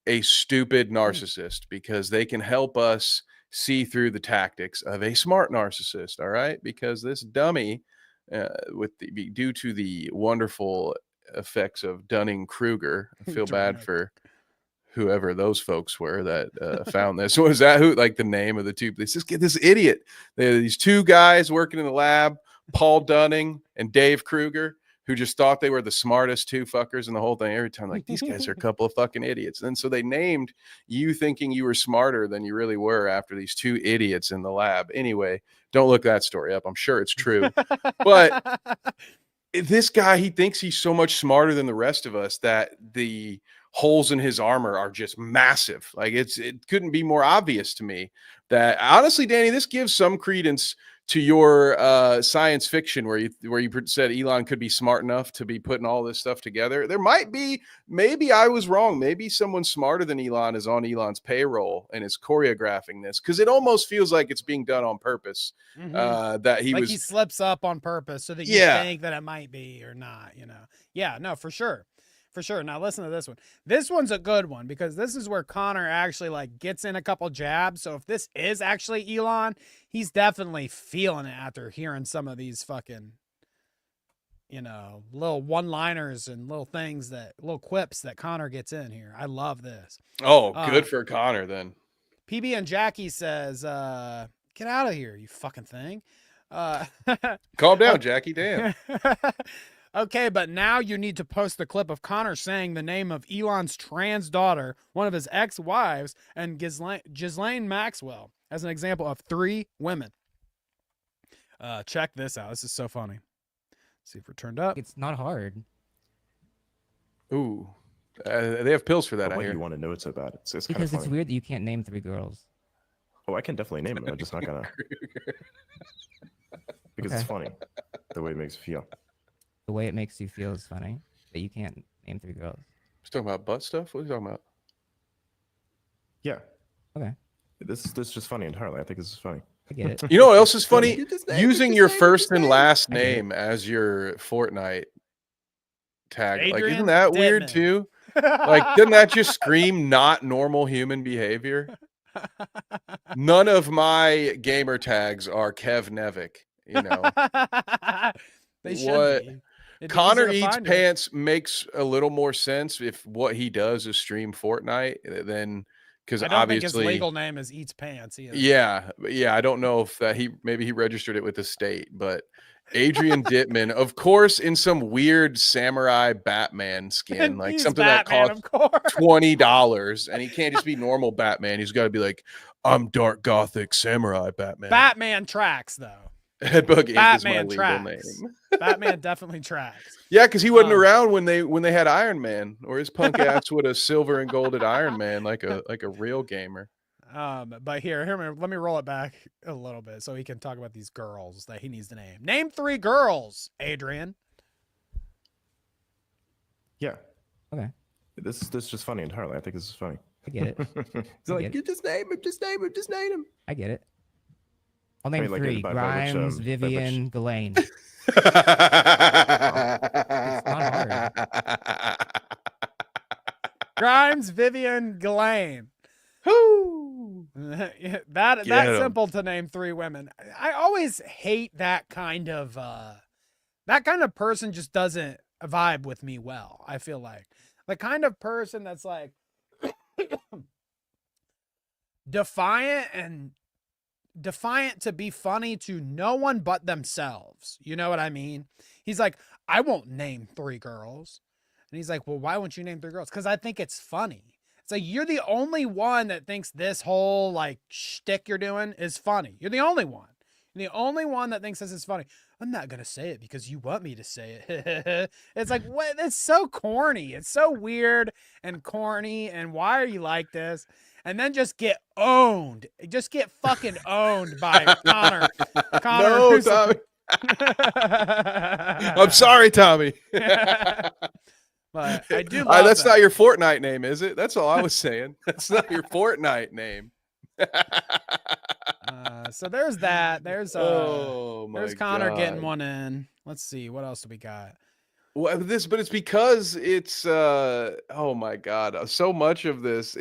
a stupid narcissist because they can help us see through the tactics of a smart narcissist. All right, because this dummy, due to the wonderful effects of Dunning-Kruger, I feel bad for whoever those folks were that found this. Was that who? Like the name of the two? They just get this idiot. These two guys working in the lab. Paul Dunning and Dave Kruger, who just thought they were the smartest two fuckers in the whole thing. Every time, like, these guys are a couple of fucking idiots. And so they named you thinking you were smarter than you really were after these two idiots in the lab. Anyway, don't look that story up. I'm sure it's true. But this guy, he thinks he's so much smarter than the rest of us that the holes in his armor are just massive. Like it couldn't be more obvious to me that, honestly, Danny, this gives some credence to your science fiction where you said Elon could be smart enough to be putting all this stuff together. There might be, maybe I was wrong. Maybe someone smarter than Elon is on Elon's payroll and is choreographing this, because it almost feels like it's being done on purpose. That he slips up on purpose so that you think that it might be or not. Yeah, no, for sure. For sure. Now listen to this one. This one's a good one because this is where Connor actually gets in a couple jabs. So if this is actually Elon, he's definitely feeling it after hearing some of these fucking, little one-liners and little quips that Connor gets in here. I love this. Oh, good for Connor then. PB and Jackie says, get out of here, you fucking thing. Calm down, Jackie. Damn. Okay, but now you need to post the clip of Connor saying the name of Elon's trans daughter, one of his ex-wives, and Ghislaine Maxwell as an example of 3 women. Check this out. This is so funny. See if we're turned up. It's not hard. Ooh. They have pills for that. Why I do hear. you want to know it so bad? It's kind of Because funny. it's weird that you can't name 3 girls. Oh, I can definitely name them. I'm just not gonna. Because it's funny. The way it makes you feel. The way it makes you feel is funny, but you can't name 3 girls. He's talking about butt stuff. What are you talking about? Yeah. Okay. This is just funny entirely. I think this is funny. I get it. You know what else is funny? Just Using your first and last I get it. name as your Fortnite tag. Like, Adrian isn't that weird Dittman. too? Like, doesn't that just scream not normal human behavior? None of my gamer tags are Kev Nevick. You know, They should What- be. It'd be Connor easier to Eats find it. Pants makes a little more sense if what he does is stream Fortnite than because I don't think his obviously legal name is Eats Pants either. Yeah, I don't know if that maybe he registered it with the state, but Adrian Dittman, of course, in some weird samurai Batman skin, like He's something Batman, that of costs course. $20, and he can't just be normal Batman. He's got to be like, I'm dark gothic samurai Batman. Batman tracks though. Headbug Inc. is my Batman legal tracks. name. Batman definitely tracks. Yeah, because he wasn't Um, around when they had Iron Man, or his punk ass would have silver and golded Iron Man like a real gamer. But here, let me roll it back a little bit so he can talk about these girls that he needs to name. Name 3 girls, Adrian. Yeah. Okay. This is just funny entirely. I think this is funny. I get it. He's I like, get you it. just name him, just name him, just name him. I get it. I'll name mean, like, 3. by which, Grimes, by which- Vivian, Ghislaine. Grimes, Vivian, Ghislaine. Whoo! that Get 'em. simple to name 3 women. I always hate that kind of person just doesn't vibe with me well. I feel like the kind of person that's like defiant to be funny to no one but themselves. You know what I mean? He's like, I won't name 3 girls. And he's like, well, why won't you name 3 girls? Because I think it's funny. It's like, you're the only one that thinks this whole like shtick you're doing is funny. You're the only one. You're the only one that thinks this is funny. I'm not going to say it because you want me to say it. It's like, what? It's so corny. It's so weird and corny. And why are you like this? And then just get owned. Just get fucking owned by Connor. No, who's- Tommy. I'm sorry, Tommy. But I do love that's that. not your Fortnite name, is it? That's all I was saying. That's not your Fortnite name. So there's that. There's There's Connor getting one in. Let's see, what else do we got? Well, but it's because it's oh my god, so much of this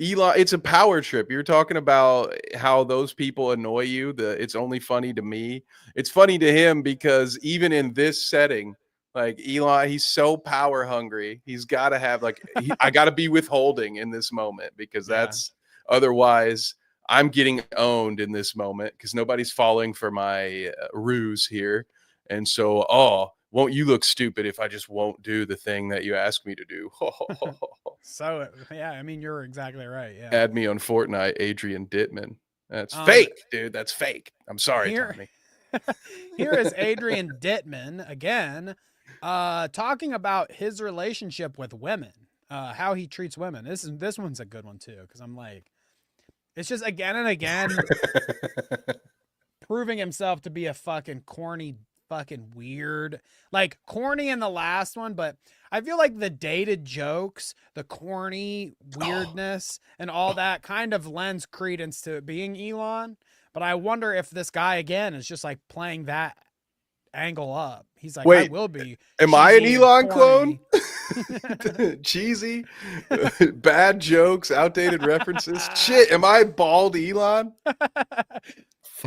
Elon, it's a power trip. You're talking about how those people annoy you. It's only funny to me. It's funny to him because even in this setting, like Elon, he's so power hungry. He's got to have I got to be withholding in this moment because that's otherwise I'm getting owned in this moment because nobody's falling for my ruse here. And so, won't you look stupid if I just won't do the thing that you asked me to do? So yeah, I mean, you're exactly right. Yeah. Add me on Fortnite, Adrian Dittman. That's fake, dude. That's fake. I'm sorry, Tommy. Here is Adrian Dittman again, talking about his relationship with women, how he treats women. This one's a good one too, because I'm like, it's just again and again proving himself to be a fucking corny, fucking weird, like corny in the last one, but I feel like the dated jokes, the corny weirdness, and all that kind of lends credence to it being Elon. But I wonder if this guy again is just like playing that angle up. He's like, wait, I will be. Am I an cheesy and Elon corny. clone? Cheesy, bad jokes, outdated references. Shit, am I bald Elon? When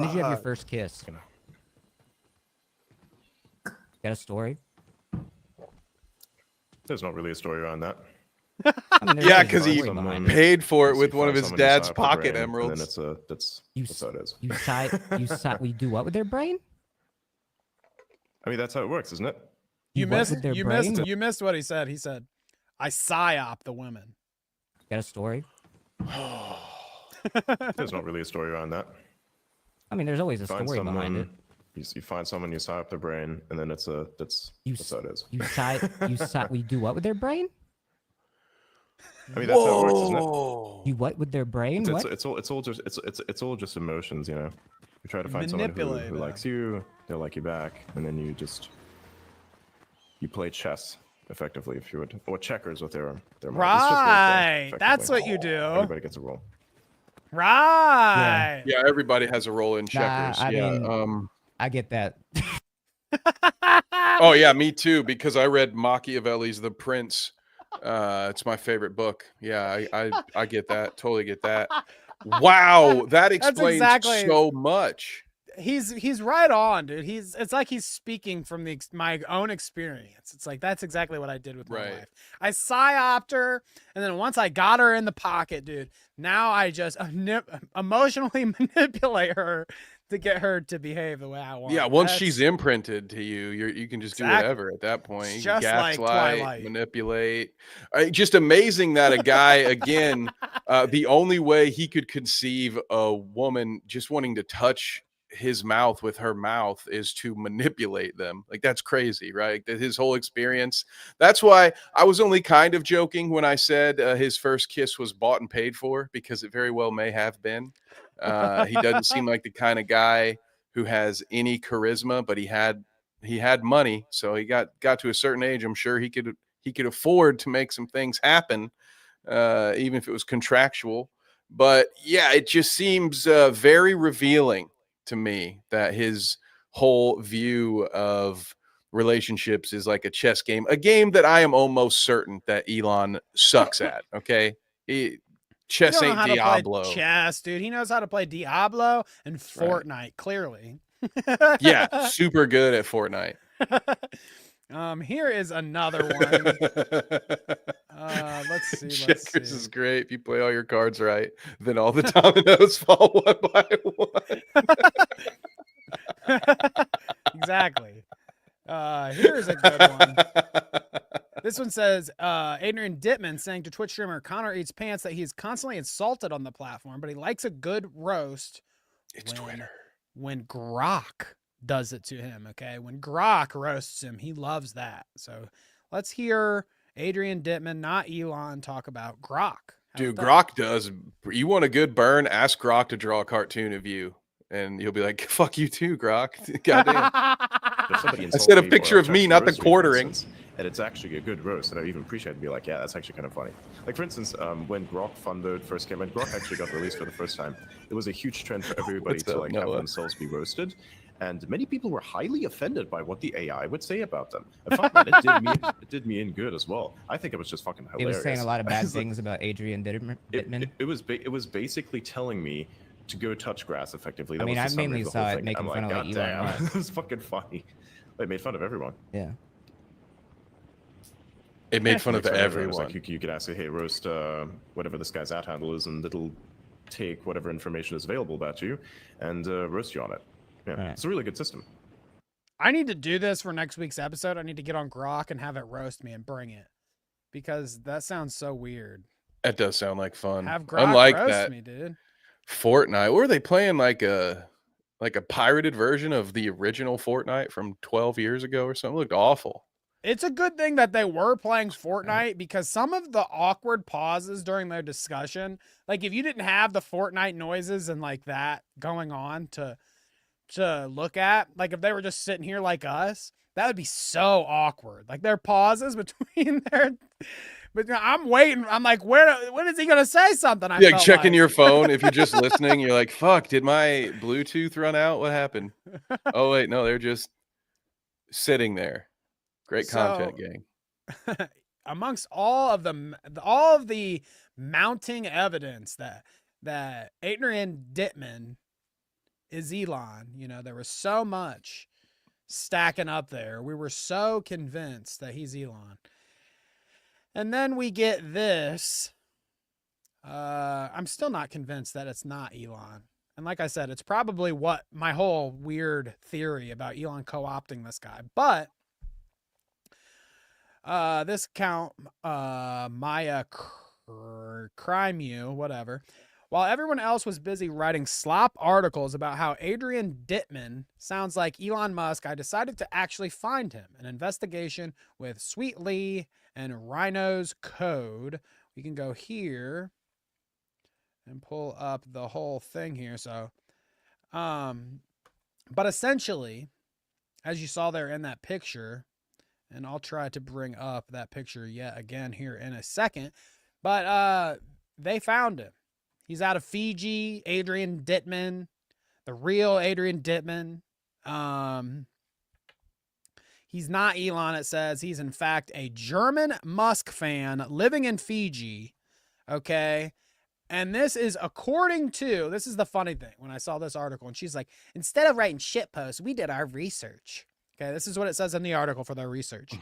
did you have your first kiss? Got a story? There's not really a story around that. I mean, there's Yeah, always a because he story behind it. paid for it You with one of find his someone you dad's sign up for pocket brand, emeralds. And then that's how it is. We do what with their brain? I mean, that's how it works, isn't it? You what missed. with their You brain? missed. You missed what he said. He said, "I psyop the women." Got a story? There's not really a story around that. I mean, there's always a Find story behind it. someone, you find someone, you sign up their brain, and then that's how it is. We do what with their brain? I mean, that's how it works, isn't it? You what with their brain? It's, What? it's all just emotions, you know. You try to find someone who likes you, they'll like you back, and then you play chess effectively, if you would, or checkers with their mind. It's just Right. role-play, That's what effectively. you do. Everybody gets a role. Right. Yeah, everybody has a role in checkers. I mean, I get that. Oh yeah, me too. Because I read Machiavelli's The Prince. It's my favorite book. Yeah, I get that. Totally get that. Wow, that explains so much. He's right on, dude. It's like he's speaking from my own experience. It's like that's exactly what I did with my wife. I psyoped her, and then once I got her in the pocket, dude, now I just emotionally manipulate her to get her to behave the way I want. Yeah, once she's imprinted to you, you can just do whatever at that point. You just gaslight, like Twilight. manipulate. Just amazing that a guy, again, the only way he could conceive a woman just wanting to touch his mouth with her mouth is to manipulate them. Like, that's crazy, right? His whole experience. That's why I was only kind of joking when I said his first kiss was bought and paid for, because it very well may have been. He doesn't seem like the kind of guy who has any charisma, but he had money, so he got to a certain age. I'm sure he could afford to make some things happen, even if it was contractual. But yeah, it just seems very revealing to me that his whole view of relationships is like a chess game, a game that I am almost certain that Elon sucks at. Okay, chess ain't Diablo. Chess, dude. He knows how to play Diablo and Fortnite. Clearly. Yeah, super good at Fortnite. Here is another one. Let's see. Checkers is great. If you play all your cards right, then all the dominoes fall one by one. Exactly. Here's a good one. This one says, Adrian Dittman saying to Twitch streamer Connor Eats Pants that he is constantly insulted on the platform, but he likes a good roast. It's Twitter. When Grok does it to him, okay? When Grok roasts him, he loves that. So let's hear Adrian Dittman, not Elon, talk about Grok. Dude, Grok does. You want a good burn? Ask Grok to draw a cartoon of you, and you'll be like, fuck you too, Grok. Goddamn. I said a picture of me, not the quartering. And it's actually a good roast, and I even appreciate it to be like, yeah, that's actually kind of funny. Like, for instance, when Grok Fundoed first came, when Grok actually got released for the first time, it was a huge trend for everybody to like have themselves be roasted. And many people were highly offended by what the AI would say about them. And fuck, man, it did me in good as well. I think it was just fucking hilarious. It was saying a lot of bad things about Adrian Dittman. It was basically telling me to go touch grass effectively. I mean, I mainly saw it making fun of like Elon Musk. It was fucking funny. It made fun of everyone. Yeah. It made fun of everyone. Like you could ask, hey, roast whatever this guy's @handle is, and it'll take whatever information is available about you and roast you on it. Yeah, right. It's a really good system. I need to do this for next week's episode. I need to get on Grok and have it roast me and bring it, because that sounds so weird. That does sound like fun. Have Grok roast me, dude. Fortnite. Were they playing like a pirated version of the original Fortnite from 12 years ago or something? It looked awful. It's a good thing that they were playing Fortnite, because some of the awkward pauses during their discussion, like if you didn't have the Fortnite noises and like that going on to look at, like if they were just sitting here like us, that would be so awkward. Like their pauses between but I'm waiting. I'm like, when is he gonna say something? Yeah, like checking your phone. If you're just listening, you're like, fuck, did my Bluetooth run out? What happened? Oh wait, no, they're just sitting there. Great content, gang. Amongst all of the mounting evidence that Adrian Dittman is Elon, you know, there was so much stacking up there. We were so convinced that he's Elon. And then we get this. I'm still not convinced that it's not Elon. And like I said, it's probably what my whole weird theory about Elon co-opting this guy. But this account, Maya Crime You, whatever. While everyone else was busy writing slop articles about how Adrian Dittman sounds like Elon Musk, I decided to actually find him. An investigation with Sweet Lee and Rhino's Code. we can go here and pull up the whole thing here. So, but essentially, as you saw there in that picture, and I'll try to bring up that picture yet again here in a second, but they found him. He's out of Fiji, Adrian Dittman, the real Adrian Dittman. He's not Elon, it says. He's, in fact, a German Musk fan living in Fiji. Okay. And this is according to, this is the funny thing when I saw this article, and she's like, instead of writing shit posts, we did our research. Okay. This is what it says in the article for their research.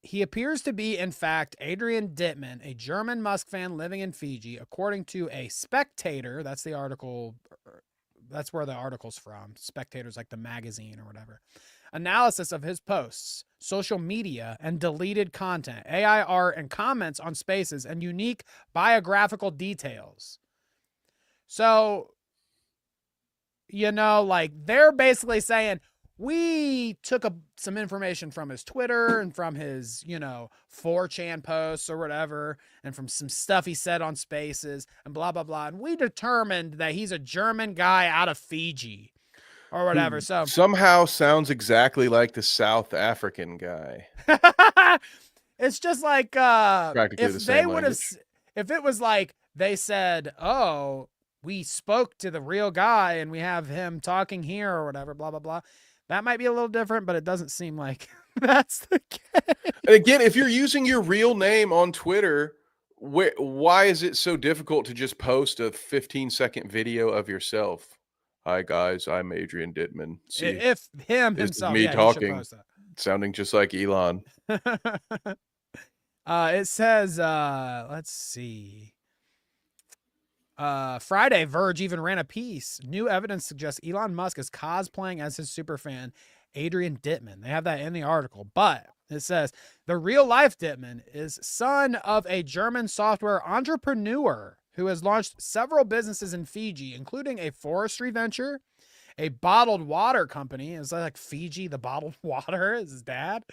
He appears to be, in fact, Adrian Dittman, a German Musk fan living in Fiji, according to a Spectator. That's the article. That's where the article's from. Spectator's like the magazine or whatever. Analysis of his posts, social media, and deleted content, AI art, and comments on spaces, and unique biographical details. So, you know, like, they're basically saying, we took some information from his Twitter and from his, 4chan posts or whatever, and from some stuff he said on spaces and blah, blah, blah. And we determined that he's a German guy out of Fiji or whatever. So somehow sounds exactly like the South African guy. It's just like, if they would have, if it was like they said, oh, we spoke to the real guy and we have him talking here or whatever, blah, blah, blah. That might be a little different, but it doesn't seem like that's the case. And again, if you're using your real name on Twitter, why is it so difficult to just post a 15-second video of yourself? Hi, guys, I'm Adrian Dittman. See, if him this himself, is me talking, post that. sounding just like Elon. It says, let's see. Friday, Verge even ran a piece. New evidence suggests Elon Musk is cosplaying as his superfan, Adrian Dittman. They have that in the article, but it says the real life Dittman is son of a German software entrepreneur who has launched several businesses in Fiji, including a forestry venture, a bottled water company. Is that like Fiji, the bottled water is his dad?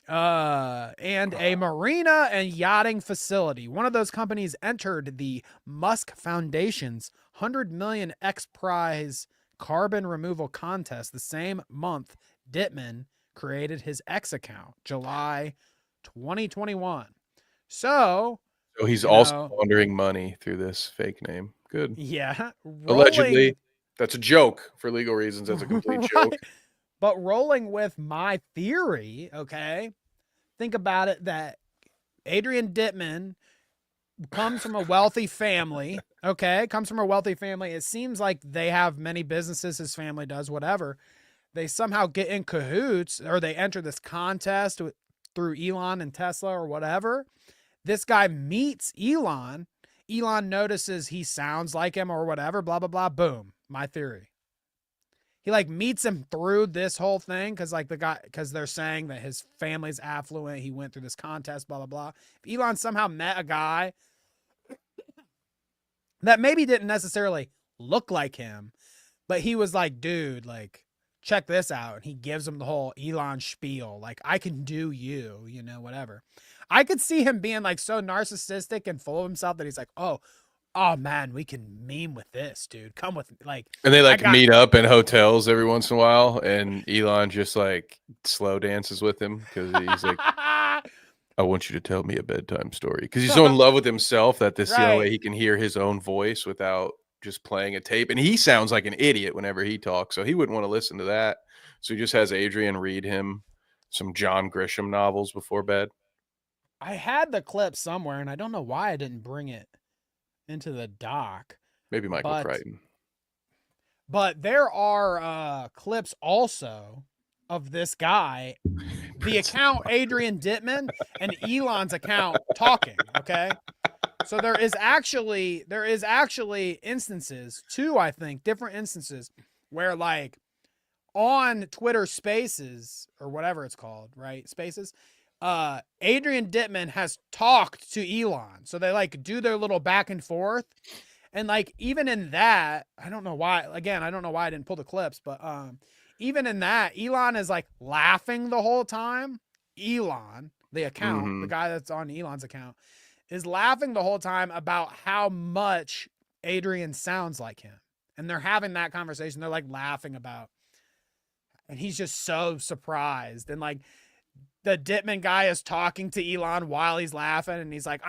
And a marina and yachting facility. One of those companies entered the Musk Foundation's 100 million X Prize carbon removal contest the same month Dittman created his X account, July 2021. So he's also laundering money through this fake name. Good. Yeah. Allegedly. That's a joke for legal reasons. That's a complete joke. But rolling with my theory, okay, think about it, that Adrian Dittman comes from a wealthy family, okay, It seems like they have many businesses, his family does, whatever. They somehow get in cahoots, or they enter this contest through Elon and Tesla or whatever. This guy meets Elon. Elon notices he sounds like him or whatever, blah, blah, blah, boom. My theory. He like meets him through this whole thing because they're saying that his family's affluent. He went through this contest, blah, blah, blah. If Elon somehow met a guy that maybe didn't necessarily look like him, but he was like, dude, like, check this out. And he gives him the whole Elon spiel. Like, I can do you, whatever. I could see him being like so narcissistic and full of himself that he's like, oh man, we can meme with this, dude. Come with me. Like, and they meet up in hotels every once in a while, and Elon just like slow dances with him because he's like, I want you to tell me a bedtime story, because he's so in love with himself that this is the only way he can hear his own voice without just playing a tape. And he sounds like an idiot whenever he talks, so he wouldn't want to listen to that. So he just has Adrian read him some John Grisham novels before bed. I had the clip somewhere, and I don't know why I didn't bring it into the doc. Maybe Michael Crichton. But there are clips also of this guy, the account Adrian Dittman, and Elon's account talking, okay? So there is actually instances, I think, different instances where, like, on Twitter Spaces or whatever it's called, right? Spaces. Adrian Dittman has talked to Elon. So they like do their little back and forth. And like, even in that, I don't know why I didn't pull the clips, but even in that, Elon is like laughing the whole time. Elon, the account, the guy that's on Elon's account, is laughing the whole time about how much Adrian sounds like him. And they're having that conversation. They're like laughing about, and he's just so surprised. And like the Dittman guy is talking to Elon while he's laughing. And he's like,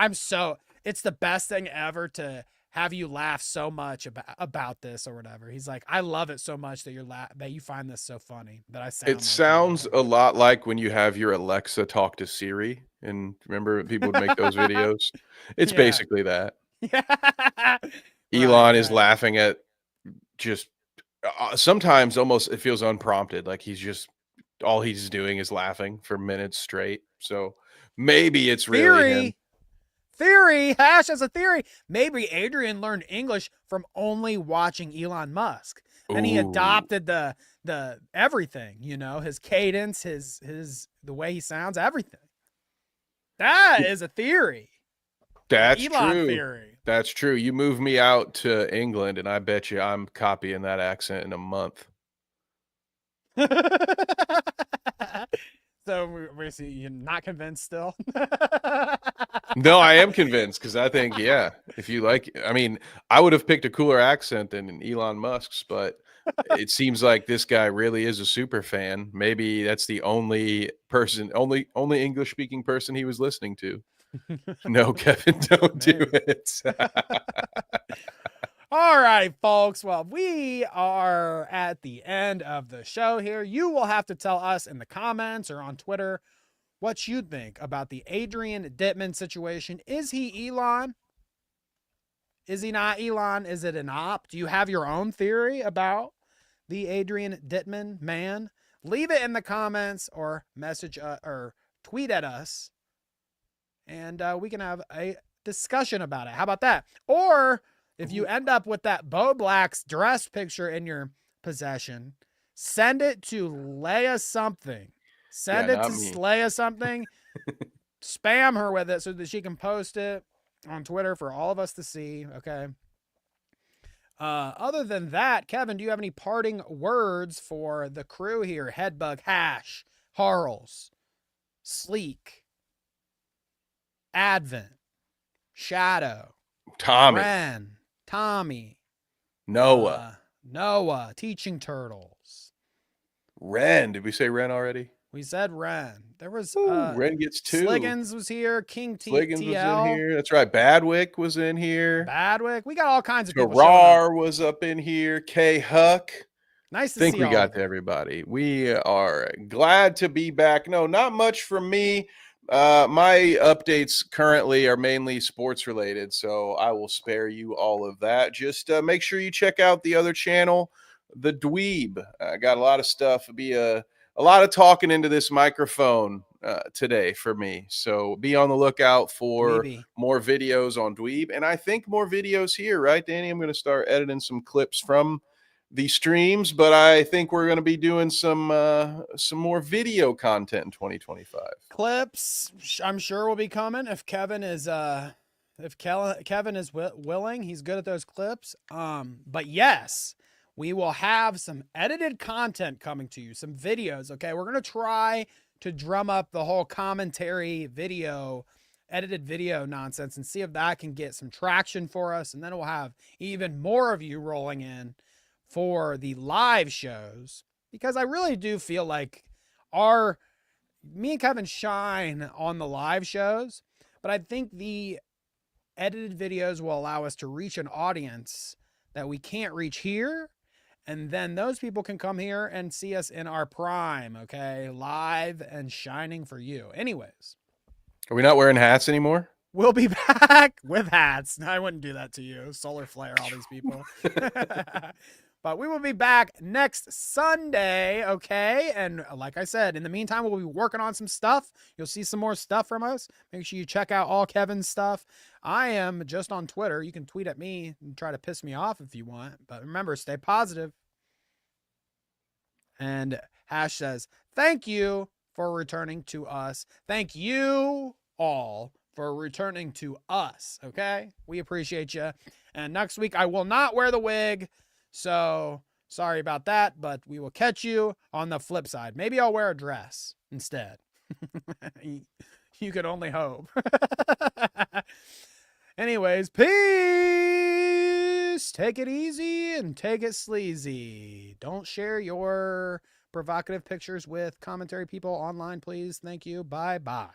it's the best thing ever to have you laugh so much about this or whatever. He's like, I love it so much that that you find this so funny that I sound. It sounds a lot like when you have your Alexa talk to Siri, and remember people would make those videos. It's basically that. Yeah. Elon is laughing at just sometimes almost it feels unprompted, like all he's doing is laughing for minutes straight. So maybe it's really him. Theory, Hash has a theory. Maybe Adrian learned English from only watching Elon Musk. Then he adopted the everything, you know, his cadence, the way he sounds, everything. That is a theory. That's Elon true. Theory. That's true. You move me out to England, and I bet you I'm copying that accent in a month. So we see you're not convinced still. No, I am convinced because I think, if you like, I mean, I would have picked a cooler accent than Elon Musk's, but it seems like this guy really is a super fan. Maybe that's the only English speaking person he was listening to. No, Kevin, don't do it. All right, folks. Well, we are at the end of the show here. You will have to tell us in the comments or on Twitter what you think about the Adrian Dittman situation. Is he Elon? Is he not Elon? Is it an op? Do you have your own theory about the Adrian Dittman man? Leave it in the comments or message or tweet at us, and we can have a discussion about it. How about that? Or if you end up with that Bowblax dress picture in your possession, send it to Leia something. Send it to Leia something. Spam her with it so that she can post it on Twitter for all of us to see. Okay. Other than that, Kevin, do you have any parting words for the crew here? Headbug, Hash, Harles, Sleek, Advent, Shadow, Tommy, Ren, Tommy, Noah, Teaching Turtles, Ren. Did we say Ren already? We said Ren. There was Ren gets 2. Sliggins was here. King Sliggins TL was in here. That's right. Badwick was in here. Badwick. We got all kinds of people. Gerard was up in here. K Huck. Nice to see. I think we got to everybody. We are glad to be back. No, not much from me. My updates currently are mainly sports related, so I will spare you all of that. Just make sure you check out the other channel, The Dweeb. I got a lot of stuff. It'll be a lot of talking into this microphone today for me. So be on the lookout for more videos on Dweeb. And I think more videos here, right, Danny? I'm going to start editing some clips from the streams, but I think we're going to be doing some more video content in 2025. Clips, I'm sure, will be coming if Kevin is willing. He's good at those clips. But yes, we will have some edited content coming to you, some videos. Okay, we're going to try to drum up the whole commentary video, edited video nonsense, and see if that can get some traction for us. And then we'll have even more of you rolling in for the live shows, because I really do feel like me and Kevin shine on the live shows, but I think the edited videos will allow us to reach an audience that we can't reach here. And then those people can come here and see us in our prime, okay? Live and shining for you. Anyways. Are we not wearing hats anymore? We'll be back with hats. I wouldn't do that to you. Solar flare, all these people. But we will be back next Sunday, okay? And like I said, in the meantime, we'll be working on some stuff. You'll see some more stuff from us. Make sure you check out all Kevin's stuff. I am just on Twitter. You can tweet at me and try to piss me off if you want. But remember, stay positive. And Hash says, thank you for returning to us. Thank you all for returning to us, okay? We appreciate you. And next week, I will not wear the wig. So sorry about that, but we will catch you on the flip side. Maybe I'll wear a dress instead. You could only hope. Anyways, peace. Take it easy and take it sleazy. Don't share your provocative pictures with commentary people online, please. Thank you. Bye-bye.